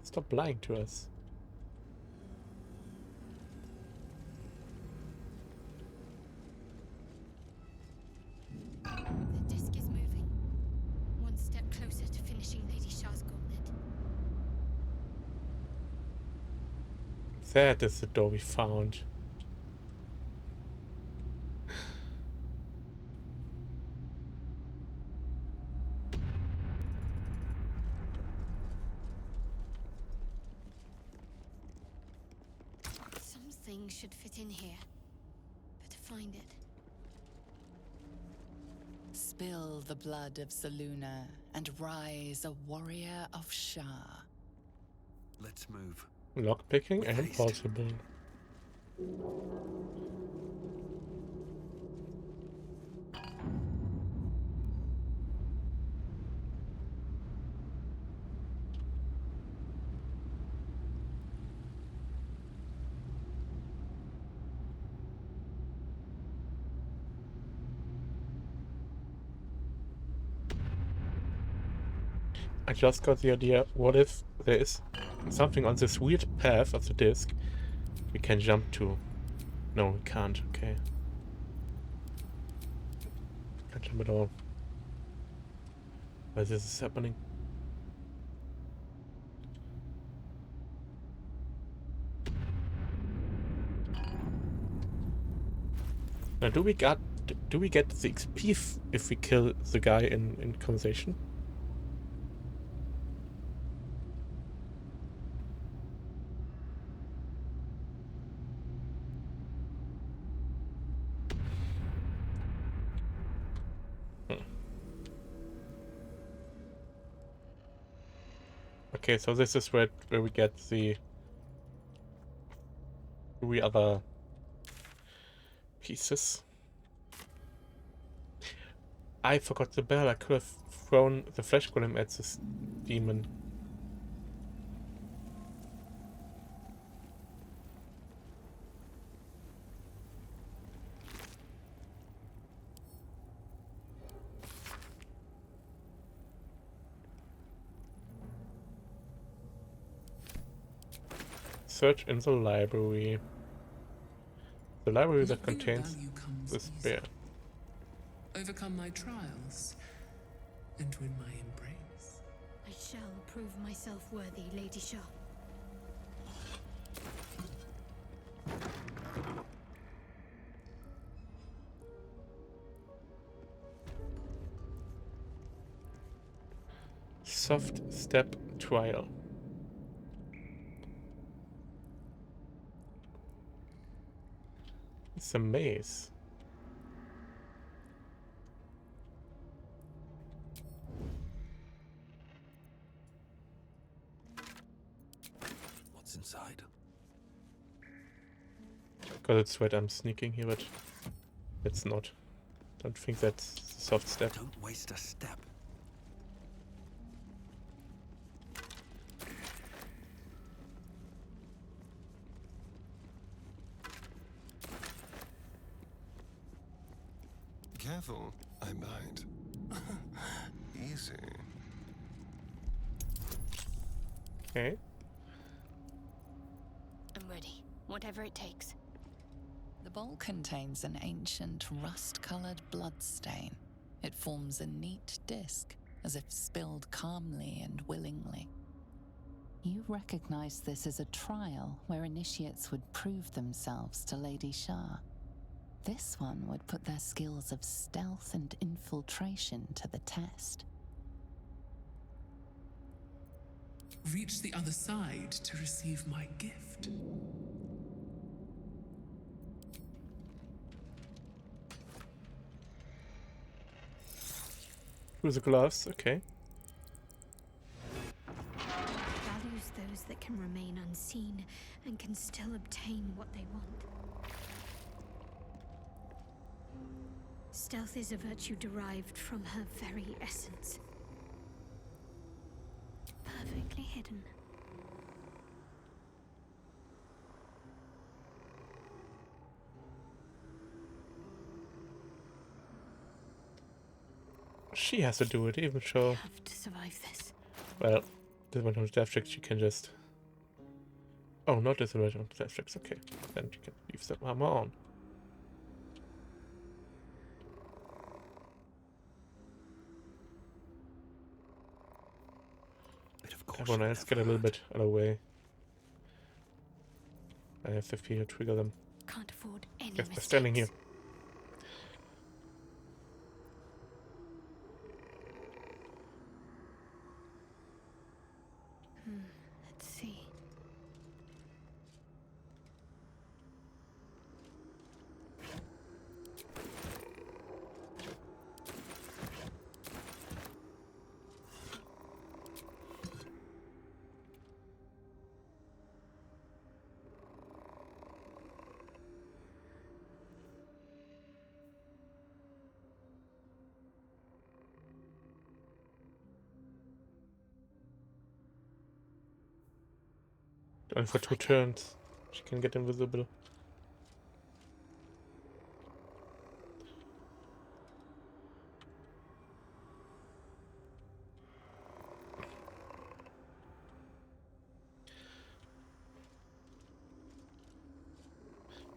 Stop lying to us. The disc is moving. One step closer to finishing Lady Shah's gauntlet. That is the door we found. Something should fit in here. Better find it. Spill the blood of Selûne and rise a warrior of Shah. Let's move. Lockpicking and possible. I just got the idea, what if there is something on this weird path of the disc we can jump to? No, we can't, okay. Can't jump at all. Why this is happening? Now do we get the XP if we kill the guy in conversation? Okay, so this is where we get the 3 other pieces. I forgot the bell. I could have thrown the flesh golem at this demon. Search in the library. The library that contains the spear. Overcome my trials and win my embrace. I shall prove myself worthy, Lady Shah. Soft step trial. It's a maze. What's inside? Got it, sweat. I'm sneaking here, but it's not. Don't think that's the soft step. Don't waste a step. careful, I bite. Easy. Okay. I'm ready. Whatever it takes. The bowl contains an ancient rust-colored blood stain. It forms a neat disc, as if spilled calmly and willingly. You recognize this as a trial where initiates would prove themselves to Lady Shah. This one would put their skills of stealth and infiltration to the test. Reach the other side to receive my gift. Through the gloves, okay. Values those that can remain unseen and can still obtain what they want. Stealth is a virtue derived from her very essence. Perfectly hidden. She has to do it, even so. I have to survive this. Well, disadvantage on death checks, she can just... Oh, not disadvantage on death checks, okay. Then she can leave some armor on. Everyone else get a little bit out of the way. I have 50 to trigger them. Can't afford any Guess they're standing here. Let's see. And for 2 turns, she can get invisible.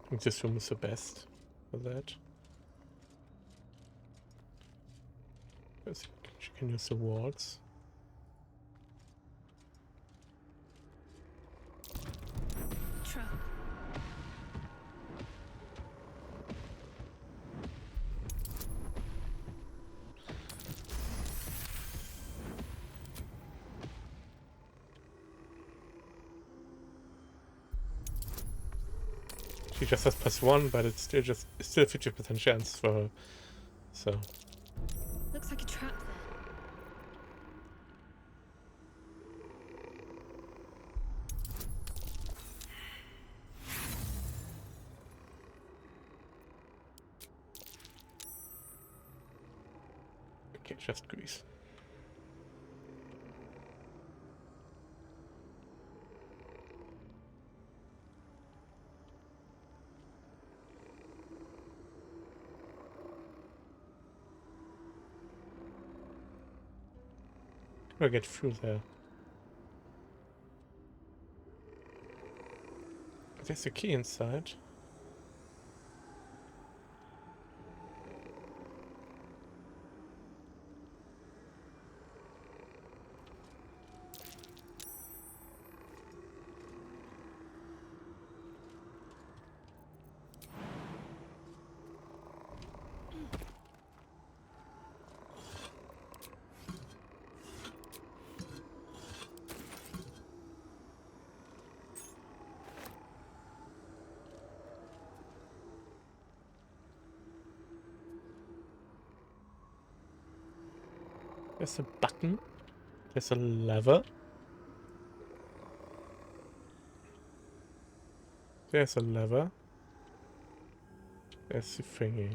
I think this room is the best for that. Because she can use the walls. Trap. She just has +1, but it's still 50% chance for her. So Looks like a trap there. okay, just grease. I get through there. There's a key inside. There's a button. There's a lever. There's a lever. There's the thingy.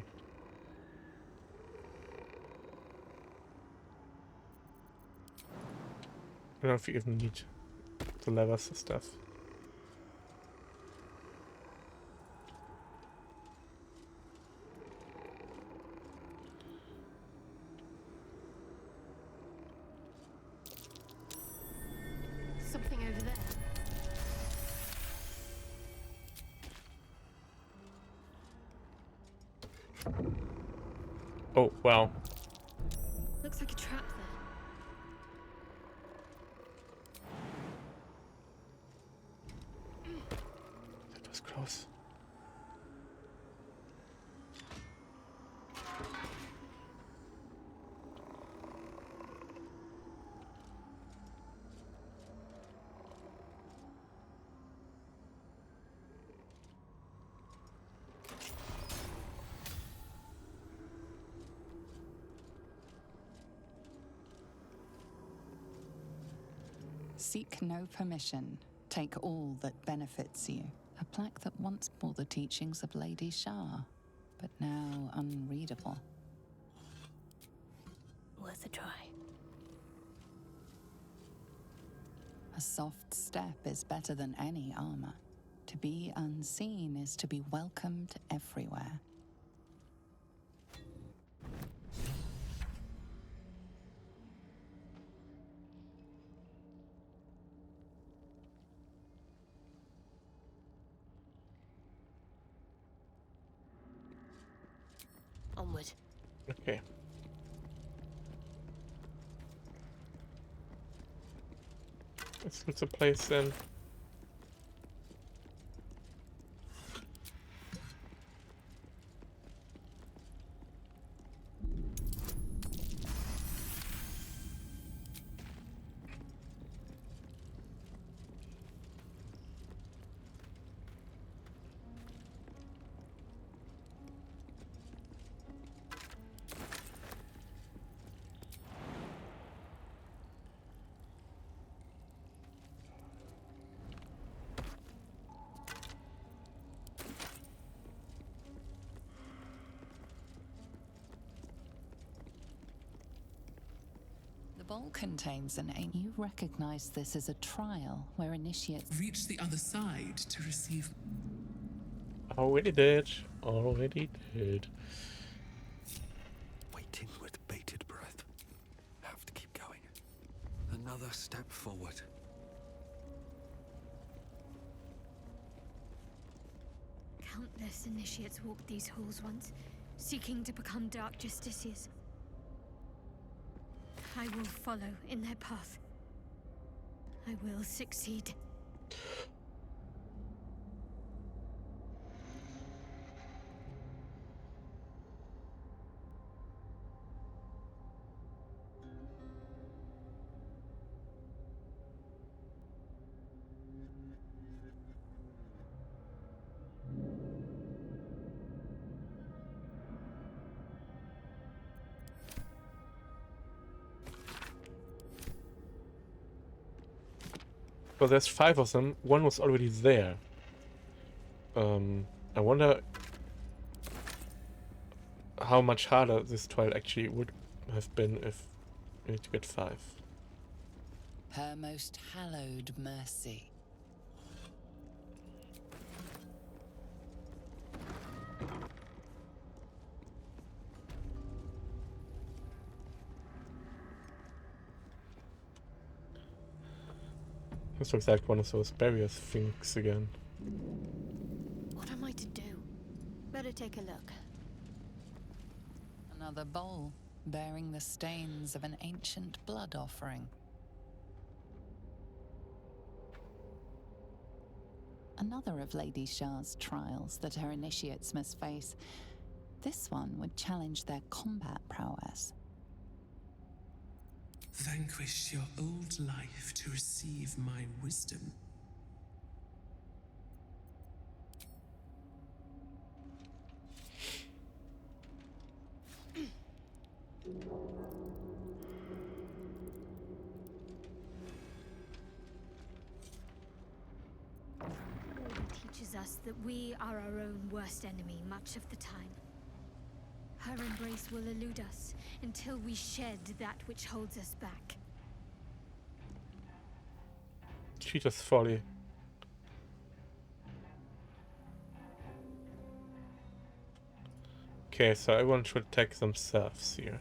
I don't know if you even need the levers and stuff. Oh, wow. Looks like a trap there. That was close. Seek no permission. Take all that benefits you. A plaque that once bore the teachings of Lady Shah, but now unreadable. Worth a try. A soft step is better than any armor. To be unseen is to be welcomed everywhere. Onward. Okay. It's a place then. The bowl contains an ancient. You recognize this as a trial where initiates reach the other side to receive. Already did. Already did. Waiting with bated breath. Have to keep going. Another step forward. Countless initiates walked these halls once, seeking to become Dark Justiciars. I will follow in their path. I will succeed. So there's 5 of them. One was already there. I wonder how much harder this trial actually would have been if we need to get 5. Her most hallowed mercy. This looks like one of those barrier things again. What am I to do? Better take a look. Another bowl bearing the stains of an ancient blood offering. Another of Lady Shah's trials that her initiates must face. This one would challenge their combat prowess. Vanquish your old life to receive my wisdom. Teaches us that we are our own worst enemy much of the time. Her embrace will elude us until we shed that which holds us back. Cheater's folly. Okay, so everyone should attack themselves here.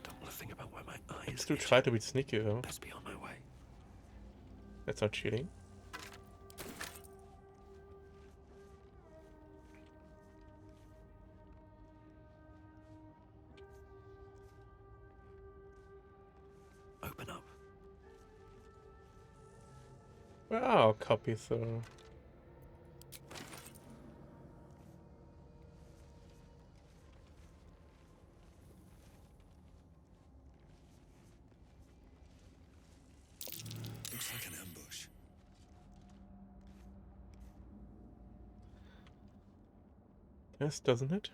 Don't want to think about where my eyes. Let's do try to be sneaky though. Best be on my way. That's not cheating. Open up. Where are our copies though? Looks like an ambush. Yes, doesn't it?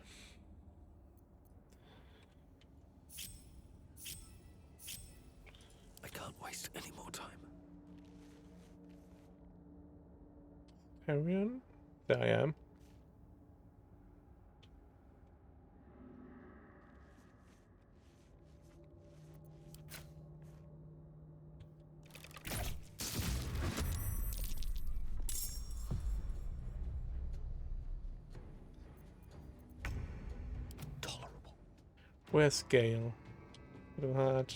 I can't waste any more time. Arian? There I am. Where's Gale? Little heart.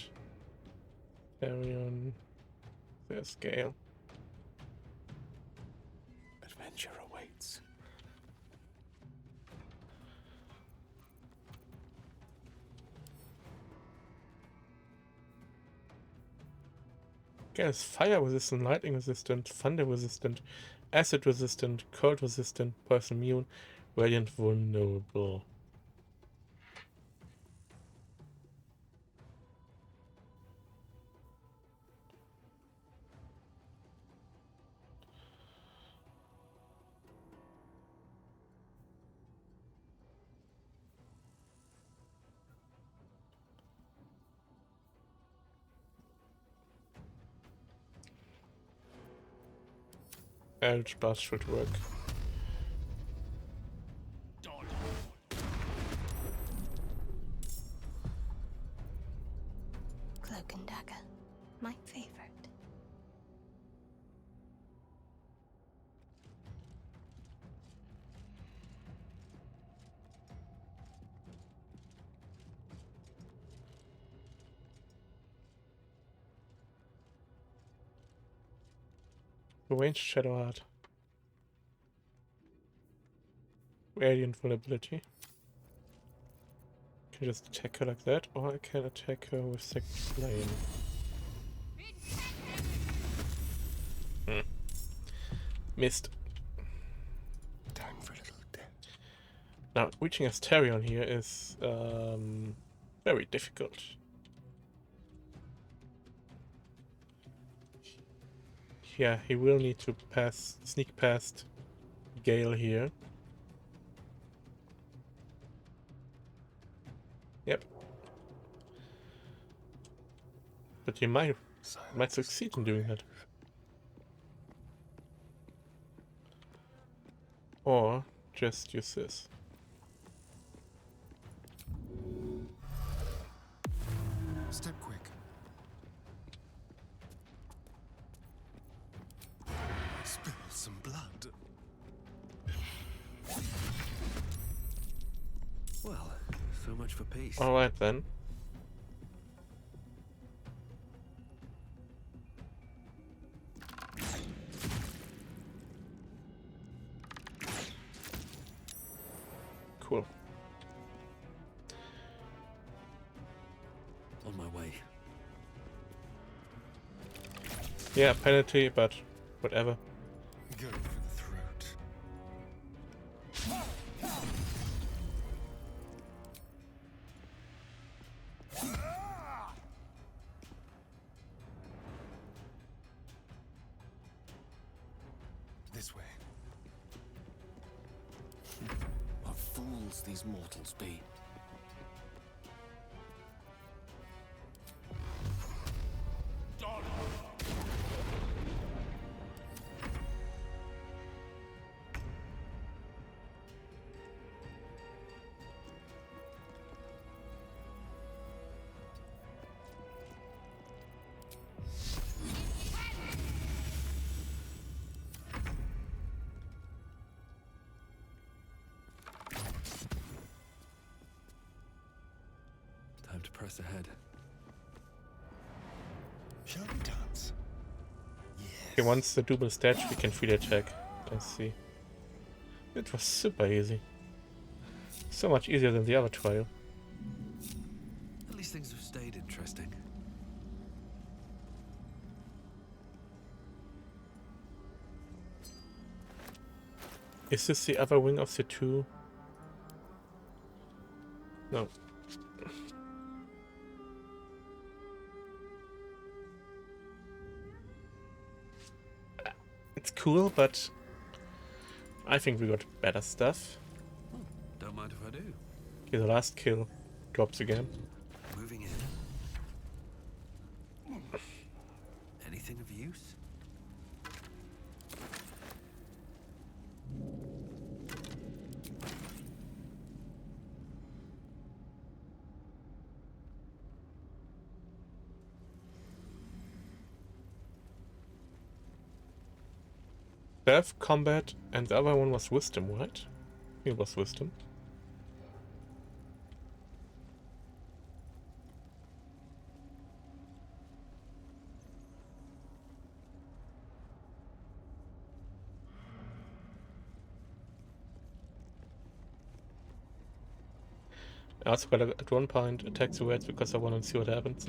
Arian. There's Gale. Adventure awaits. Gale's fire resistant, lightning resistant, thunder resistant, acid resistant, cold resistant, poison immune, radiant vulnerable. Eldritch Blast should work. Cloak and dagger, my favorite. Ranged Shadow Heart. Radiant vulnerability. Can I just attack her like that, or I can attack her with Second Flame. Missed. Time for a little death. Now, reaching Asterion here is very difficult. Yeah, he will need to sneak past Gale here. Yep. But he might succeed in doing that. Or just use this. Step quick. Spill some blood. Well, so much for peace. Alright then. Cool. On my way. Yeah, penalty, but whatever. Go for the throat. This way. What fools these mortals be. Time to press ahead. Shall we dance? Yeah. Okay, once the double stage, we can free attack. I see. It was super easy. So much easier than the other trial. At least things have stayed interesting. Is this the other wing of the two? No. It's cool, but I think we got better stuff. Don't mind if I do. Okay, the last kill drops again. Moving in. Anything of use? Death, combat, and the other one was wisdom, right? It was wisdom. I also got at one point attack the rats because I want to see what happens.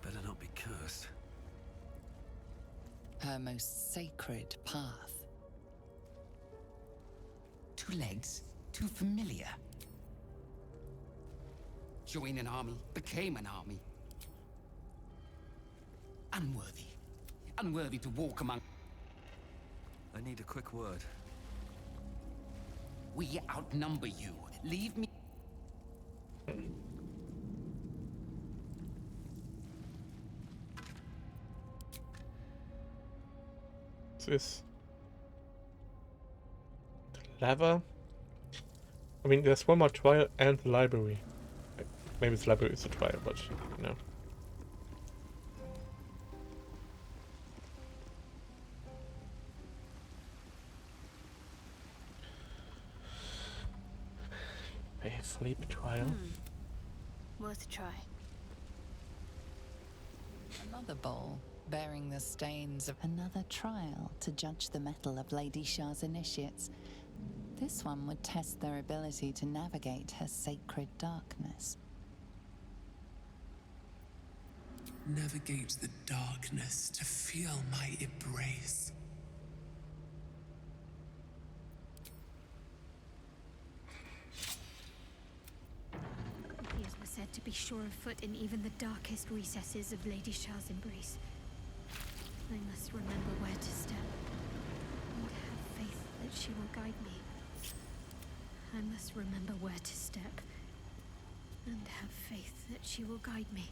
Better not be cursed. Her most sacred path. 2 legs, too familiar. Joined an army, became an army. Unworthy. Unworthy to walk among... I need a quick word. We outnumber you. Leave me... This the lava. I mean, there's one more trial and the library. Maybe the library is a trial, but no. A sleep trial. Worth a try. Another bowl bearing the stains of another trial to judge the mettle of Lady Shah's initiates. This one would test their ability to navigate her sacred darkness. Navigate the darkness to feel my embrace. Fears were said to be sure of foot in even the darkest recesses of Lady Shah's embrace. I must remember where to step, and have faith that she will guide me. I must remember where to step, and have faith that she will guide me.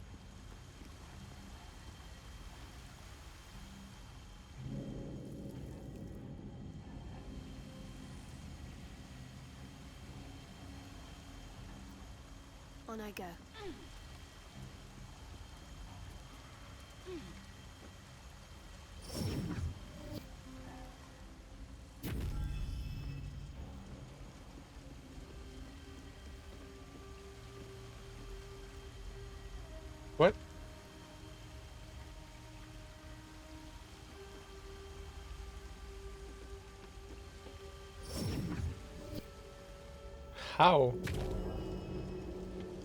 On I go. What? How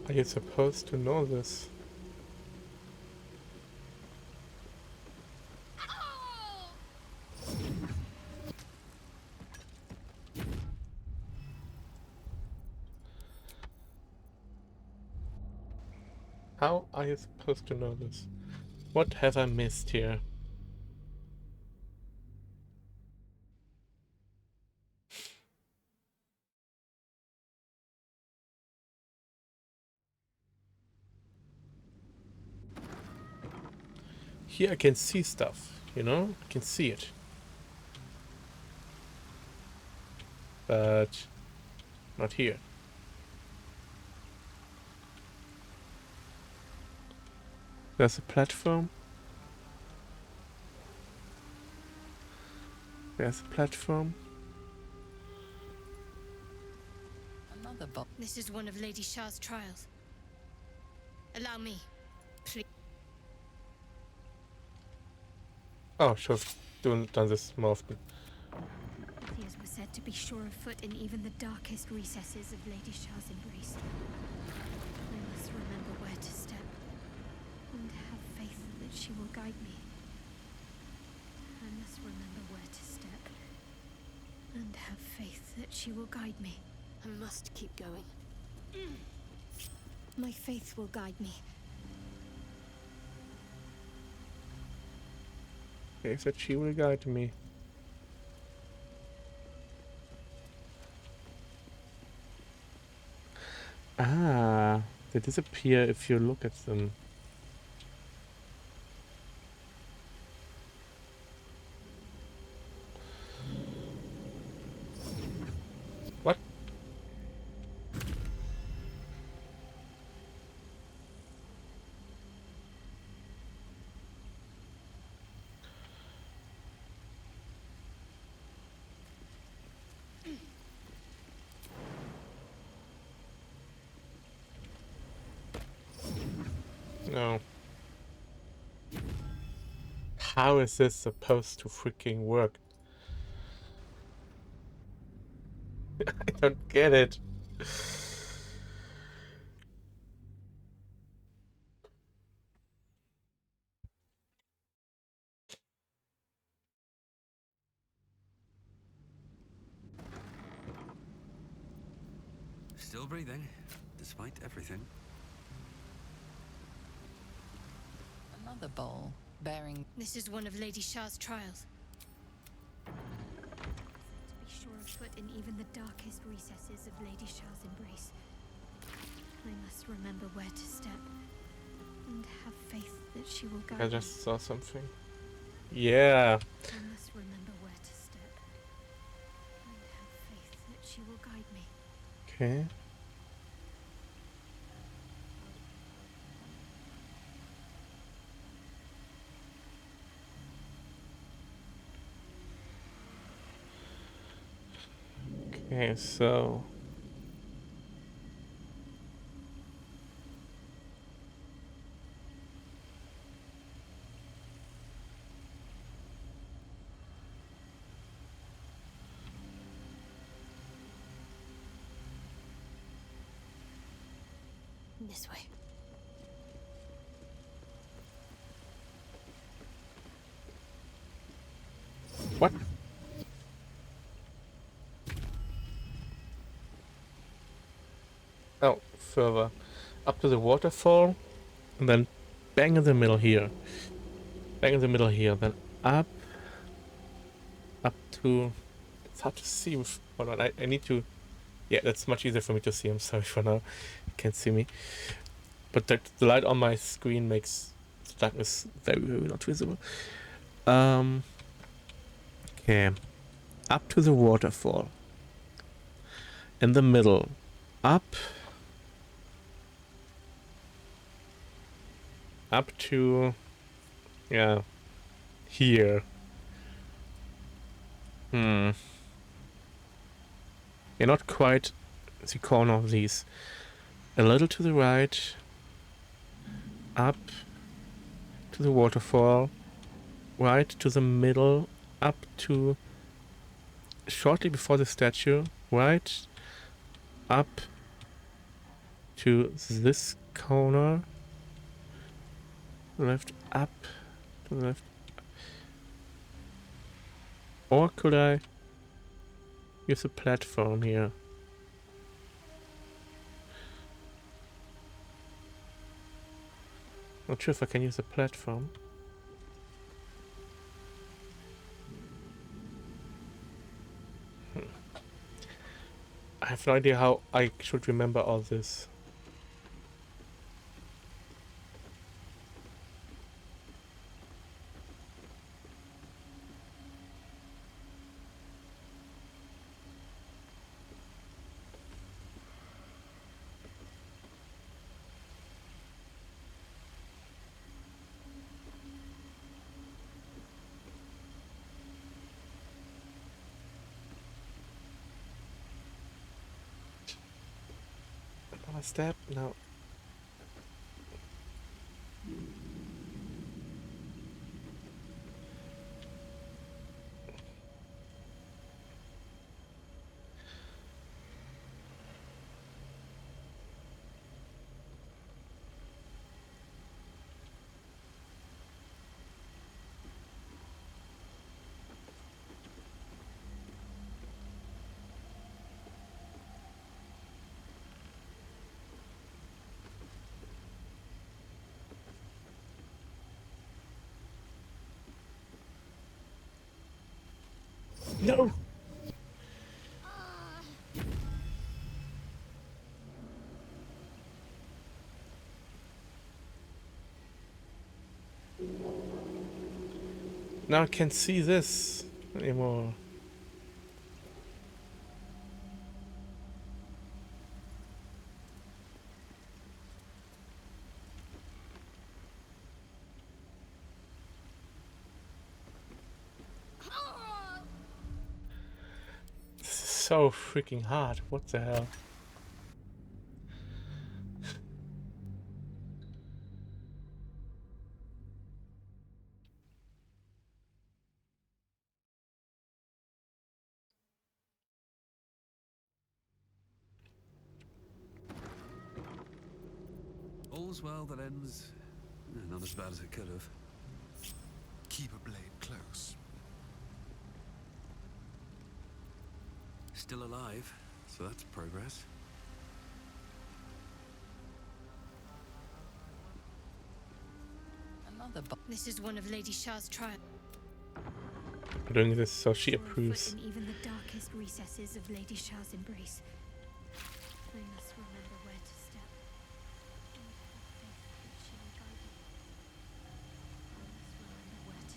are you supposed to know this? How are you supposed to know this? What have I missed here? Here I can see stuff, you know? I can see it. But not here. There's a platform. There's a platform. This is one of Lady Shah's trials. Allow me, please. Oh, should have done this more often. Tears were said to be sure of foot in even the darkest recesses of Lady Shah's embrace. I must remember where to step, and have faith that she will guide me. I must remember where to step, and have faith that she will guide me. I must keep going. My faith will guide me. Faith that she will guide me. Ah, they disappear if you look at them. What? No. How is this supposed to freaking work? I don't get it. Still breathing, despite everything. Another bowl bearing. This is one of Lady Shah's trials. To be sure of foot in even the darkest recesses of Lady Shah's embrace. I must remember where to step, and have faith that she will guide me. I just saw something. Yeah. I must remember where to step, and have faith that she will guide me. Okay. Okay, so This way. what? Oh, further up to the waterfall, and then bang in the middle here. Bang in the middle here, then up to. It's hard to see. Hold on, I need to. Yeah, that's much easier for me to see. I'm sorry for now. You can't see me. But the light on my screen makes the darkness very, very not visible. Okay. Up to the waterfall. In the middle. Up to, yeah, here. Yeah, not quite the corner of these. A little to the right. Up to the waterfall. Right to the middle. Up to shortly before the statue. Right. Up to this corner. Left, up to the left. Or could I use a platform here? Not sure if I can use a platform. I have no idea how I should remember all this. step? No. No! Now I can't see this anymore. This is so freaking hard. What the hell? All's well that ends not as bad as it could have. Keep a blade close. Still alive, so that's progress. This is one of Lady Shah's trials. I'm doing this so she approves. In even the darkest recesses of Lady Shah's embrace. I must remember where to step.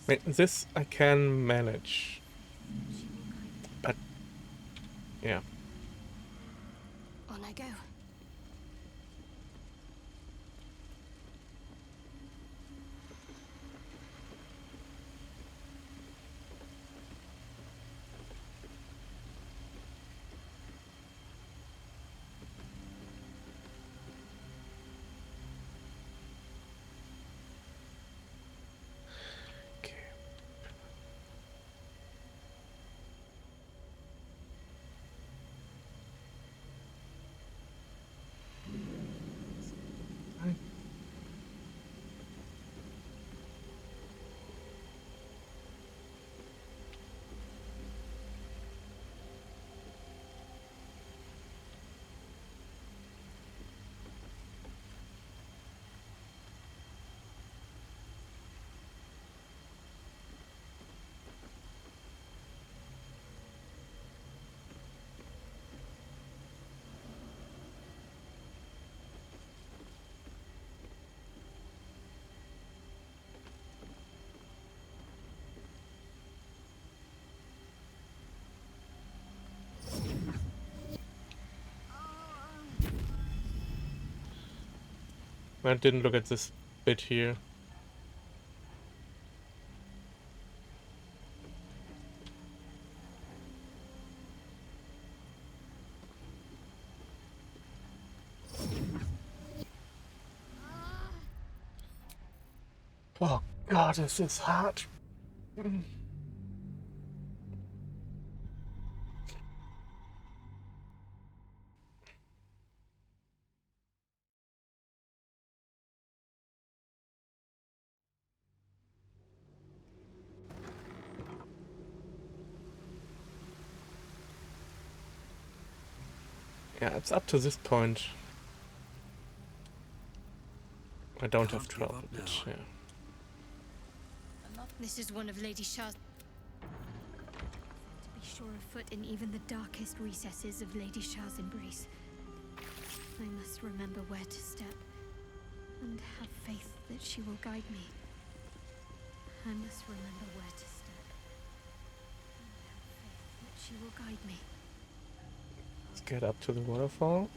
Wait, this I can manage. But yeah. On I go. I didn't look at this bit here. Oh god, this is hard. Yeah, it's up to this point. I don't have trouble, but yeah. This is one of Lady Shah's. To be sure of foot in even the darkest recesses of Lady Shah's embrace. I must remember where to step, and have faith that she will guide me. I must remember where to step, and have faith that she will guide me. Let's get up to the waterfall.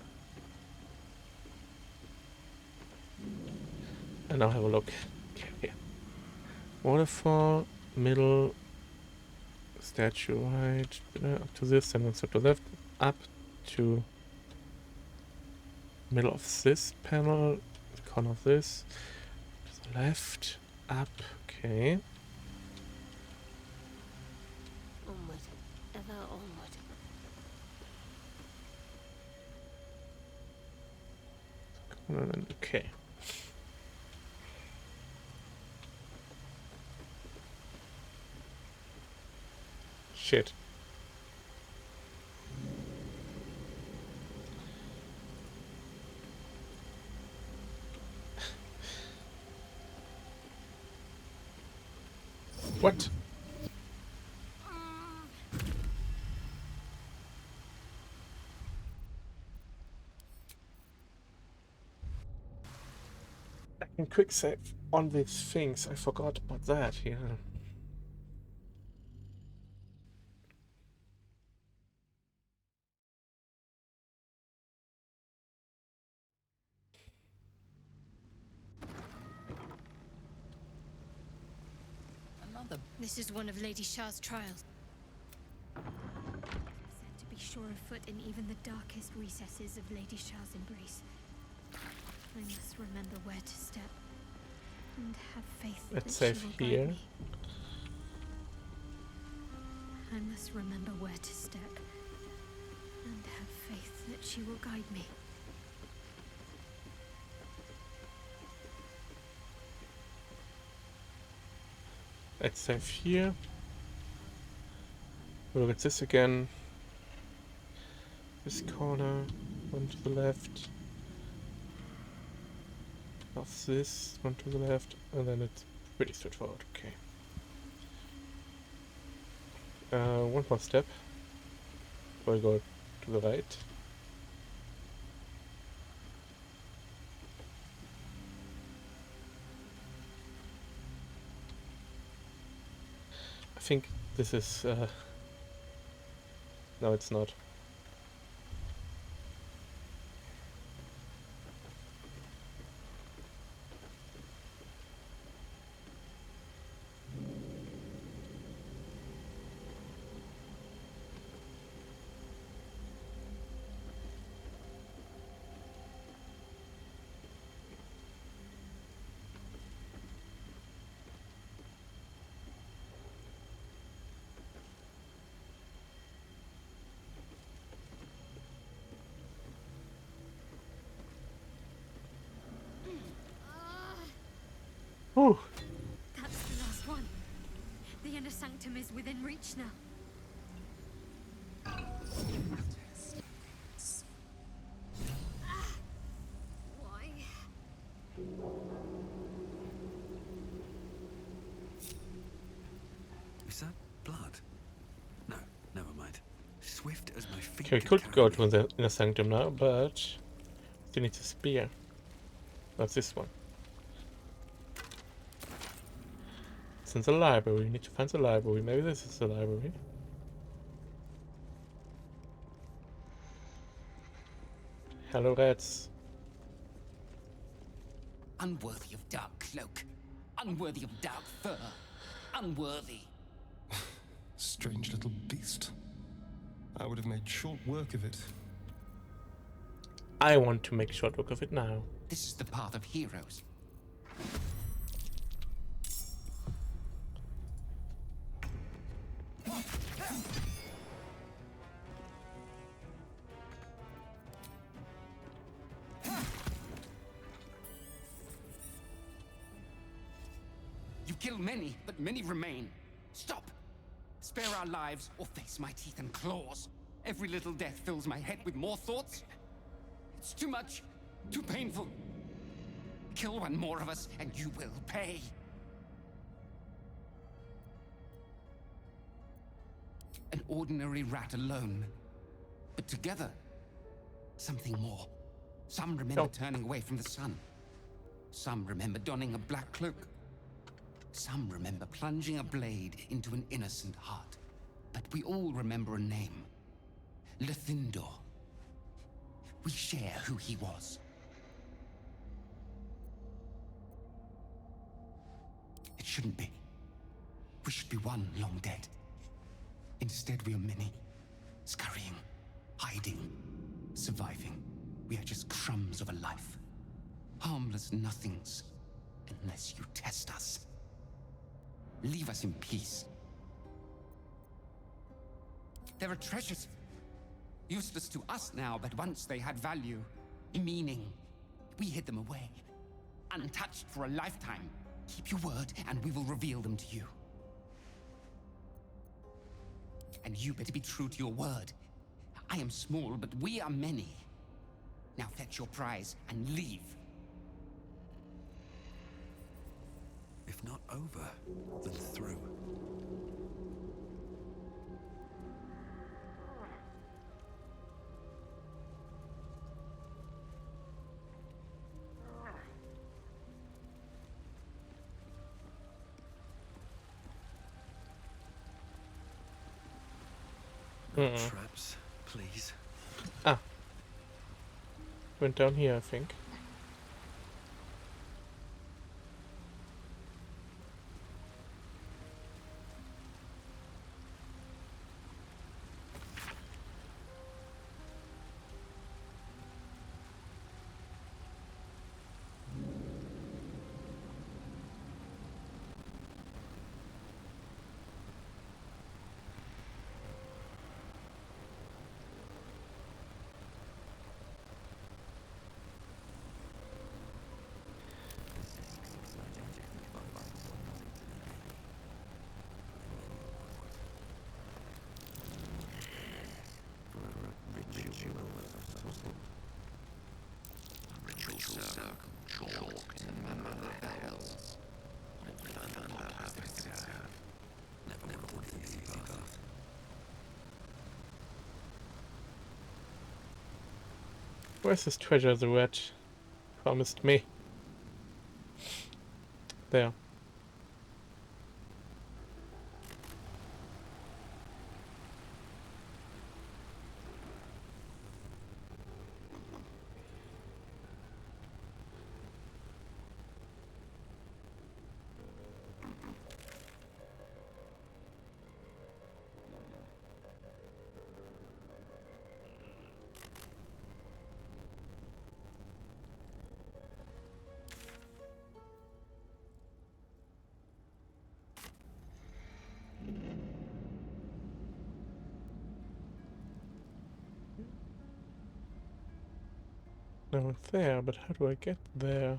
And now have a look. Okay. Waterfall, middle, statue right, up to this, and then step to left, up to Middle of this panel, the corner of this, to the left, up, okay. Onward, ever onward. Okay. Shit. What? I can quick save on these things. I forgot about that, yeah. This is one of Lady Shah's trials. Said to be sure of foot in even the darkest recesses of Lady Shah's embrace. I must remember where to step and have faith Let's that save she will here. guide me. I must remember where to step and have faith that she will guide me. Let's save here. We'll look at this again. This corner, one to the left. Of this, one to the left, and then it's pretty straightforward, okay. One more step. We'll go to the right. I think this is, no, it's not. Ooh. That's the last one. The inner sanctum is within reach now. Why? Is that blood? No, never mind. Swift as my feet. Okay, we could go to the inner sanctum now, but still needs a spear. That's this one. It's in the library. We need to find the library. Maybe this is the library. Hello, rats. Unworthy of dark cloak. Unworthy of dark fur. Unworthy. Strange little beast. I would have made short work of it. I want to make short work of it now. This is the path of heroes. You kill many, but many remain. Stop! Spare our lives or face my teeth and claws. Every little death fills my head with more thoughts. It's too much, too painful. Kill one more of us and you will pay. An ordinary rat alone, but together, something more. Some remember turning away from the sun. Some remember donning a black cloak. Some remember plunging a blade into an innocent heart. But we all remember a name. Lethindor. We share who he was. It shouldn't be. We should be one long dead. Instead we are many. Scurrying. Hiding. Surviving. We are just crumbs of a life. Harmless nothings. Unless you test us. Leave us in peace. There are treasures. Useless to us now, but once they had value. Meaning. We hid them away. Untouched for a lifetime. Keep your word, and we will reveal them to you. And you better be true to your word. I am small, but we are many. Now fetch your prize and leave. If not over, then through. Traps, please. Ah. Went down here, I think. Where's this treasure the rat promised me? There. No, it's there, but how do I get there?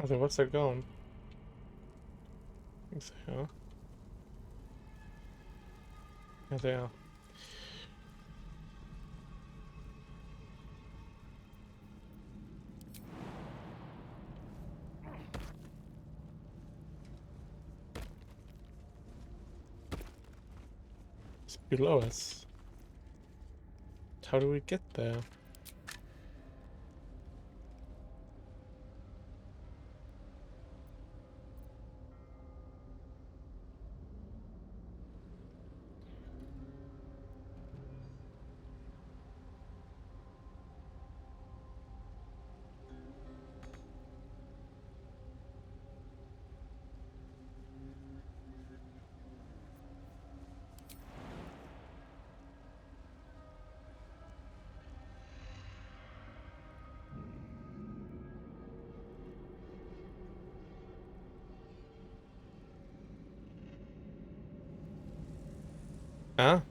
I think, what's that gone? I think so, yeah. Yeah, they are. It's below us. How do we get there? Ah.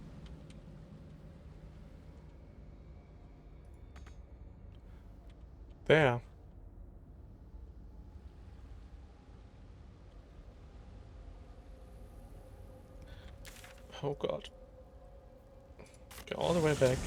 There. Oh god. Go all the way back.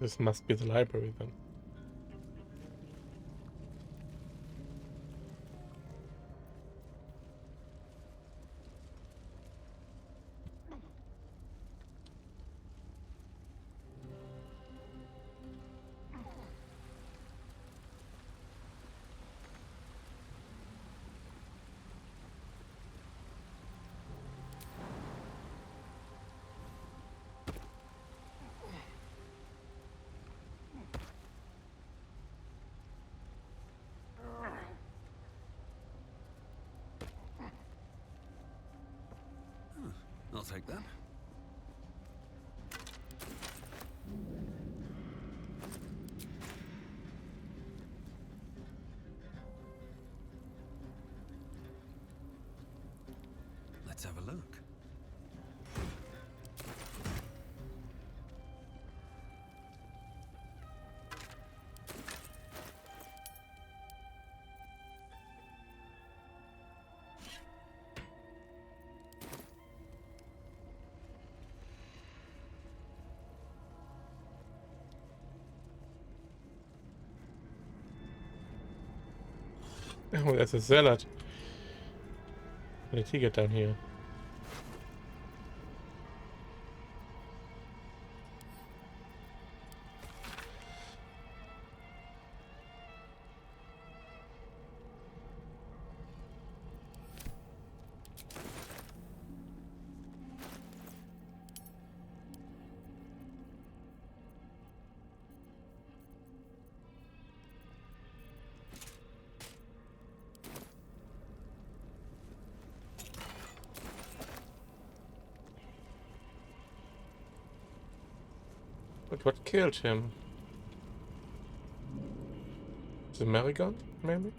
This must be the library then. I'll take that. Let's have a look. Oh, there's a zealot. How did he get down here? But what killed him? The Marigon, maybe?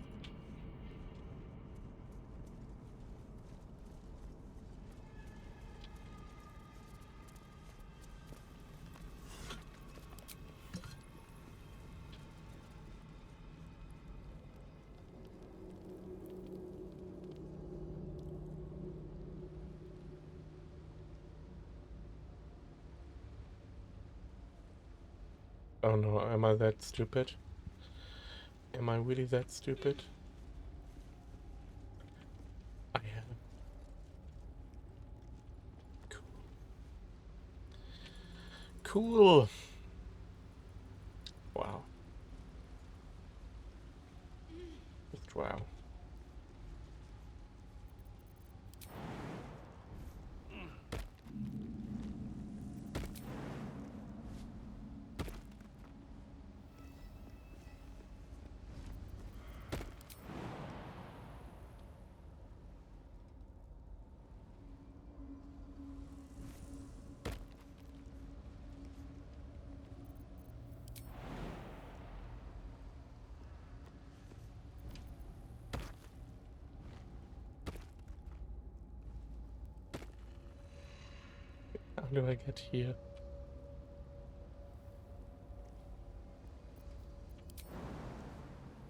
Oh no, am I that stupid? Am I really that stupid? I am. Cool. Wow. Just wow. do I get here?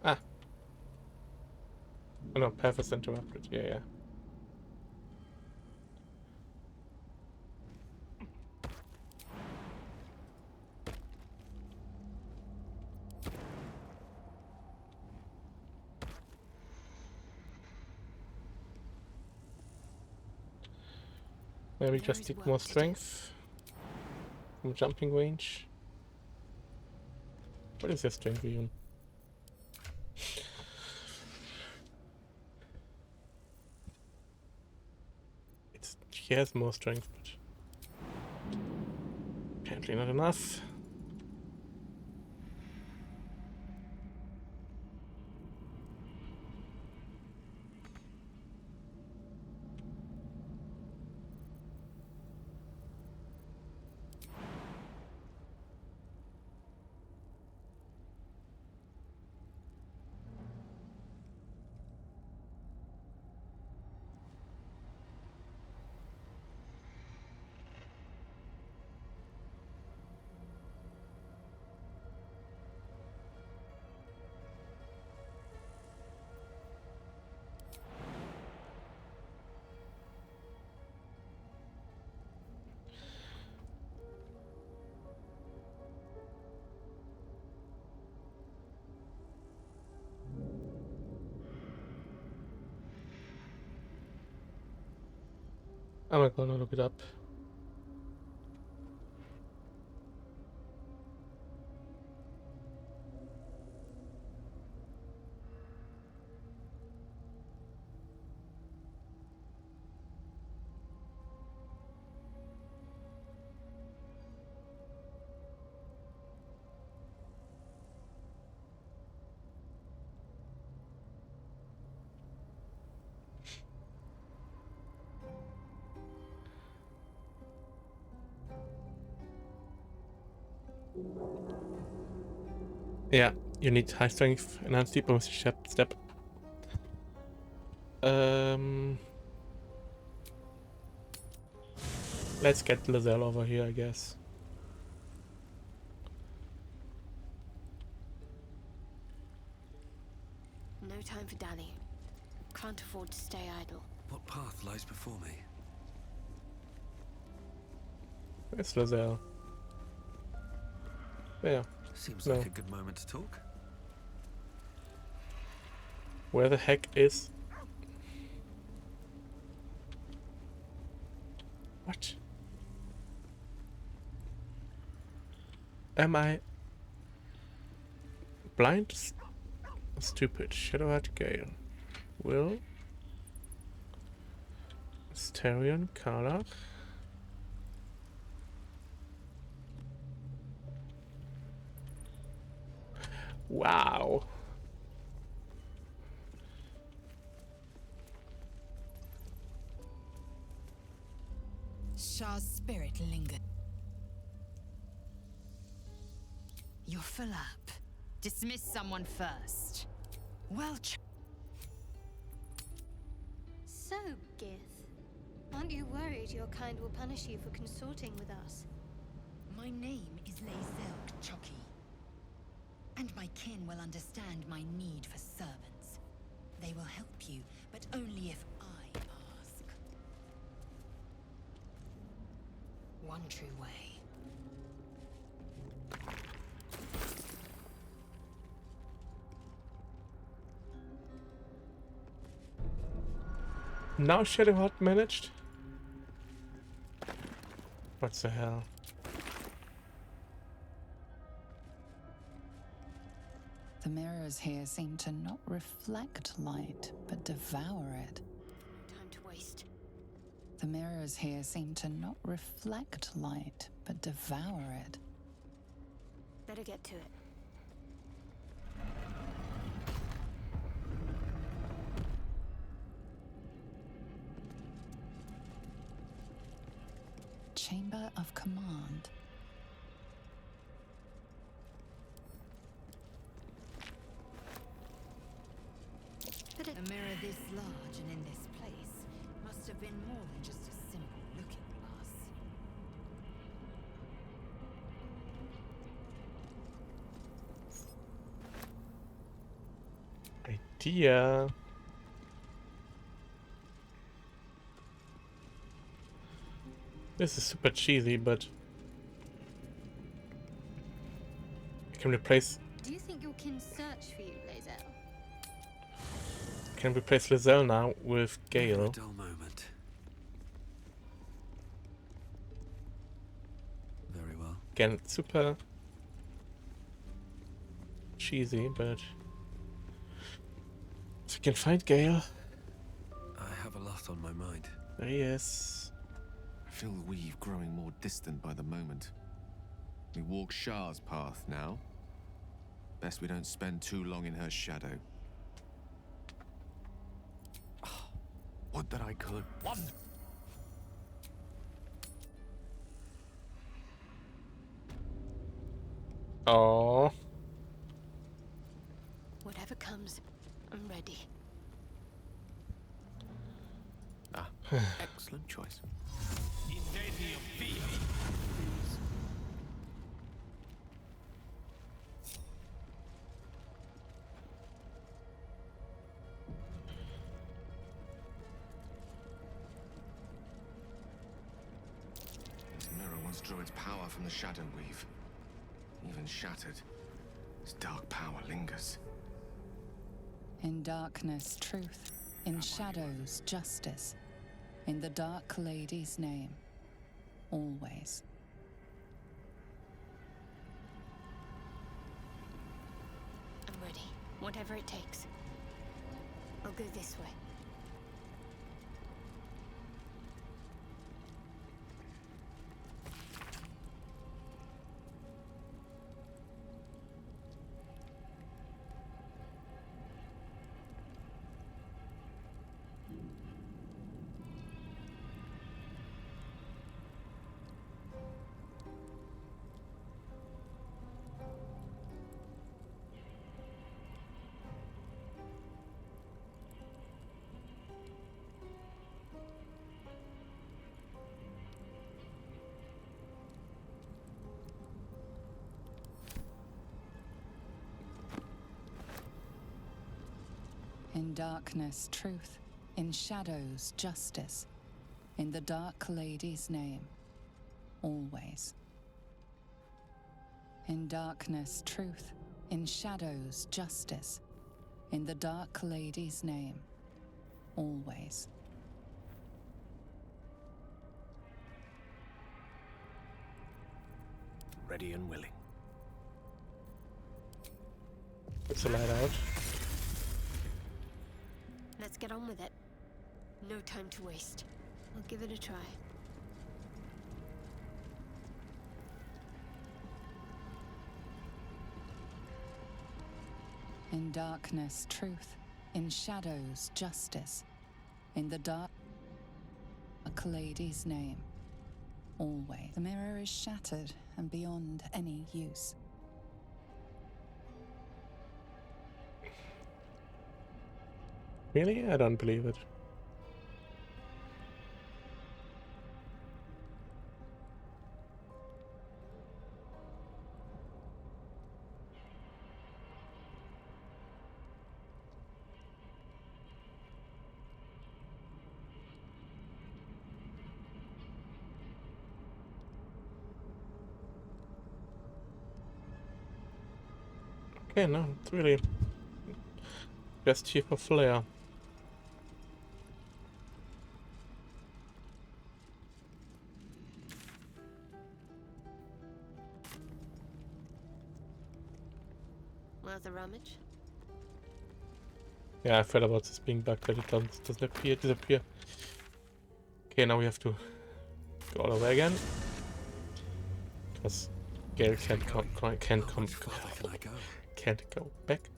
Ah. Oh no, path is interrupted. Yeah, yeah. Maybe just need more strength from jumping range. What is your strength even? She has more strength, but apparently not enough. I'm gonna look it up. Yeah, you need high strength, enhanced diplomacy step. Let's get Lizelle over here, I guess. No time for Danny. Can't afford to stay idle. What path lies before me? Where's Lizelle? There. Seems No. like a good moment to talk. Where the heck is... What? Am I blind? Stupid. Shadowheart Gale. Will? Asterion, Karlach. Wow. Shah's spirit lingered. You're full up. Dismiss someone first. Well, So, Gith, aren't you worried your kind will punish you for consorting with us? My name is Lae'zel Chucky, and my kin will understand my need for servants. They will help you, but only if I ask. one true way. Now Shadowheart managed? What the hell? The mirrors here seem to not reflect light, but devour it. Time to waste. The mirrors here seem to not reflect light, but devour it. Better get to it. Chamber of Command. A mirror this large and in this place must have been more than just a simple looking glass. idea. This is super cheesy, but I can replace. Do you think your kin search for you, Lae'zel? Can replace Lizelle now with Never Gale. a dull moment. Very well. Again, it's super cheesy, but if you can find Gale. I have a lot on my mind. Yes. I feel the weave growing more distant by the moment. We walk Shah's path now. Best we don't spend too long in her shadow. Would that I could. One! Oh. Whatever comes, I'm ready. Ah, excellent choice. This mirror once drew its power from the shadow weave. Even shattered, its dark power lingers. In darkness, truth. In shadows, justice. In the Dark Lady's name. Always. I'm ready. Whatever it takes. I'll go this way. In darkness, truth. In shadows, justice. In the Dark Lady's name. Always. In darkness, truth. In shadows, justice. In the Dark Lady's name. Always. Ready and willing. It's a light out. Let's get on with it. No time to waste. We'll give it a try. In darkness, truth. In shadows, justice. In the Dark Lady's name. Always. The mirror is shattered and beyond any use. Really? I don't believe it. Okay, no, it's really just here for flair. Worth a rummage? Yeah, I felt about this being bugged, but it doesn't disappear. Okay, now we have to go all the way again. Because Gale can't go back.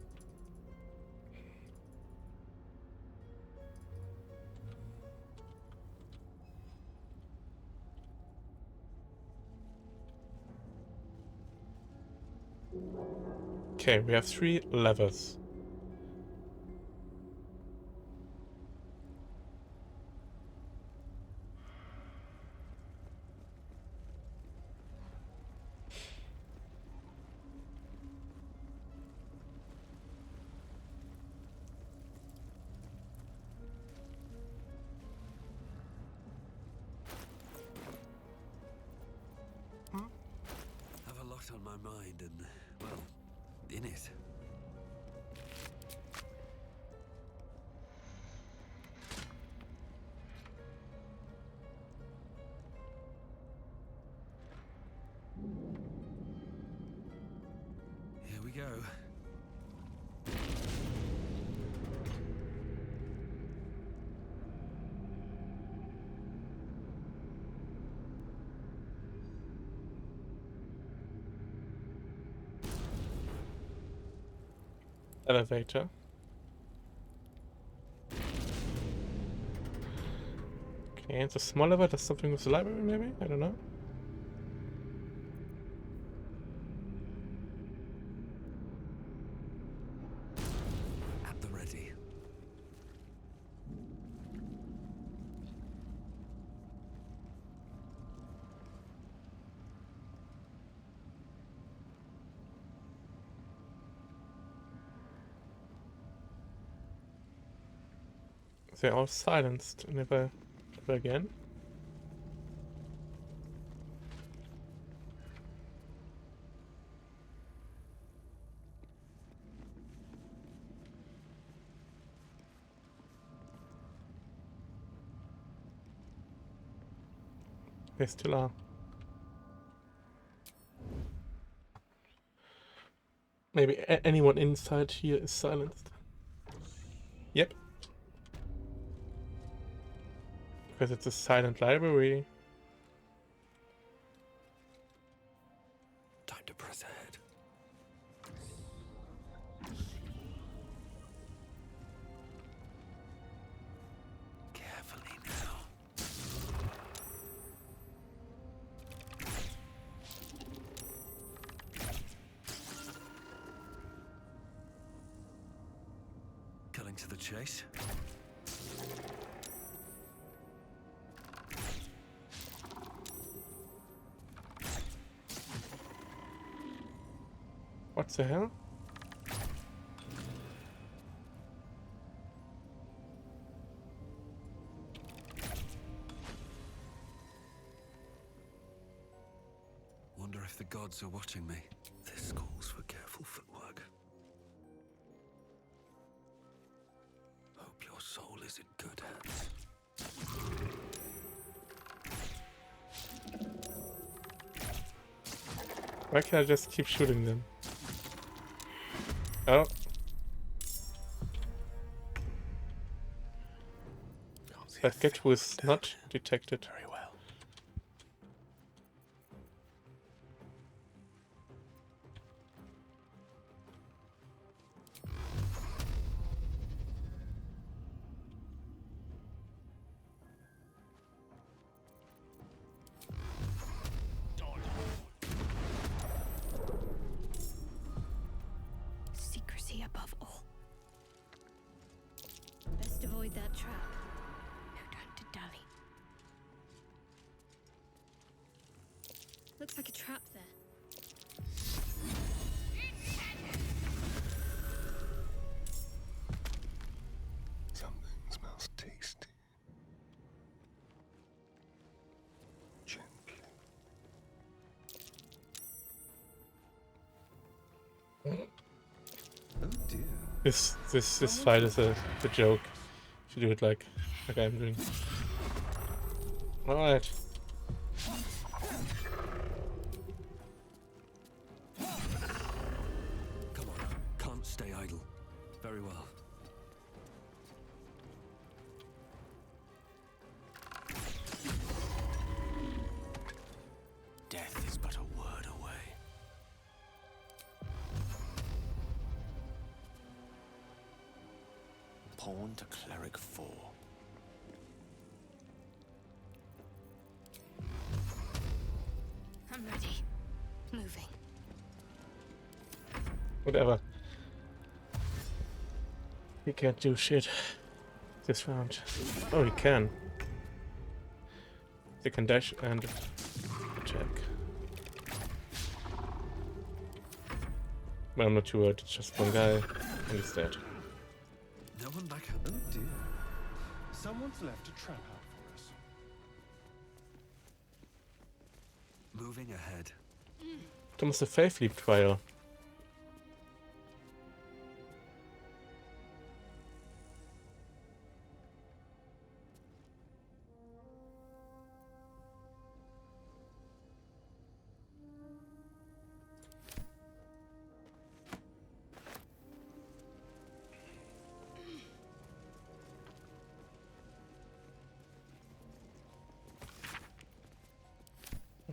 Okay, we have 3 levers. mind and, well, in it. Here we go. Elevator. Okay, it's a small level. Does something with the library, maybe? I don't know. At the ready. They're all silenced. Never again. They still are. Maybe anyone inside here is silenced. Yep. Because it's a silent library. Time to press ahead. Carefully now. Cutting to the chase. What the hell? Wonder if the gods are watching me. This calls for careful footwork. Hope your soul is in good hands. Why can't I just keep shooting them? Oh. That get was not detected. Very well. Secrecy above all. Best avoid that trap. No time to dally. Looks like a trap there. Something smells tasty. Gently. Oh dear. This fight is a joke. If you do it like I'm doing. Alright. Come on, can't stay idle. Very well. Death is but a word away. Pawn to cleric 4. I'm ready. Moving. Whatever. He can't do shit this round. Oh, he can. They can dash and attack. But I'm not too worried, it's just one guy and he's dead. No one back. Oh dear. Someone's left a trap out for us. Moving ahead. Du musst eine Faith Leap Trial.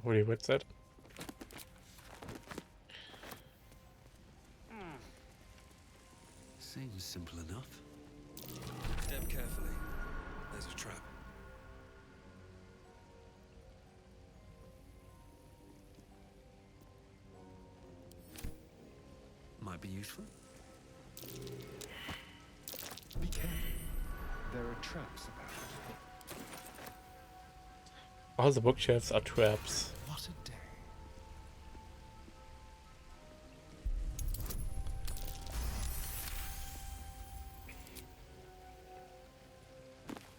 Holy, what's that? Seems simple enough. Step carefully. There's a trap. Might be useful. Be careful. There are traps about. All the bookshelves are traps. What a day.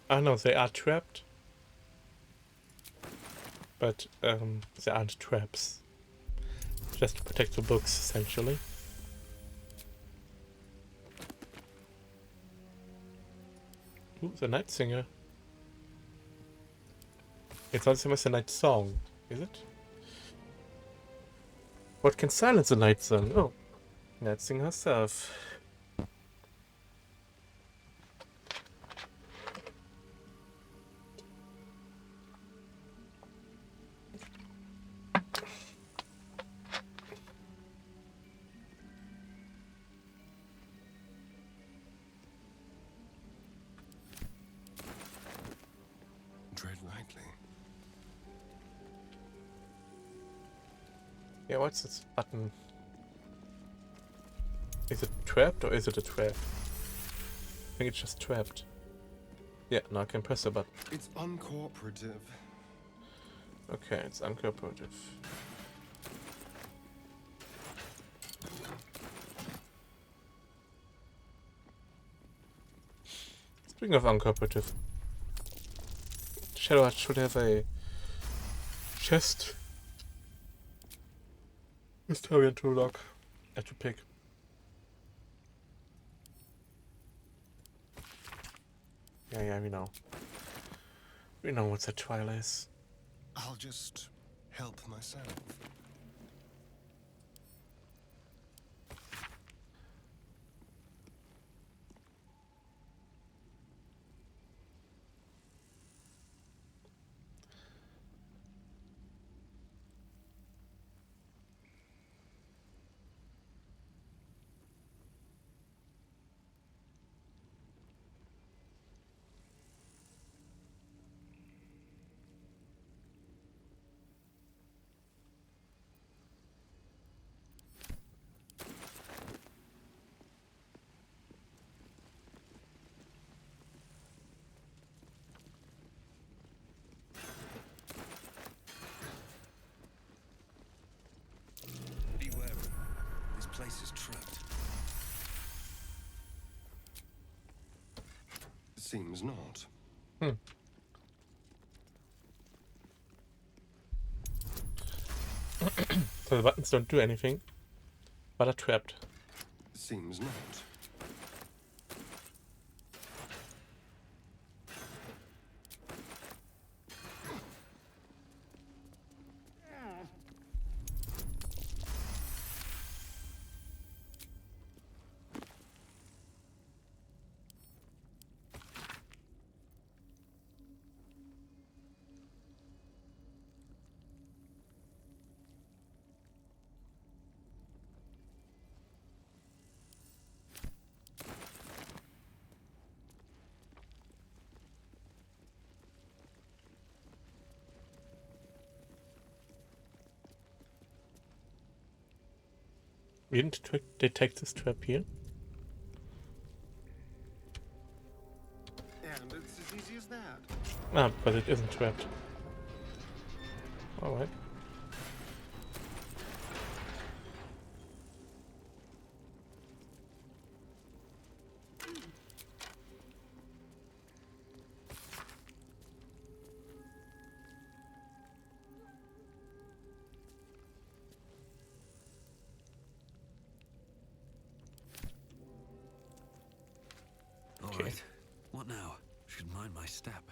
Ah no, they are trapped. But they aren't traps. Just to protect the books, essentially. Ooh, the Night Singer. It's not the same as the Night Song, is it? What can silence the Night Song? Oh, Night Singer herself. Tread lightly. Yeah, what's this button? Is it trapped or is it a trap? I think it's just trapped. Yeah, now I can press the button. It's uncooperative. Okay, it's uncooperative. Speaking of uncooperative, Shadowheart should have a chest. Mysterian to lock. To pick. Yeah, we know. We know what that trial is. I'll just help myself. Be wary. This place is trapped. Seems not. So the buttons don't do anything, but are trapped. Seems not. We didn't detect this trap here. And it's as easy as that. Ah, because it isn't trapped. Alright. Okay. Right. What now? Should mind my step.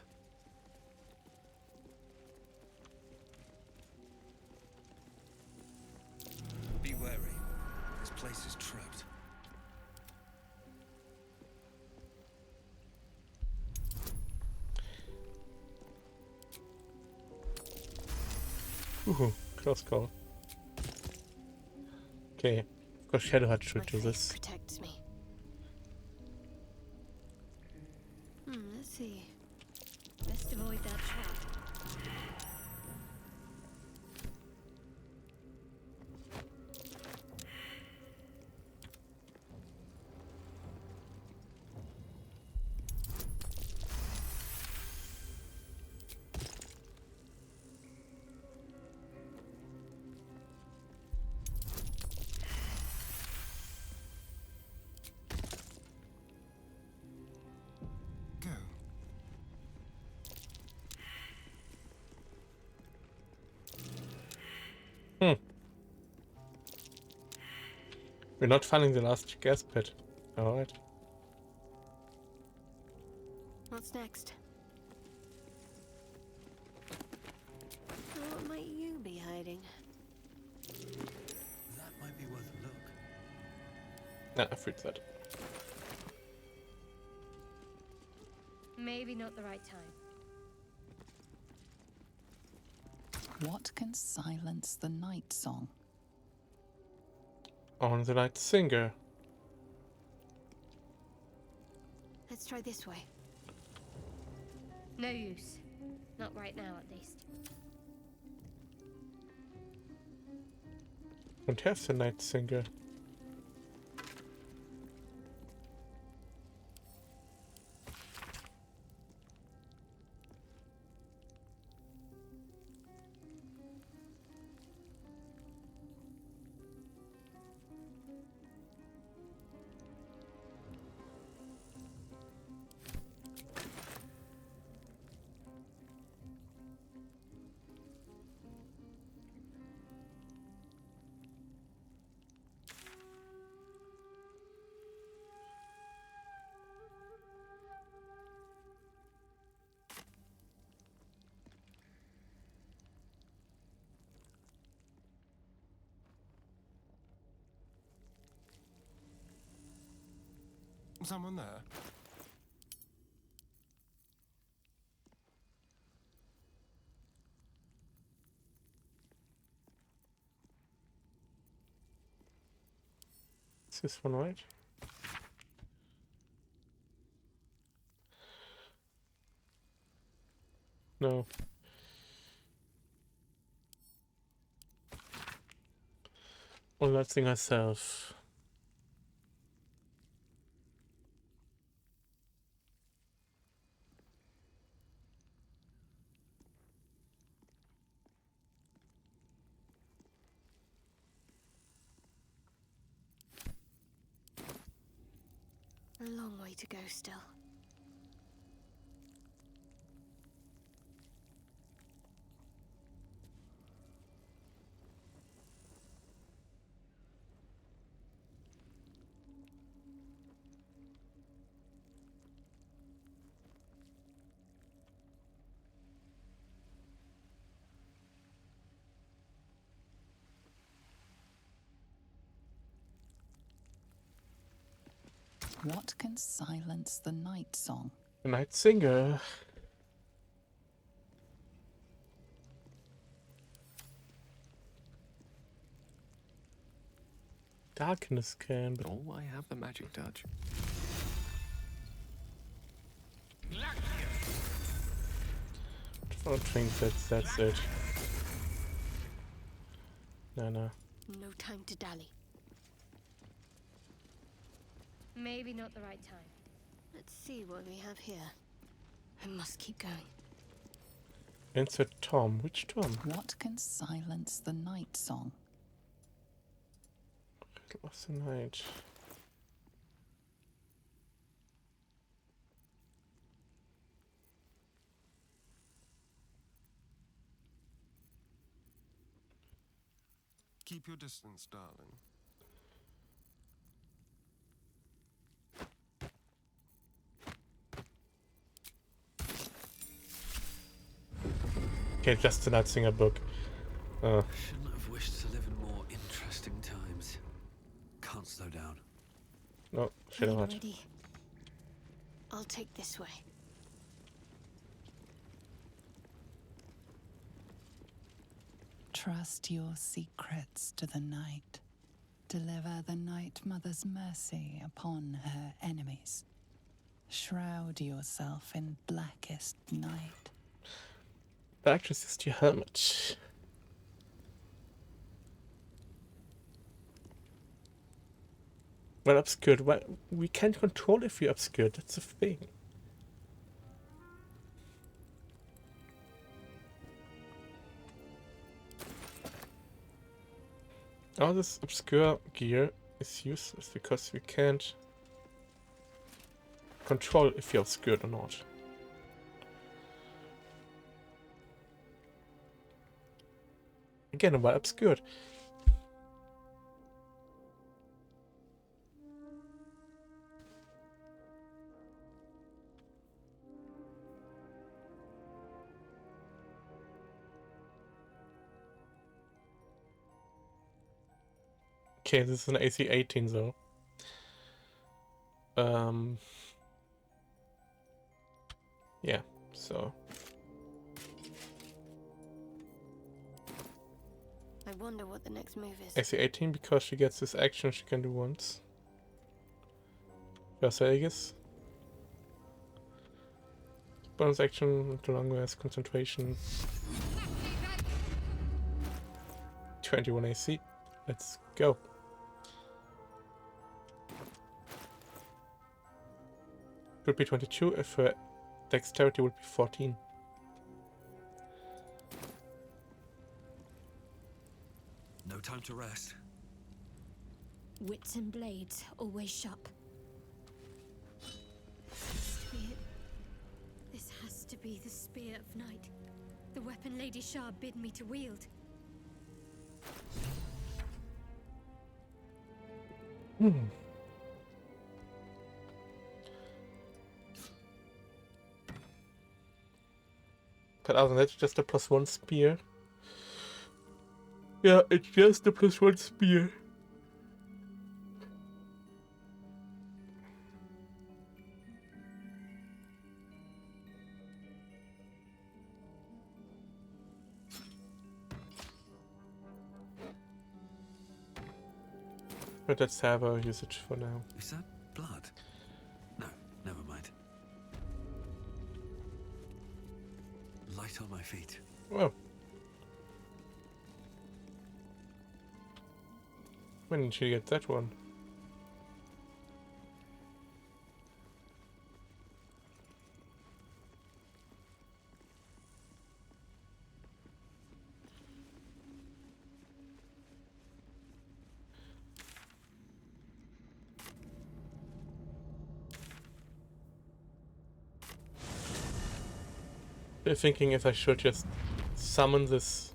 Be wary. This place is trapped. Ooh, close call. Okay, of course Shadowheart should do this. Protects me. Let's see. Best avoid that trap. Go. We're not finding the last gas pit. Alright. What's next? What might you be hiding? That might be worth a look. Nah, I freaked that. Maybe not the right time. What can silence the night song? On the night singer. Let's try this way. No use. Not right now, at least. Don't have the night singer. Someone there? Is this one right? No. Well, let's sing ourselves. A long way to go still. What can silence the night song? The night singer. Darkness can, but Oh, I have the magic touch. for trinkets, that's it. No. No time to dally. Maybe not the right time. Let's see what we have here. I must keep going. Insert Tom. Which Tom? What can silence the night song? What's the night? Keep your distance, darling. Okay, just a Singer book. Shouldn't have wished to live in more interesting times. Can't slow down. No, should Are you not. ready? I'll take this way. Trust your secrets to the night. Deliver the Night Mother's mercy upon her enemies. Shroud yourself in blackest night. But actually, it's just your helmet. Well, obscured. Well, we can't control if you're obscured. That's the thing. All this obscure gear is useless because we can't control if you're obscured or not. Again, about obscured. Okay, this is an AC 18 though. Yeah, so. I wonder what the next move is. AC 18 because she gets this action she can do once. Versailles. Bonus action to long rest, concentration. 21 AC. Let's go. Could be 22 if her dexterity would be 14. No time to rest. Wits and blades, always sharp. This has to be the Spear of Night. The weapon Lady Shah bid me to wield. But other than that, it's just a +1 spear. Yeah, it's just a +1 spear. But let's have a usage for now. Is that blood? No, never mind. Light on my feet. Well. When did she get that one? I'm thinking if I should just summon this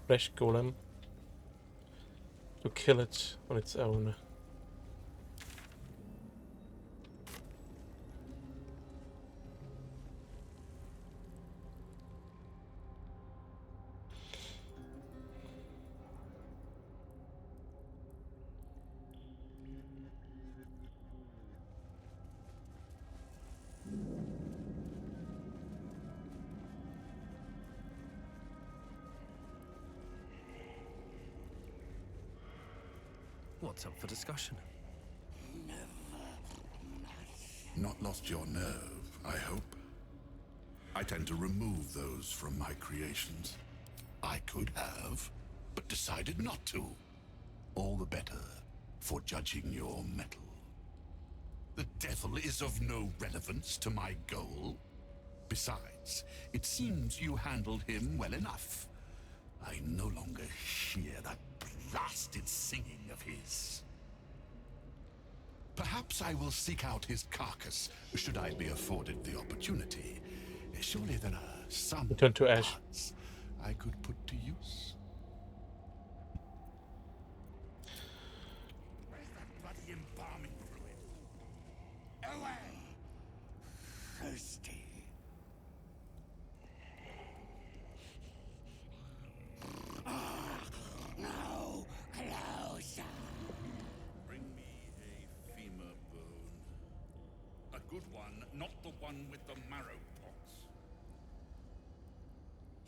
flesh golem to kill it on its own. What's up for discussion? Not lost your nerve, I hope. I tend to remove those from my creations. I could have, but decided not to. All the better for judging your mettle. The devil is of no relevance to my goal. Besides, it seems you handled him well enough. I no longer hear that blasted singing of his. Perhaps I will seek out his carcass, should I be afforded the opportunity. Surely there are some Turn to ash. parts I could put to use. Where's that bloody embalming fluid? Away! Thirsty. good one, not the one with the marrow pots.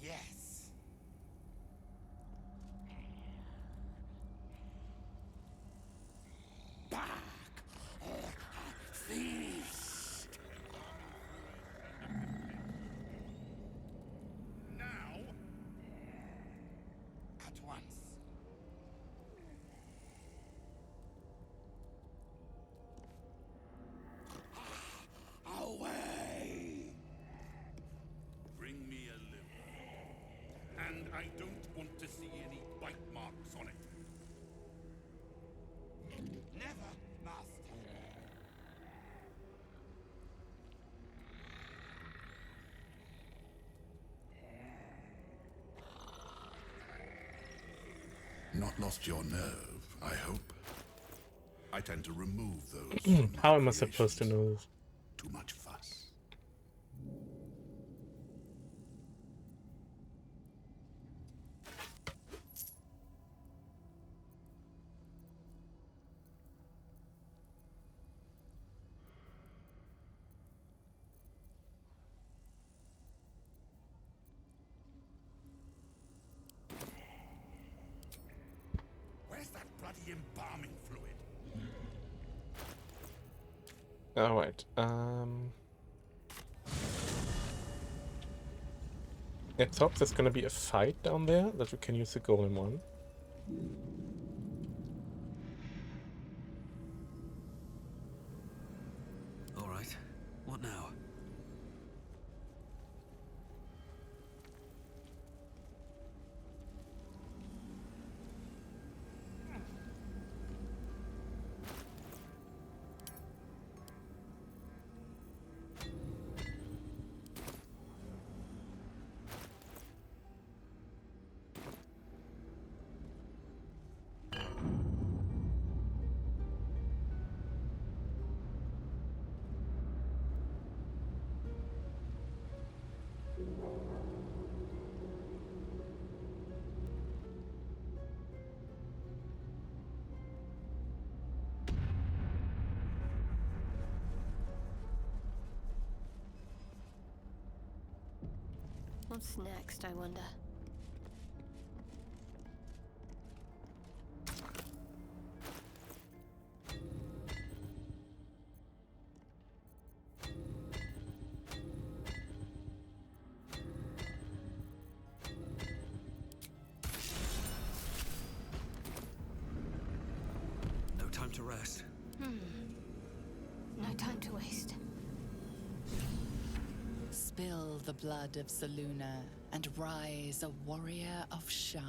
Yes. Back! Feast! Now? At once. Away! Bring me a liver. And I don't want to see any bite marks on it. Never, master. Not lost your nerve, I hope. I tend to remove those. from my How am I supposed to know this? Too much fuss. Where's that bloody embalming fluid? Alright, let's hope there's gonna be a fight down there that we can use the golem on. All right. What now? What's next, I wonder? No time to rest. No time to waste. Spill the blood of Selûne and rise a warrior of Shah.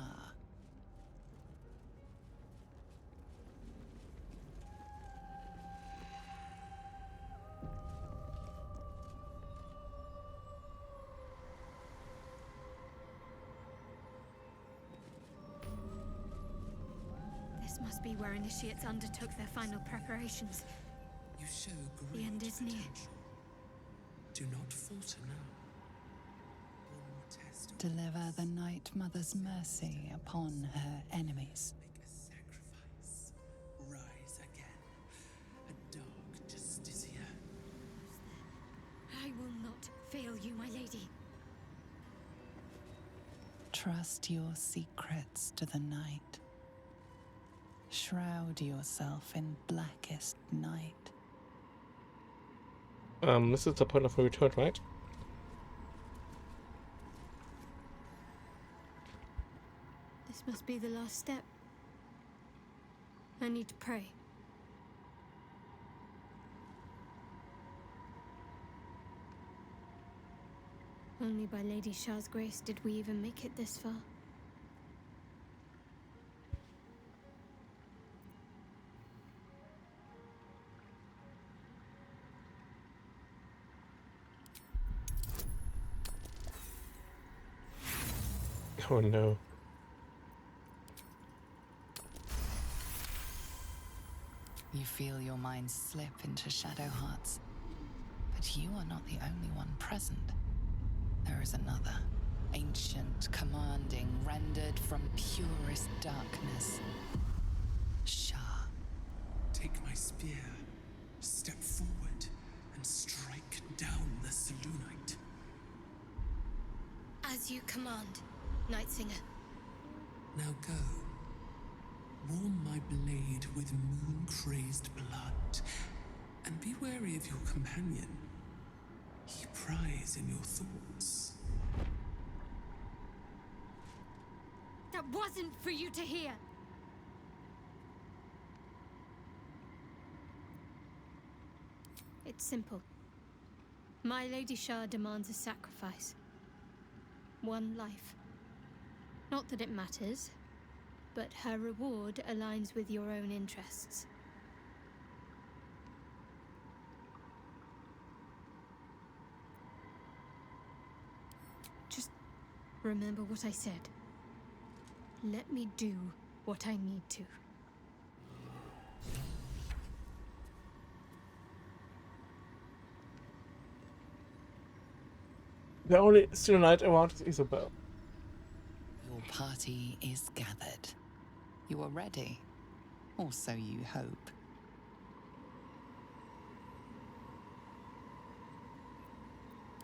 This must be where initiates undertook their final preparations. You show The great end is near. potential. Do not falter now. One more test of Deliver the Night Mother's mercy upon her enemies. make a sacrifice. Rise again. A dark justiciar. I will not fail you, my lady. Trust your secrets to the night. Shroud yourself in blackest night. This is the point of no return, right? This must be the last step. I need to pray. Only by Lady Shah's grace did we even make it this far. Oh no. You feel your mind slip into shadow hearts. But you are not the only one present. There is another, ancient, commanding, rendered from purest darkness. Shah. Take my spear, step forward, and strike. As you command, Night Singer. Now go. Warm my blade with moon-crazed blood, and be wary of your companion. He pries in your thoughts. That wasn't for you to hear. It's simple. My Lady Shah demands a sacrifice. One life. Not that it matters, but her reward aligns with your own interests. Just remember what I said. Let me do what I need to. The only student I want is Isabel. Your party is gathered. You are ready, or so you hope.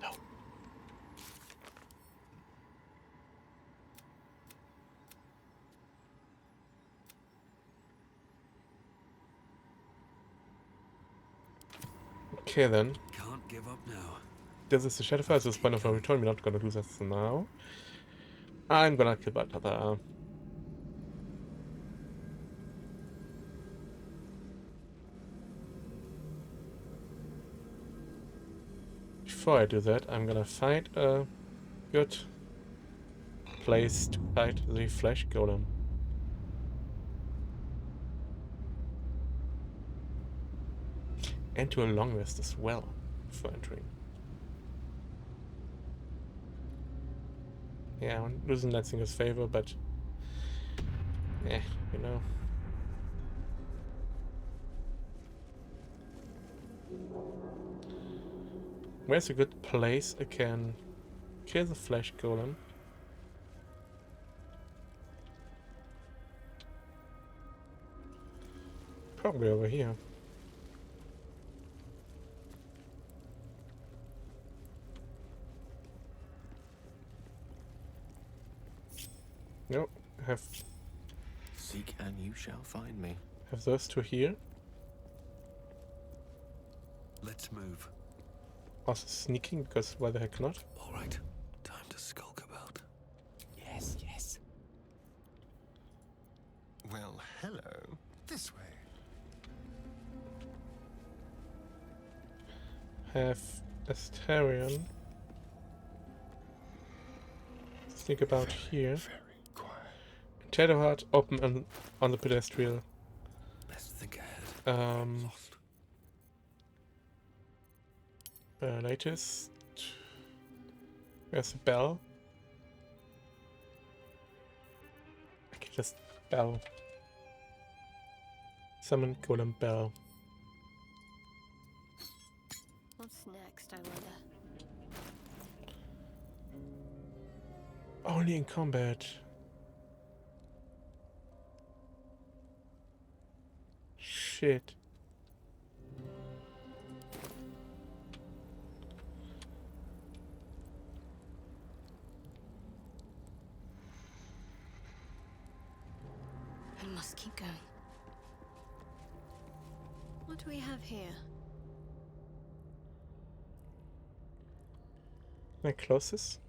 No. Okay then. Can't give up now. This is the Shadowfire, this is point of no return. We're not gonna do this now. I'm gonna kill Balthazar. Before I do that, I'm gonna find a good place to fight the flesh golem. And to a long rest as well for entering. Yeah, I'm losing that Singer's favor, but yeah, you know. Where's a good place I can kill the flesh golem? Probably over here. Nope, have Seek and you shall find me. have those two here. Let's move. Also sneaking, because why the heck not? All right, time to skulk about. Yes, yes. Well, hello. This way. Have Astarion sneak about here. Shadowheart open on the pedestrian. Best think ahead. Latest. Where's the bell? I can just bell. Summon golem bell. What's next, I wonder? Only in combat. Shit. I must keep going. What do we have here? Can I close this?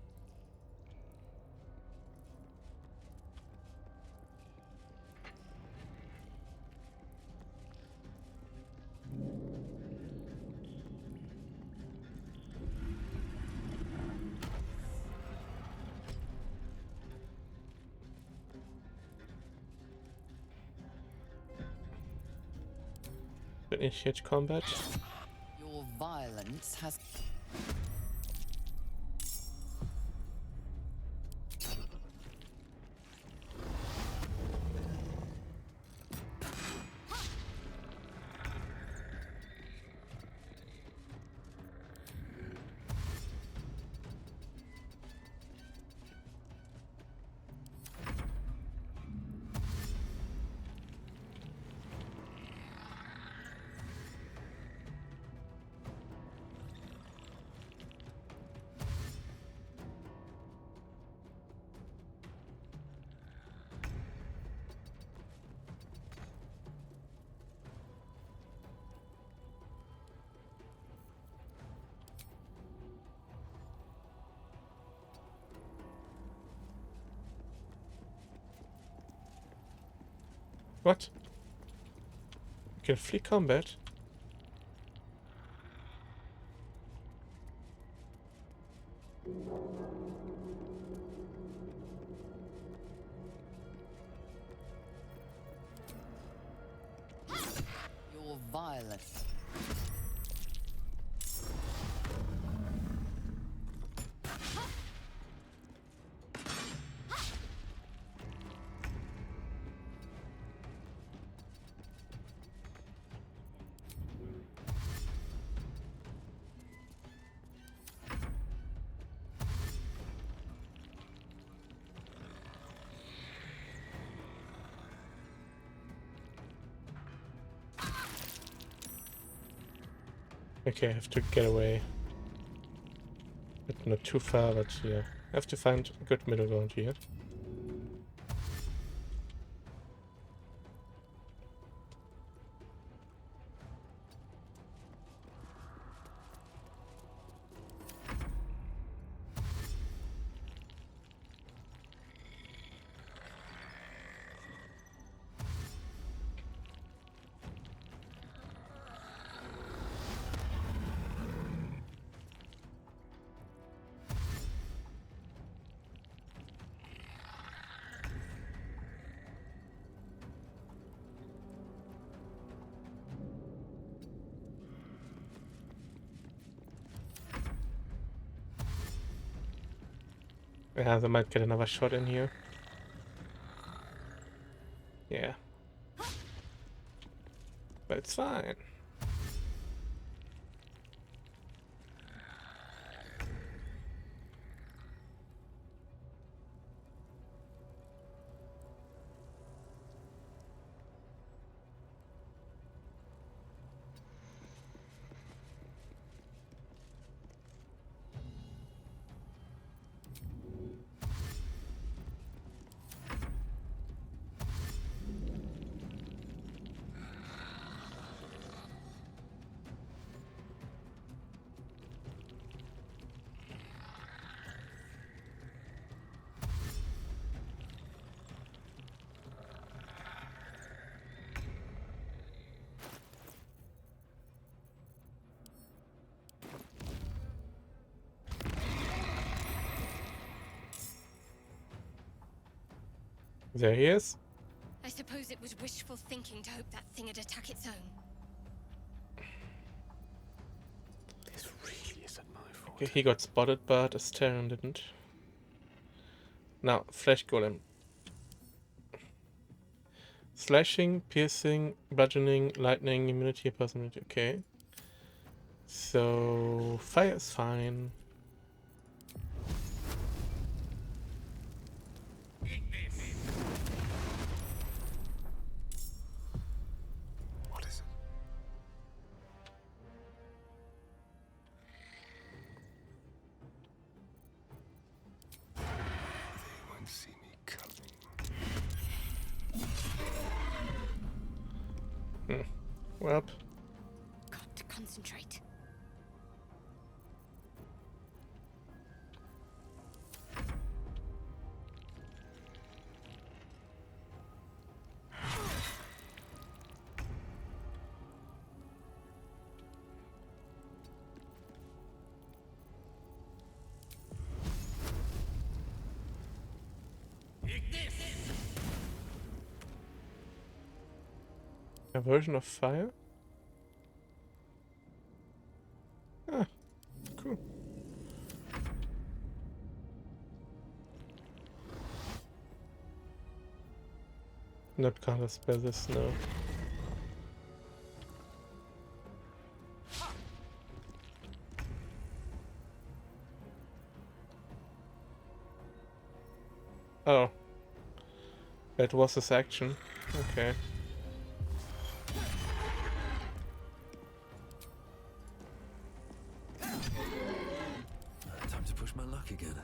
Initiate combat. Your violence has... What? You can flee combat? You're violent. Okay, I have to get away. But not too far, but yeah. I have to find a good middle ground here. Yeah, they might get another shot in here. Yeah. But it's fine. There he is. I suppose it was wishful thinking to hope that thing would attack its own. This really isn't my fault. Okay, he got spotted, but Asteron didn't. Now, Flesh Golem. Slashing, piercing, bludgeoning, lightning, immunity, personality. Okay. So, fire is fine. What is it? They won't see me coming. Well. Got to concentrate. A version of fire? Ah, cool. Not gonna spell this now. Oh. That was his action. Okay. Time to push my luck again.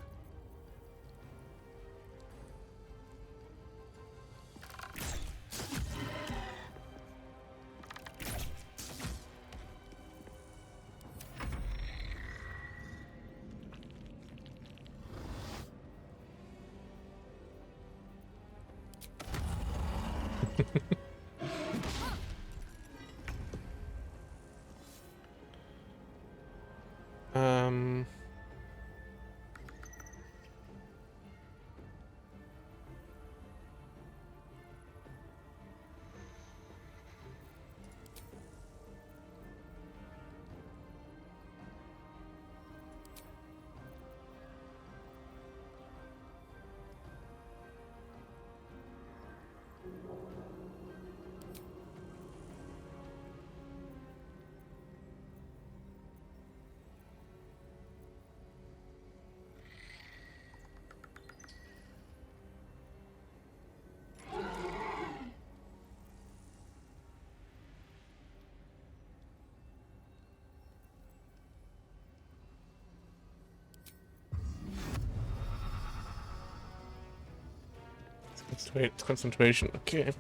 Concentration. Okay.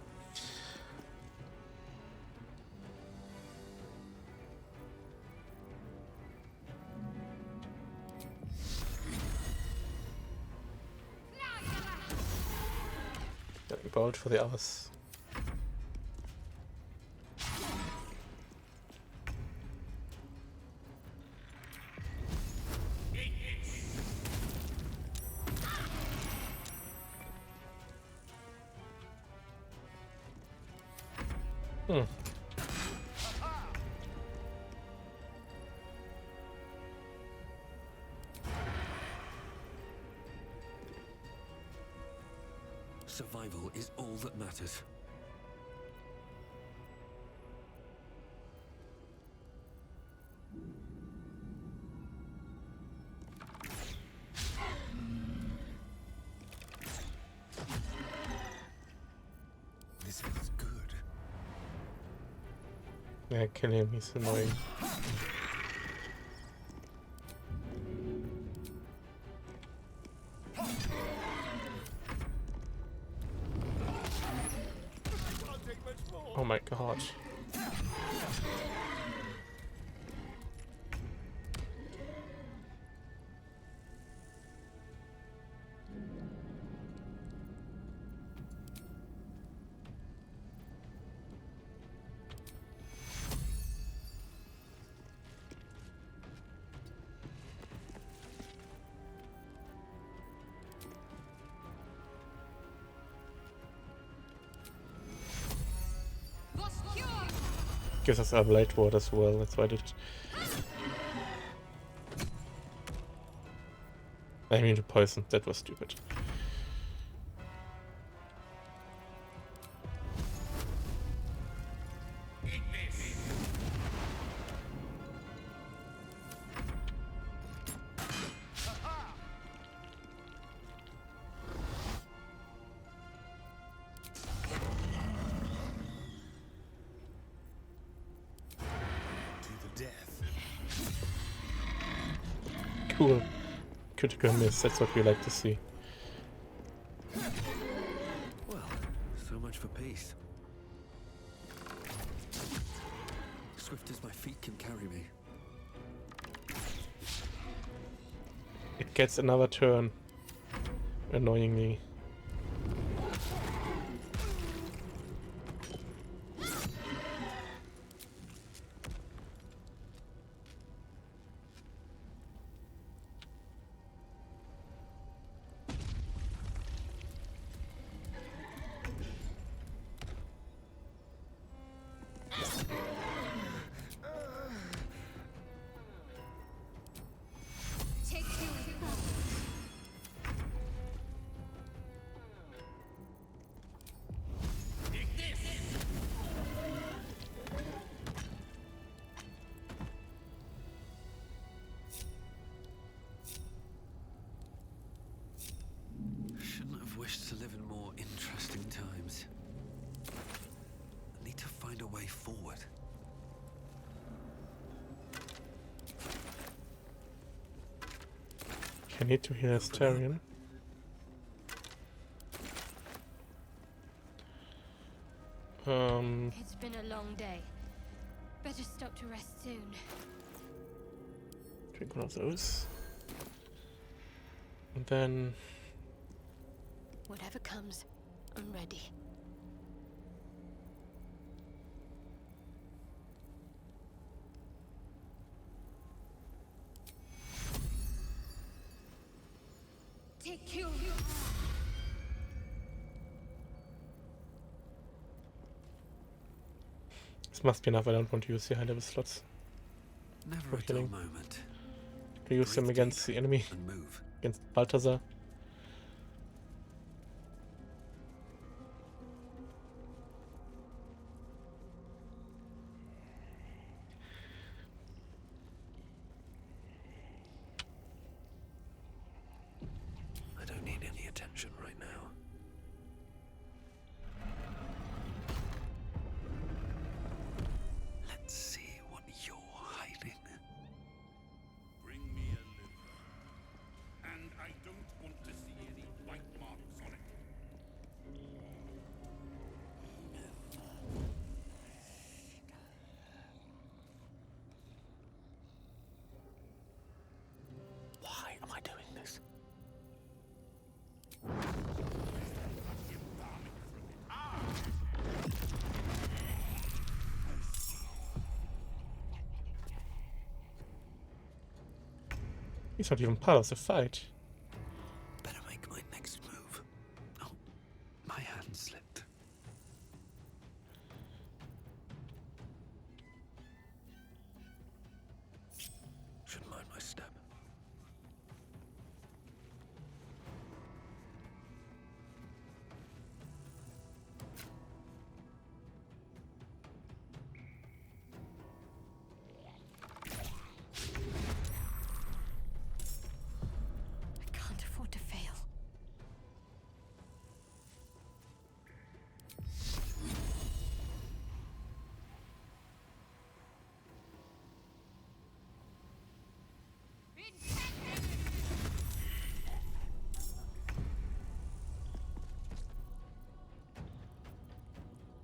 Getting bold for the others. Survival is all that matters. This feels good. Yeah, kill him, he's annoying. Oh my god. Gives us our blade ward as well, that's why I did it. I mean to poison, that was stupid. Cool. Critical miss, that's what we like to see. Well, so much for peace. Swift as my feet can carry me. It gets another turn. Annoyingly. Shouldn't have wished to live in more interesting times. I need to find a way forward. I need to heal Astarion. It's been a long day. Better stop to rest soon. Drink one of those. And then... Whatever comes, I'm ready. Take care. This must be enough, I don't want to use the high level slots. Never For a dull healing. moment. To use them against the enemy. And move. Against Balthazar. I don't need any attention right now. Let's see what you're hiding. Bring me a liver. And I don't want He's not even part of the fight. Better make my next move. Oh, my hand slipped. Should mind my step. I can't afford to fail.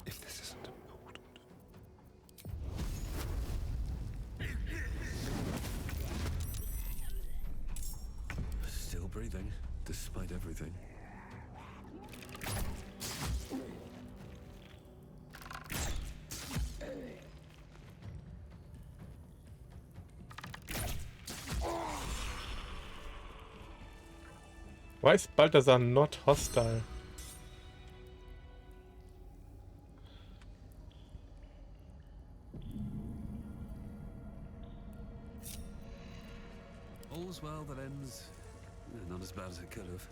If this isn't important. Still breathing, despite everything. Why is Balthazar not hostile? All's well that ends not as bad as it could have.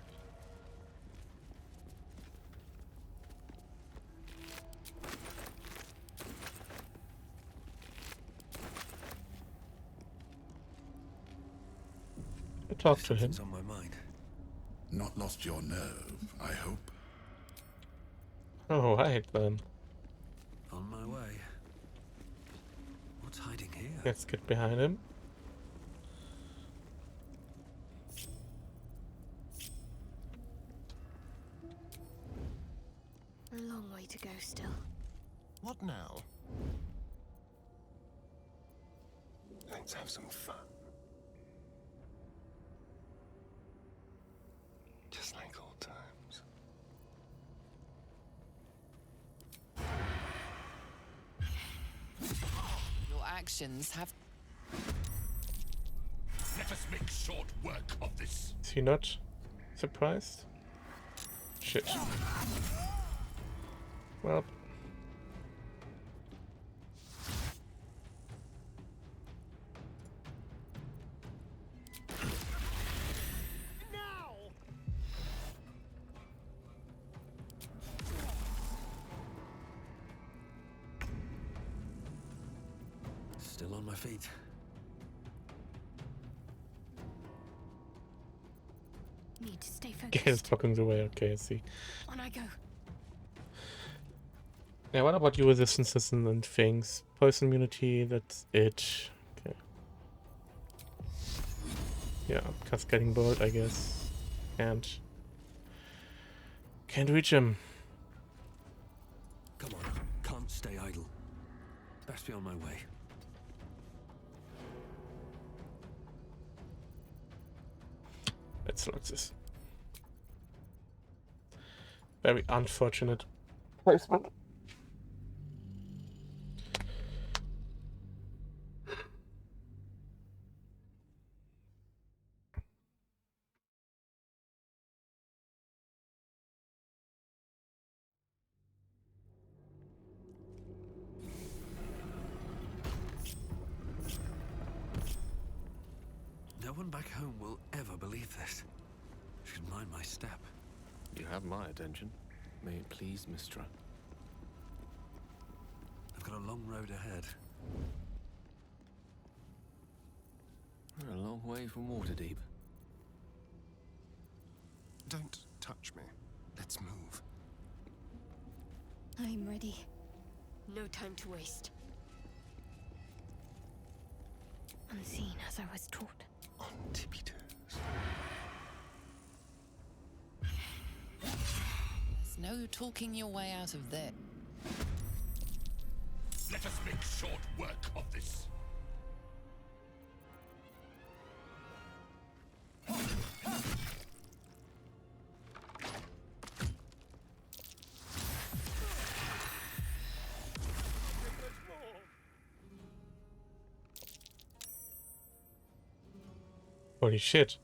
I talked to him. Something's on my mind. Not lost your nerve, I hope. Oh, right then. On my way. What's hiding here? Let's get behind him. A long way to go still. What now? Let's have some fun. Just like old times. Your actions have... Let us make short work of this. Is he not surprised? Shit. Well. Still on my feet. Need to stay He's focused. blocking the way. Okay, I see. On I go. Yeah, what about your resistances and things? Poison immunity, that's it. Okay. Yeah, cascading bolt, I guess. Can't reach him. Come on, can't stay idle. Best be on my way. Let's lock this. Very unfortunate placement. No one back home will ever believe this. Should mind my step. You have my attention. May it please, Mistra. I've got a long road ahead. We're a long way from Waterdeep. Don't touch me. Let's move. I'm ready. No time to waste. Unseen as I was taught. On tippy toes. There's no talking your way out of there. Let us make short work of this. Holy shit.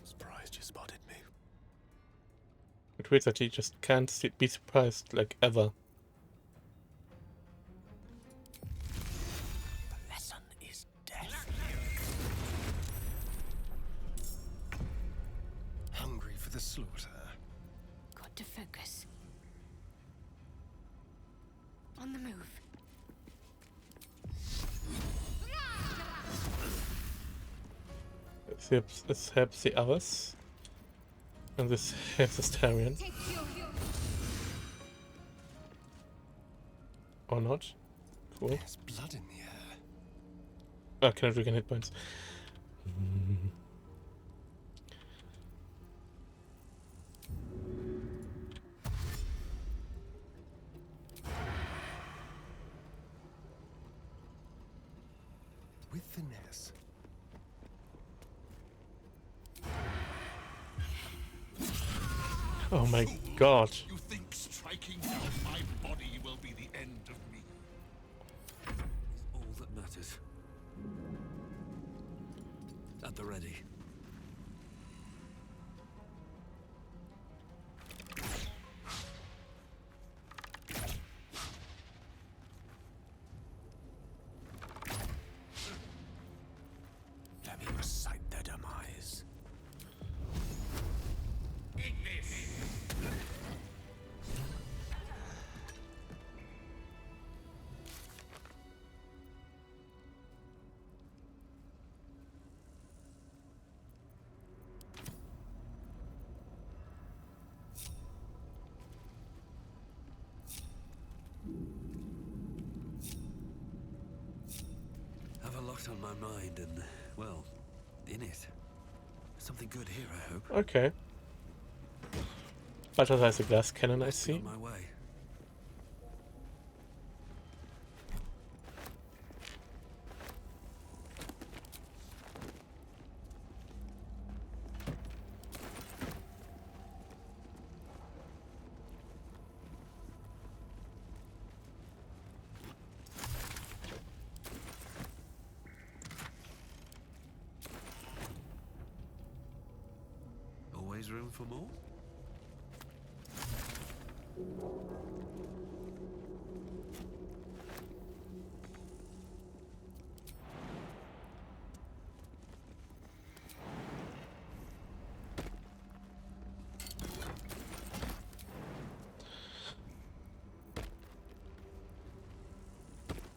Surprised you spotted me. It weird that he just can't be surprised, like, ever. The lesson is death. Hungry for the slaughter. Got to focus. On the move. This helps the others. And this helps the Starion. Or not. Cool. There's blood in the air. Oh, cannot regain hit points. With finesse. Oh my god. You think striking down my body will be the end of me? It's all that matters. At the ready. Let me recite their demise. Have a lot on my mind and, well, in it. Something good here, I hope. Okay. Baldurs has a glass cannon, I see. On my way. Always room for more?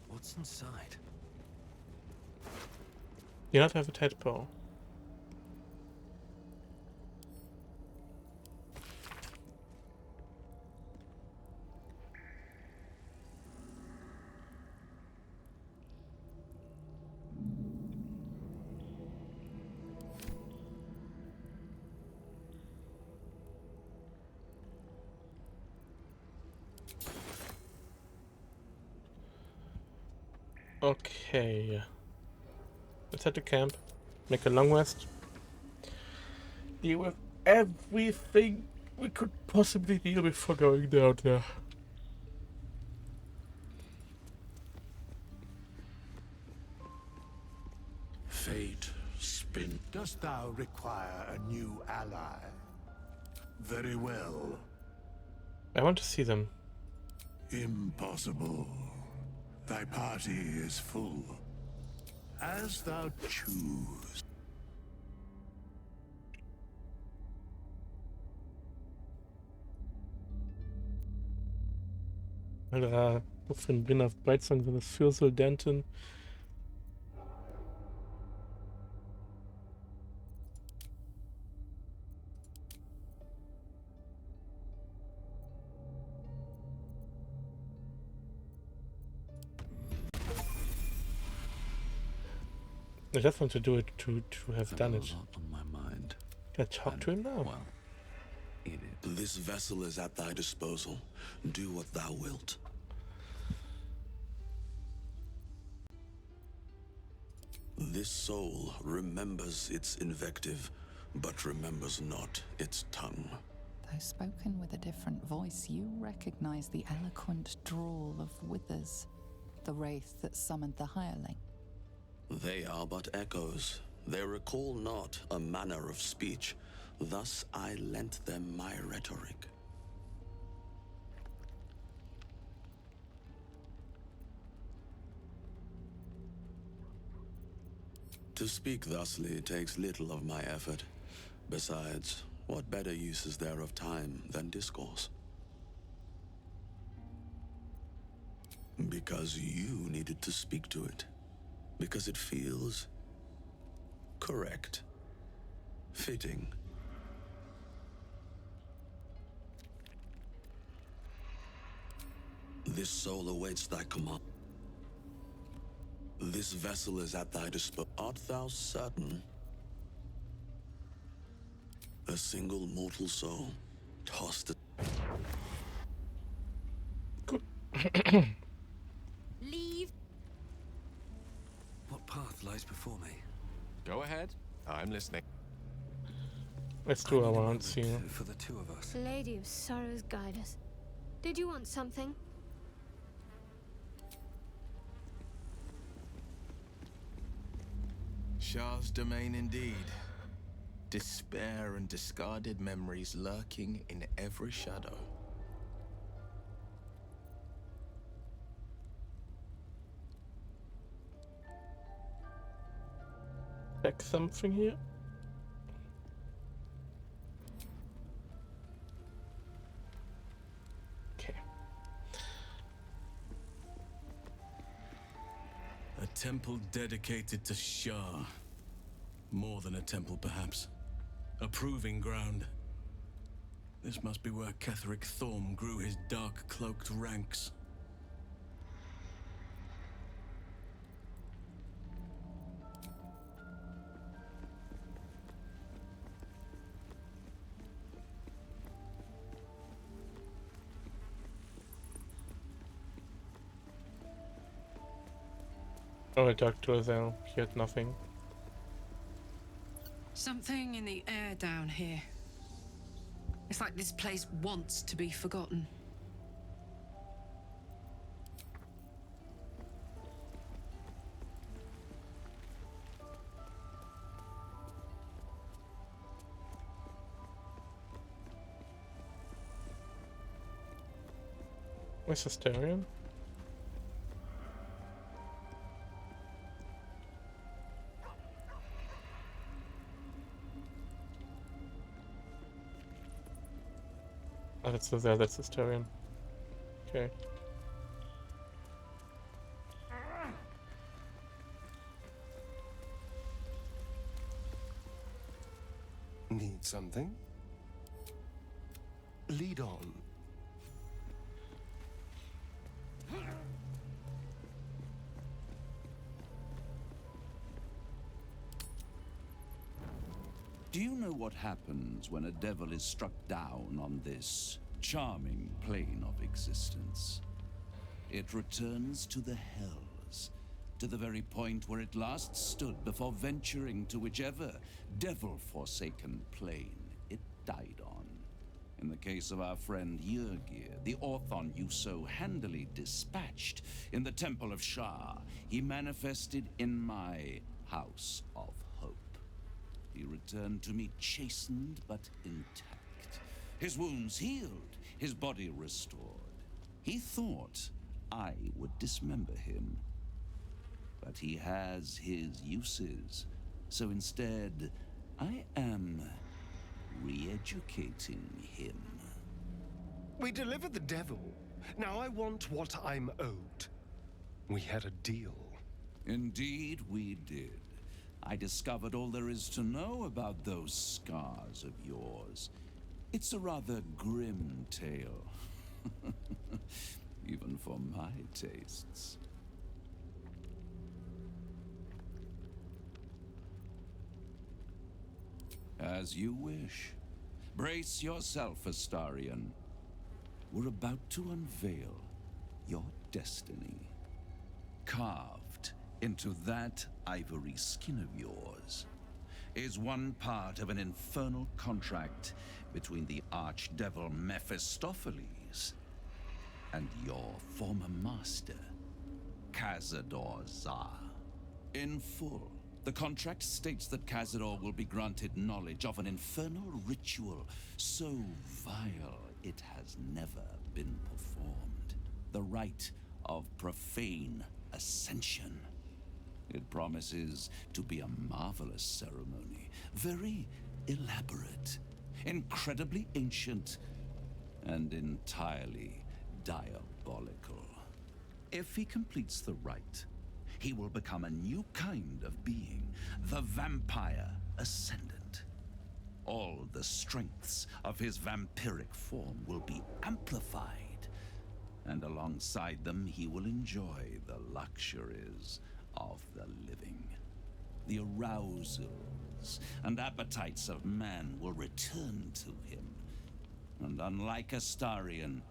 What's inside? You not have a tadpole. Okay. Let's head to camp. Make a long rest. Deal with everything we could possibly deal before going down there. Fate, spin. Dost thou require a new ally? Very well. I want to see them. Impossible. Thy party is full. As thou choose. Of den Bin auf Breitsong für das Fürsoldanten. I just want to do it to have done it. On my mind. Can I talk to him now? Well, in it. This vessel is at thy disposal. Do what thou wilt. This soul remembers its invective, but remembers not its tongue. Though spoken with a different voice, you recognize the eloquent drawl of Withers, the wraith that summoned the hireling. They are but echoes. They recall not a manner of speech. Thus I lent them my rhetoric. To speak thusly takes little of my effort. Besides, what better use is there of time than discourse? Because you needed to speak to it. Because it feels correct, fitting. This soul awaits thy command. This vessel is at thy disposal. Art thou certain? A single mortal soul, tossed Leave. What path lies before me? Go ahead. I'm listening. Let's do our rounds here. For the two of us. Lady of Sorrows, guide us. Did you want something? Shah's domain indeed. Despair and discarded memories lurking in every shadow. Check something here. Okay. A temple dedicated to Shah. More than a temple, perhaps. A proving ground. This must be where Catherick Thorm grew his dark-cloaked ranks. Oh, I talked to Azal. He had nothing. Something in the air down here. It's like this place wants to be forgotten. Where's Hysterian? Oh, that's there, that's Hysterian. Okay. Need something? Lead on. Do you know what happens when a devil is struck down on this charming plane of existence? It returns to the hells, to the very point where it last stood before venturing to whichever devil-forsaken plane it died on. In the case of our friend GER, the Orthon you so handily dispatched in the Temple of Shah, he manifested in my House of Hope. He returned to me chastened but intact, his wounds healed, his body restored. He thought I would dismember him, but he has his uses, so instead I am re-educating him. We delivered the devil. Now I want what I'm owed. We had a deal. Indeed we did. I discovered all there is to know about those scars of yours. It's a rather grim tale. Even for my tastes. As you wish. Brace yourself, Astarion. We're about to unveil your destiny. Carved into that ivory skin of yours is one part of an infernal contract between the archdevil Mephistopheles and your former master, Cazador Zar. In full, the contract states that Cazador will be granted knowledge of an infernal ritual so vile it has never been performed. The rite of profane ascension. It promises to be a marvelous ceremony, very elaborate, incredibly ancient, and entirely diabolical. If he completes the rite, he will become a new kind of being, the Vampire Ascendant. All the strengths of his vampiric form will be amplified, and alongside them he will enjoy the luxuries of the living. The arousals and appetites of man will return to him, and unlike Astarion,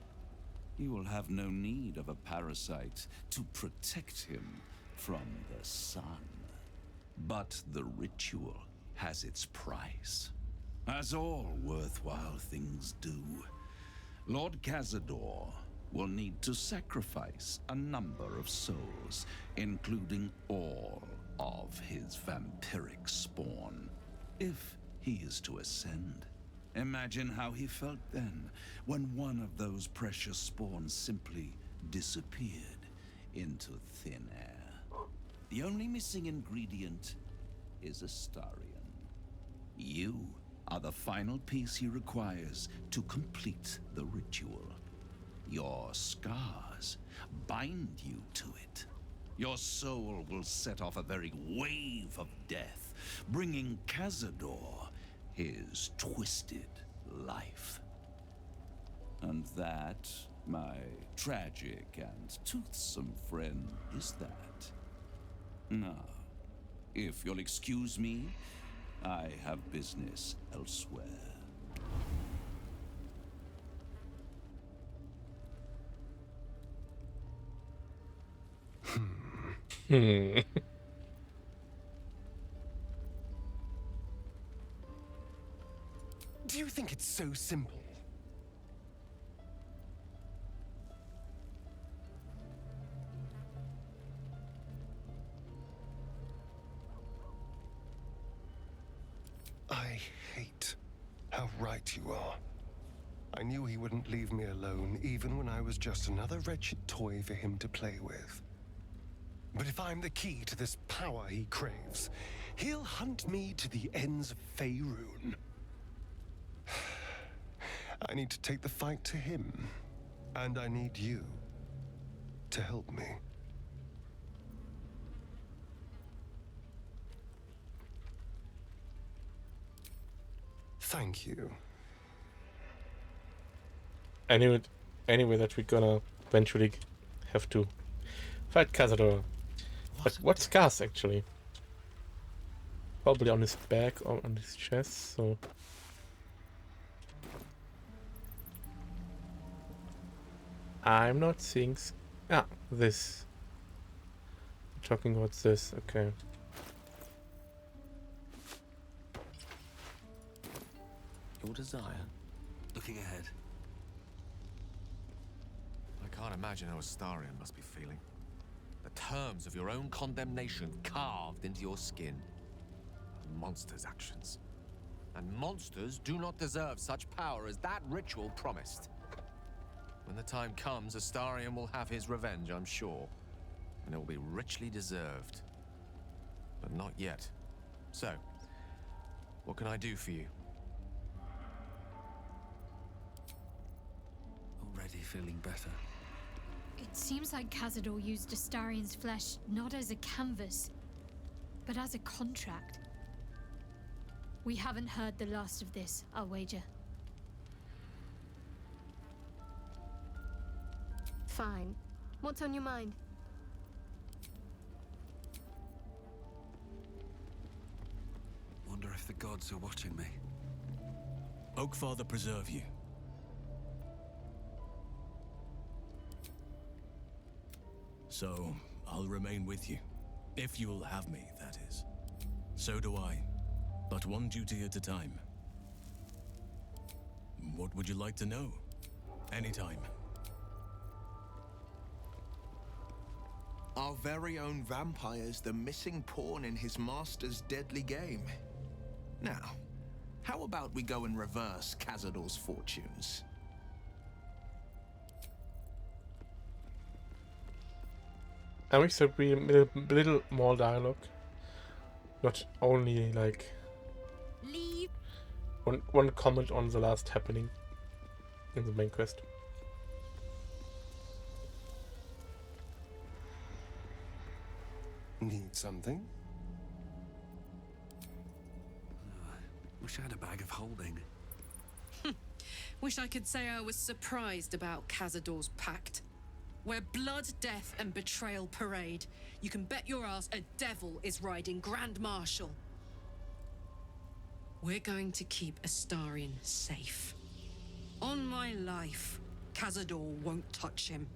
he will have no need of a parasite to protect him from the sun. But the ritual has its price, as all worthwhile things do. Lord Cazador will need to sacrifice a number of souls, including all of his vampiric spawn, if he is to ascend. Imagine how he felt then, when one of those precious spawns simply disappeared into thin air. The only missing ingredient is Astarion. You are the final piece he requires to complete the ritual. Your scars bind you to it. Your soul will set off a very wave of death, bringing Cazador his twisted life. And that, my tragic and toothsome friend, is that. Now, if you'll excuse me, I have business elsewhere. Do you think it's so simple? I hate how right you are. I knew he wouldn't leave me alone, even when I was just another wretched toy for him to play with. But if I'm the key to this power he craves, he'll hunt me to the ends of Faerun. I need to take the fight to him, and I need you to help me. Thank you. Anyway, that we're gonna eventually have to fight Cazador. But what scars actually? Probably on his back or on his chest, so. I'm not seeing. This. Talking about this, okay. Your desire? Looking ahead. I can't imagine how Astarion must be feeling. The terms of your own condemnation carved into your skin. A monster's actions. And monsters do not deserve such power as that ritual promised. When the time comes, Astarion will have his revenge, I'm sure. And it will be richly deserved. But not yet. So, what can I do for you? Already feeling better. It seems like Cazador used Astarion's flesh not as a canvas, but as a contract. We haven't heard the last of this, I'll wager. Fine. What's on your mind? Wonder if the gods are watching me. Oakfather preserve you. So, I'll remain with you. If you'll have me, that is. So do I. But one duty at a time. What would you like to know? Anytime. Our very own vampire's the missing pawn in his master's deadly game. Now, how about we go and reverse Cazador's fortunes? I wish there'd be a little more dialogue. Not only like Leave. one comment on the last happening in the main quest. Need something? Wish I had a bag of holding. Wish I could say I was surprised about Cazador's pact. Where blood, death, and betrayal parade, you can bet your ass a devil is riding Grand Marshal. We're going to keep Astarion safe. On my life, Cazador won't touch him.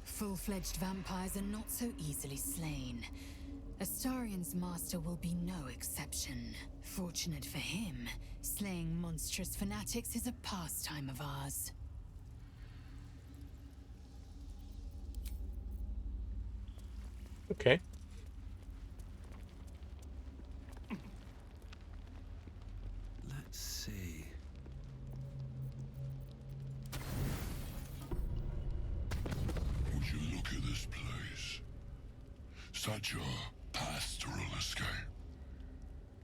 Full-fledged vampires are not so easily slain. Astarion's master will be no exception. Fortunate for him, slaying monstrous fanatics is a pastime of ours. Okay. Let's see. Would you look at this place? Such a pastoral escape.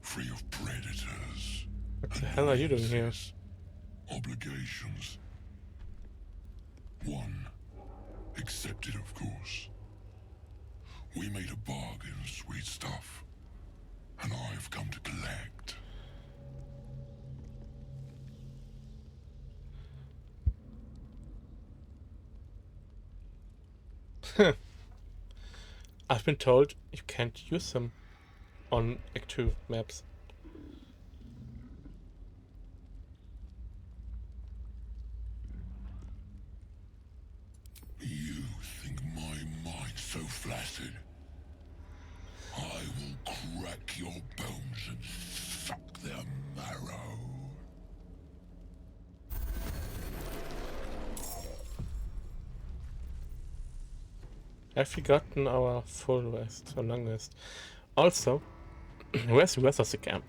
Free of predators. What the hell are you doing here? Obligations. One. Accepted, of course. We made a bargain, sweet stuff. And I've come to collect. I've been told you can't use them on Act 2 maps. You think my mind's so flaccid? I will crack your bones and suck their marrow. I've forgotten our full rest or long rest. Also, where's the rest of the camp?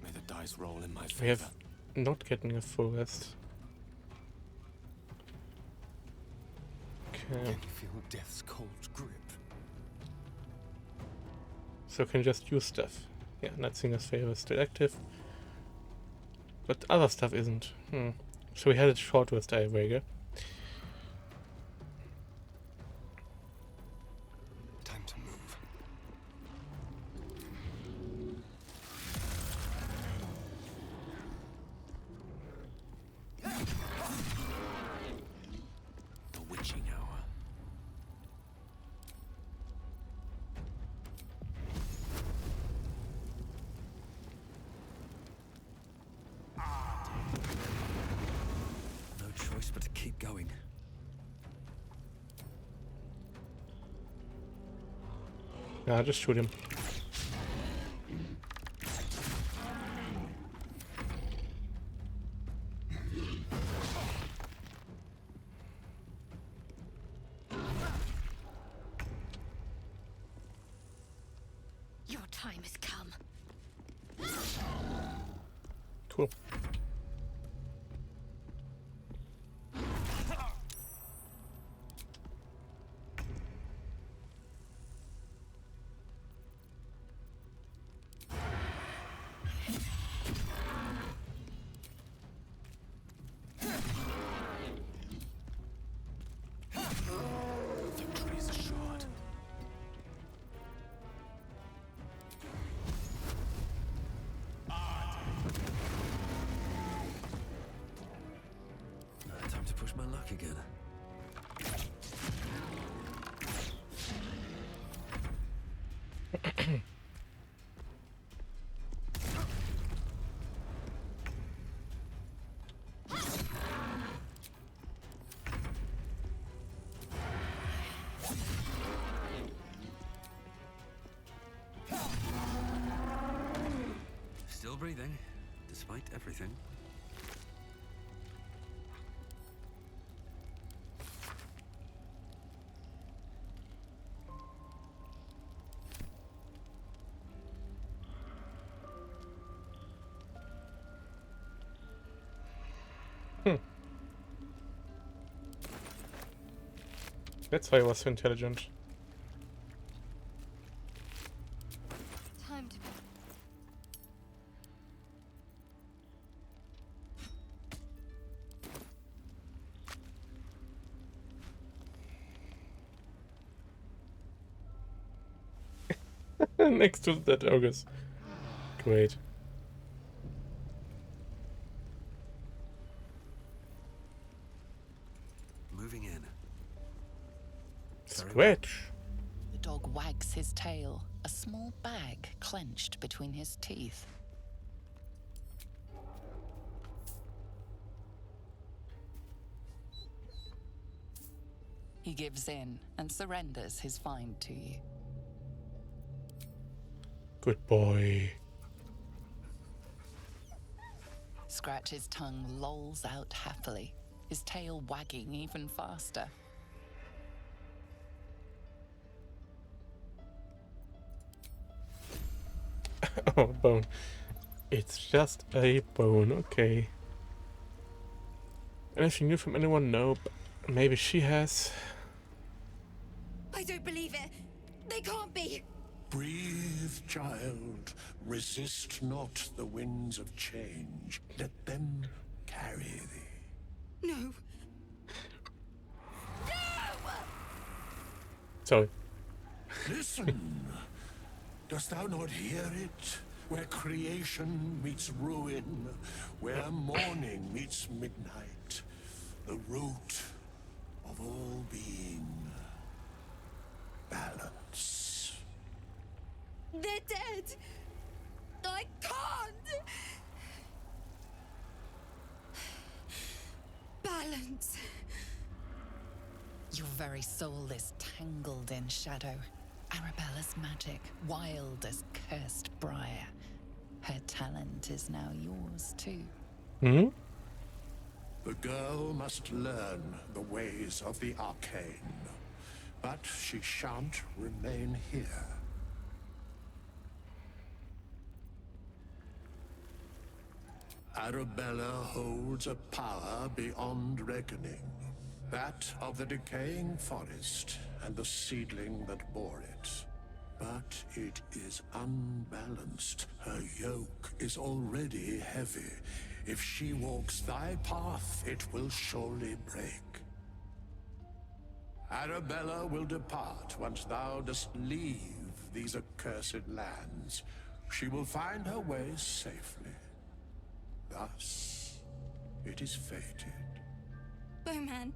May the dice roll in my favor. We have not getting a full rest. Okay. Can you feel death's cold grip? So can just use stuff. Yeah, Nightsinger's favor is still active. But other stuff isn't. So we had a short rest, I wager. Time to move. The witching hour. No choice but to keep going. Yeah, just shoot him. Your time has come. Cool. Victory is assured. back again. Still breathing, despite everything. That's why he was so intelligent. Time to Next to that August. Great. Moving in. Scratch. The dog wags his tail, a small bag clenched between his teeth. He gives in and surrenders his find to you. Good boy. Scratch's tongue lolls out happily, his tail wagging even faster. Oh, bone. It's just a bone, okay. Anything new from anyone? Nope. Maybe she has. I don't believe it. They can't be. Breathe, child. Resist not the winds of change. Let them carry thee. No. Sorry. Listen. Dost thou not hear it? Where creation meets ruin, where morning meets midnight, the root of all being. Balance. They're dead. I can't. Balance. Your very soul is tangled in shadow. Arabella's magic, wild as cursed briar. Her talent is now yours too. Hmm? The girl must learn the ways of the arcane, but she shan't remain here. Arabella holds a power beyond reckoning, that of the decaying forest and the seedling that bore it. But it is unbalanced. Her yoke is already heavy. If she walks thy path, it will surely break. Arabella will depart once thou dost leave these accursed lands. She will find her way safely. Thus, it is fated. Bowman,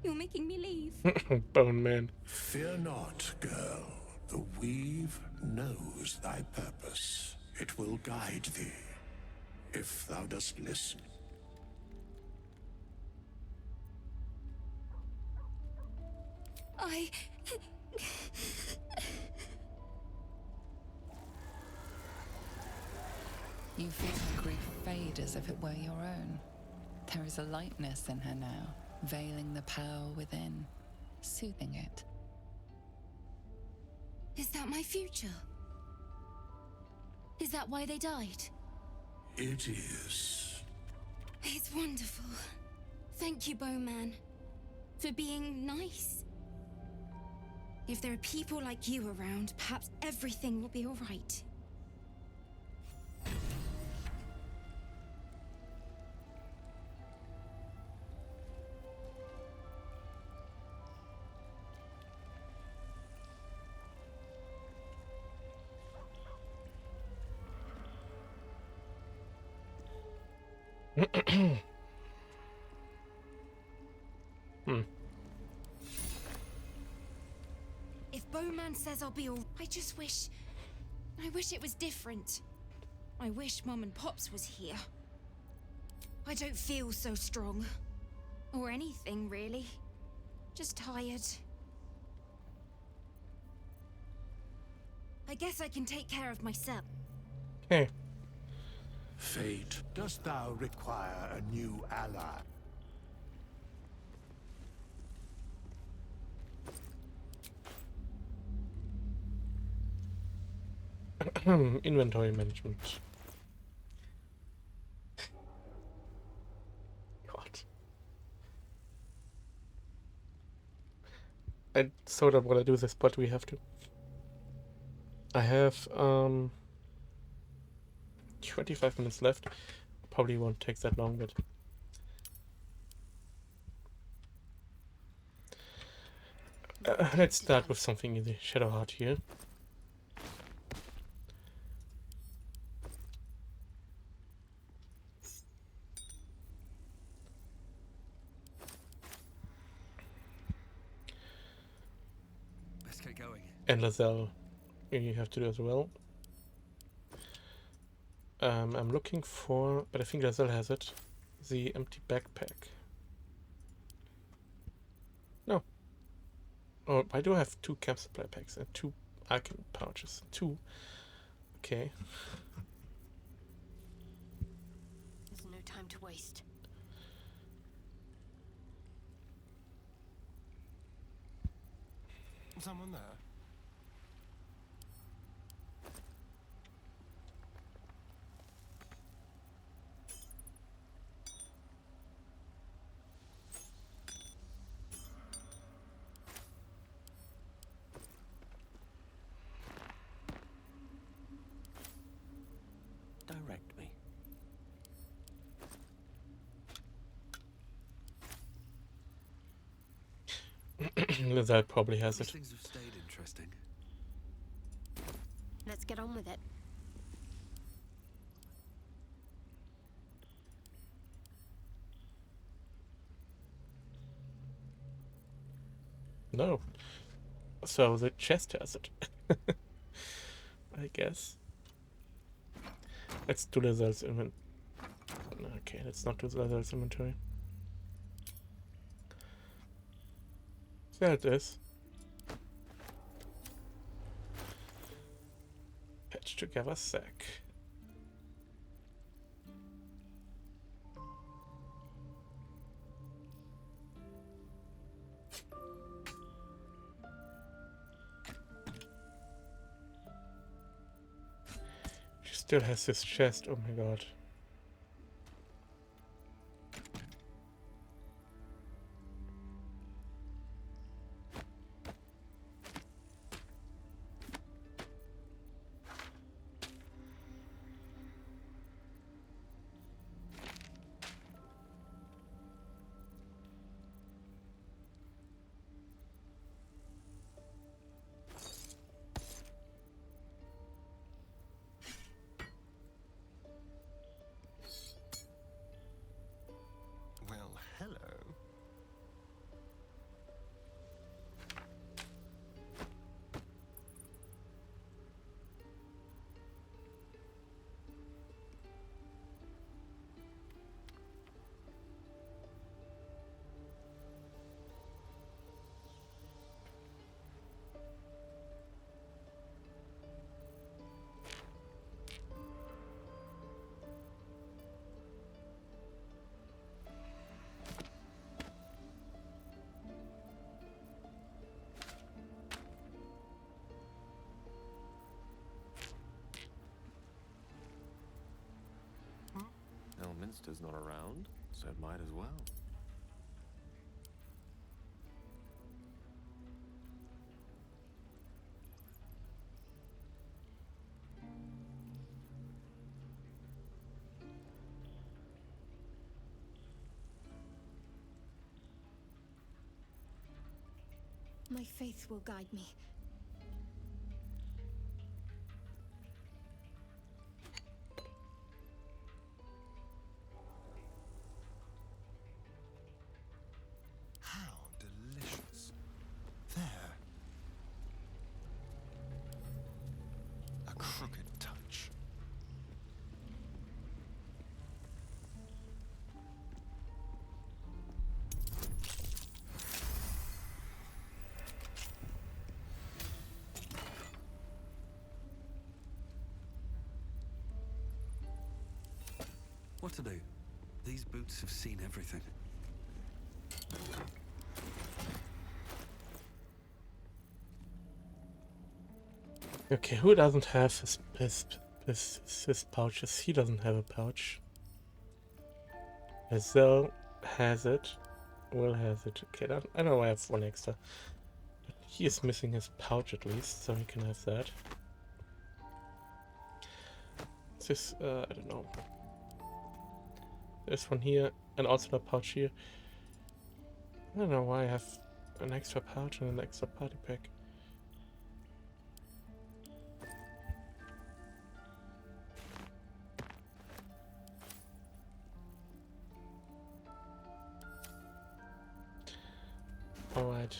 you're making me leave. Bone man. Fear not, girl. The weave knows thy purpose. It will guide thee, if thou dost listen. You feel her grief fade as if it were your own. There is a lightness in her now, veiling the power within, soothing it. Is that my future? Is that why they died? It is. It's wonderful. Thank you, Bowman, for being nice. If there are people like you around, perhaps everything will be all right. Gran says I'll be all... I wish it was different. I wish Mum and Pops was here. I don't feel so strong. Or anything, really. Just tired. I guess I can take care of myself. Okay. Fate, dost thou require a new ally? Inventory management. God. I sort of want to do this, but we have to. I have 25 minutes left. Probably won't take that long, but let's start with something in the Shadow Heart here. Let's get going. And Lazelle, you have to do as well. I'm looking for, but I think Lazelle has it, the empty backpack. No. Oh, I do have 2 camp supply packs and 2 Arcan pouches. 2. Okay. There's no time to waste. Someone there? Direct me. Lazelle probably has These it. things have stayed interesting. Let's get on with it. No. So the chest has it. I guess. Let's do Lazelle's inventory. Okay, let's not do Lazelle's inventory. There it is. Patch together sack. She still has this chest, oh my god. Well, hello. Elminster's not around, so it might as well. My faith will guide me. How delicious. There. What to do? These boots have seen everything. Okay, who doesn't have his pouches? He doesn't have a pouch. Azelle has it. Will has it. Okay, I know I have one extra. But he is missing his pouch at least, so he can have that. This, I don't know. There's one here, and also a pouch here. I don't know why I have an extra pouch and an extra party pack. Alright.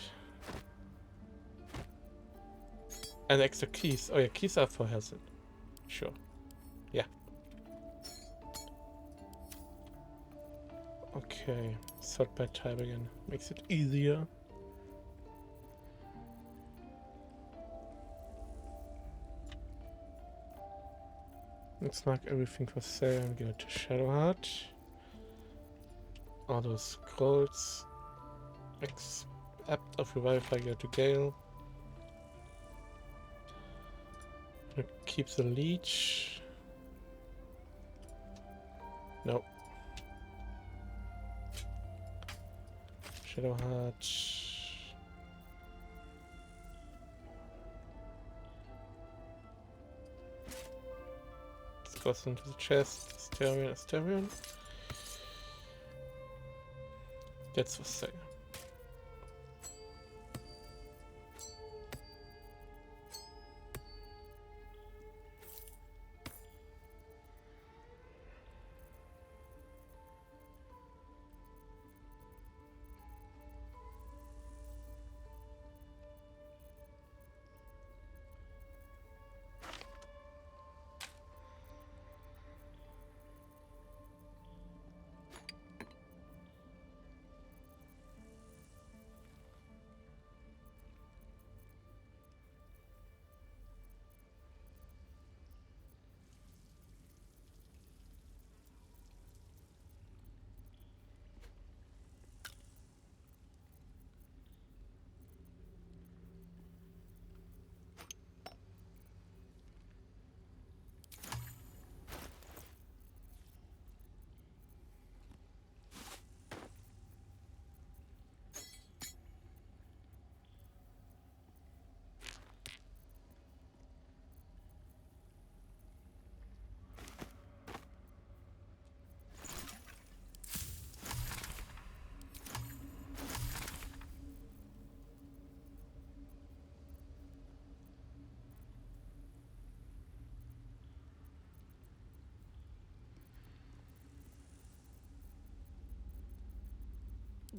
And extra keys. Oh yeah, keys are for Hazard. Sure. Yeah. Okay. Sort by type again. Makes it easier. Let's mark everything for sale and go to Shadowheart. All those scrolls. Act of Revive, I go to Gale. Keep the leech. No. Shadowheart. This goes into the chest. Asterion. That's for sale.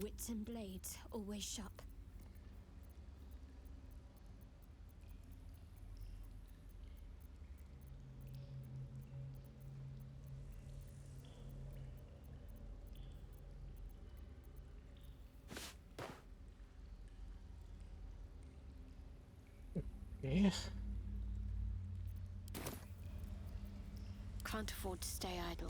Wits and blades, always sharp. Yeah. Can't afford to stay idle.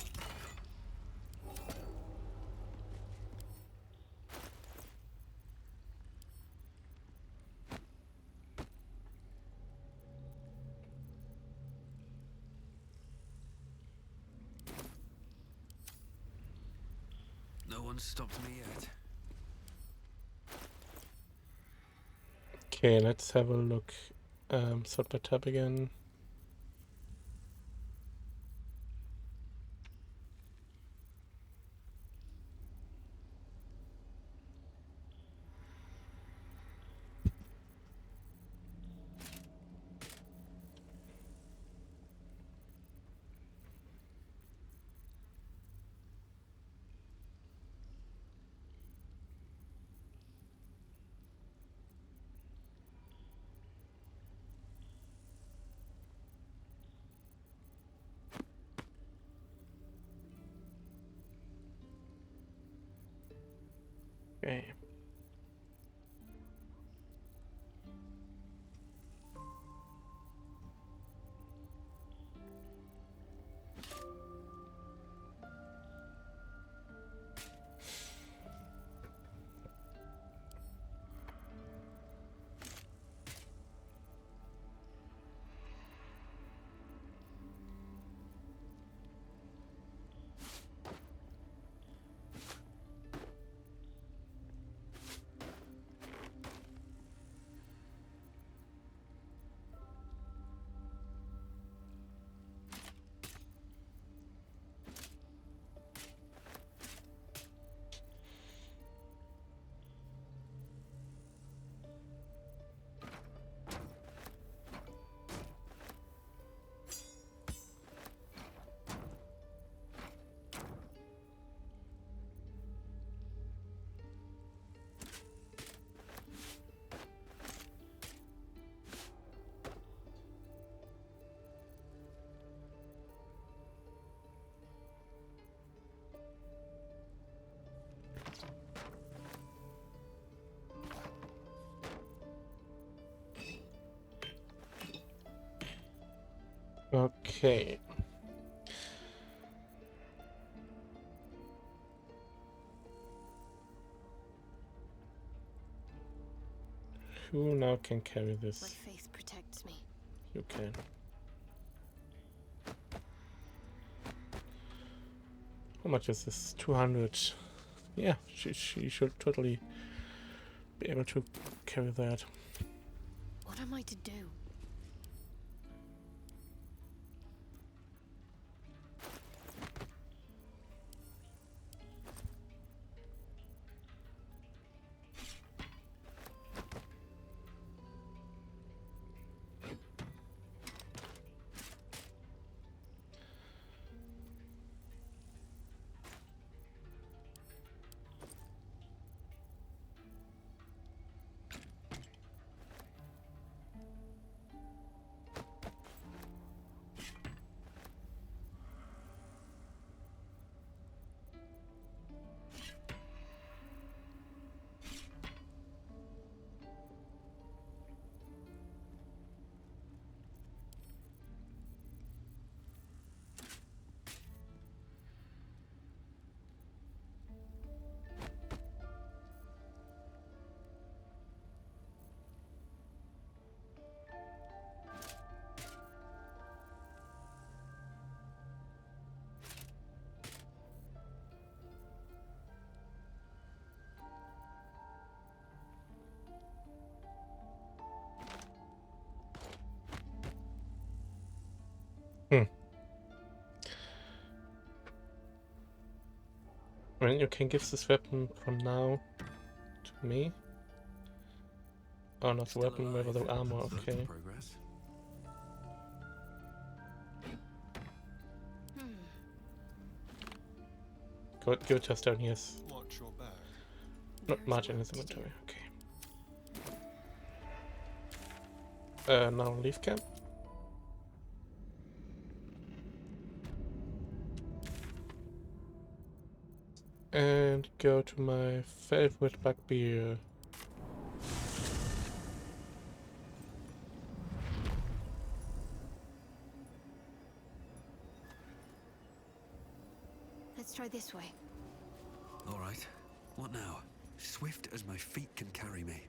No one's stopped me yet. Okay, let's have a look. Sort by tab again. Okay. Okay. Who now can carry this? My faith protects me. You can. How much is this? 200. Yeah, she should totally be able to carry that. What am I to do? I mean, you can give this weapon from now to me. Oh, not the weapon, but the armor, okay. Give it just down here. Watch your back. Not much in his inventory, okay. Now leave camp. And go to my favorite bugbear. Let's try this way. All right. What now? Swift as my feet can carry me.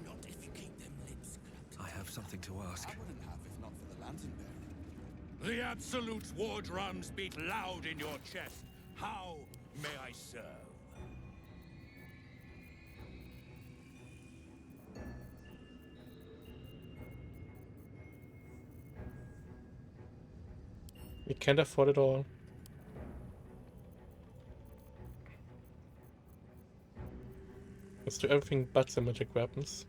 Not if you keep them lips clamped. I have something to ask. I wouldn't have if not for the lantern bearer. The absolute war drums beat loud in your chest. How may I serve? We can't afford it all. Let's do everything but the magic weapons.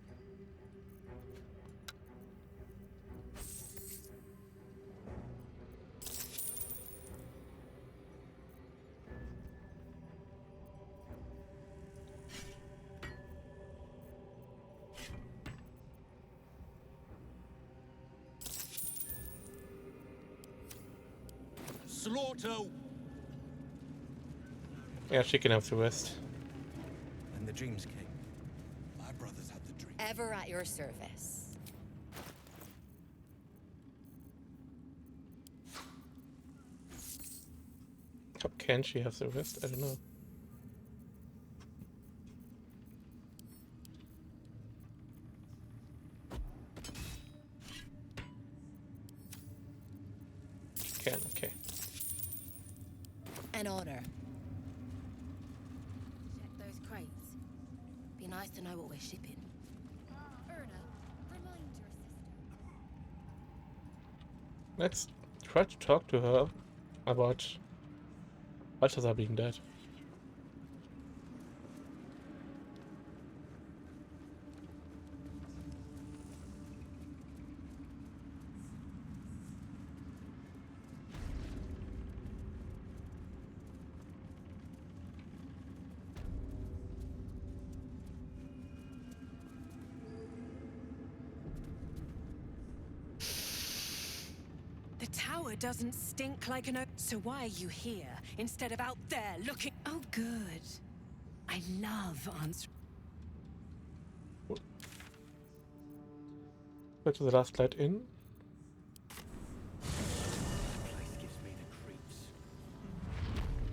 Slaughter! Yeah, she can have the rest. And the dreams came. My brothers had the dream. Ever at your service. How can she have the rest? I don't know. She can, okay. An honor. Check those crates. Be nice to know what we're shipping. Erna, remind your sister. Let's try to talk to her about Balthazar being dead. The The tower doesn't stink like an so why are you here instead of out there looking? Oh, good. I love answering. Go to the last light in.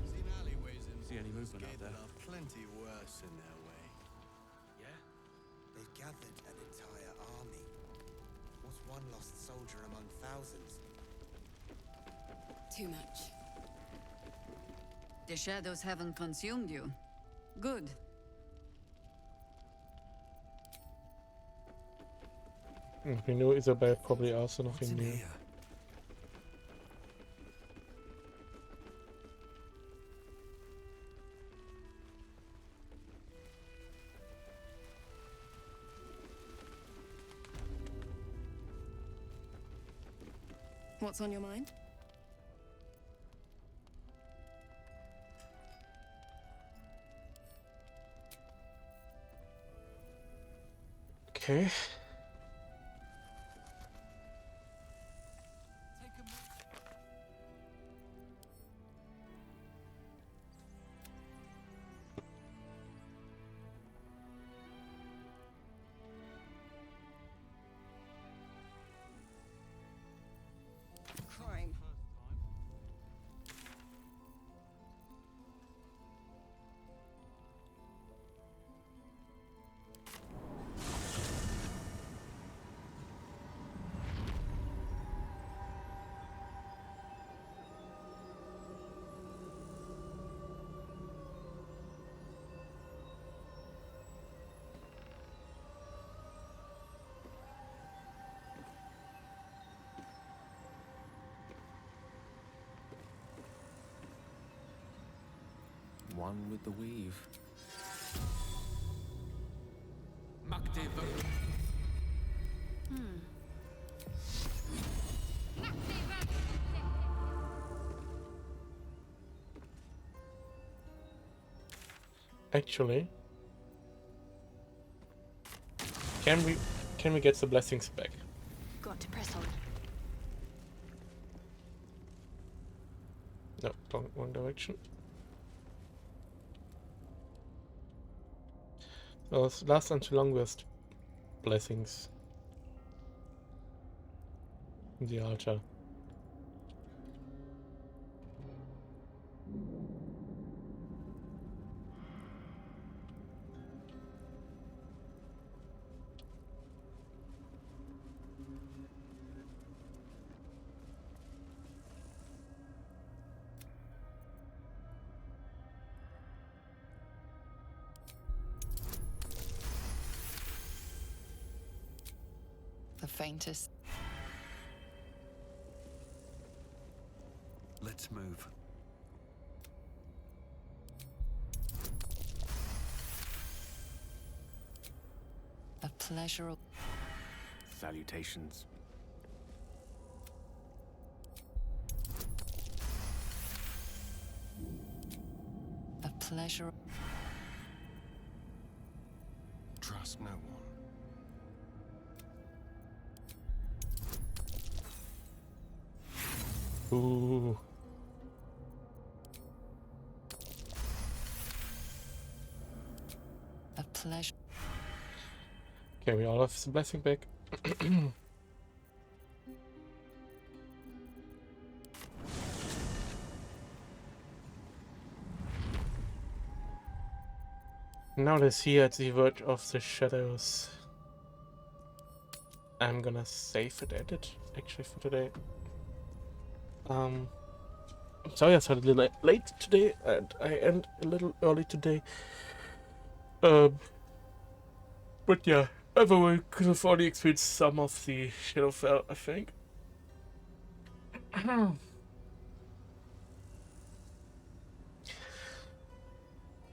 Seen alleyways in See any Baldur's movement out Gate there? that are plenty worse in their way. Yeah? They've gathered an entire army. What's one lost soldier among thousands? Too much. The shadows haven't consumed you. Good. We know Isabel probably also nothing new. What's on your mind? Okay. Crime. One with the weave. Actually, can we get the blessings back? Got to press on. No, wrong direction. Those last and longest blessings in the altar. The faintest. Let's move. The pleasure of Salutations. the pleasure of Trust no one. Ooh. the pleasure. Okay, we all have the blessing back. Now let's see at the verge of the shadows. I'm gonna save it edit actually for today. I'm sorry I started a little late today and I end a little early today. But yeah, everyone could have already experienced some of the Shadowfell, I think.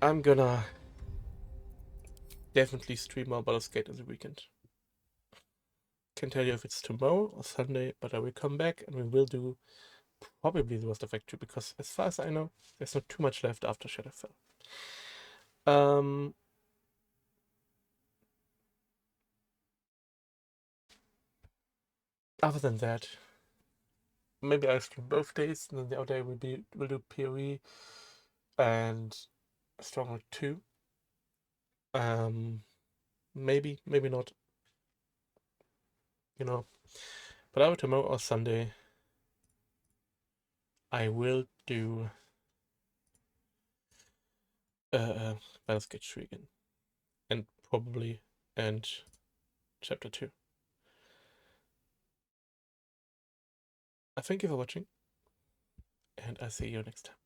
I'm gonna definitely stream more Baldur's Gate in the weekend. Can't tell you if it's tomorrow or Sunday, but I will come back and we will do probably the rest of Act 2 because as far as I know, there's not too much left after Shadowfell. Other than that, maybe I stream both days, and then the other day we'll do PoE and Stronghold 2. Maybe not. You know, but either tomorrow or Sunday, I will do Baldur's Gate 3 again, and probably end chapter 2. I thank you for watching, and I'll see you next time.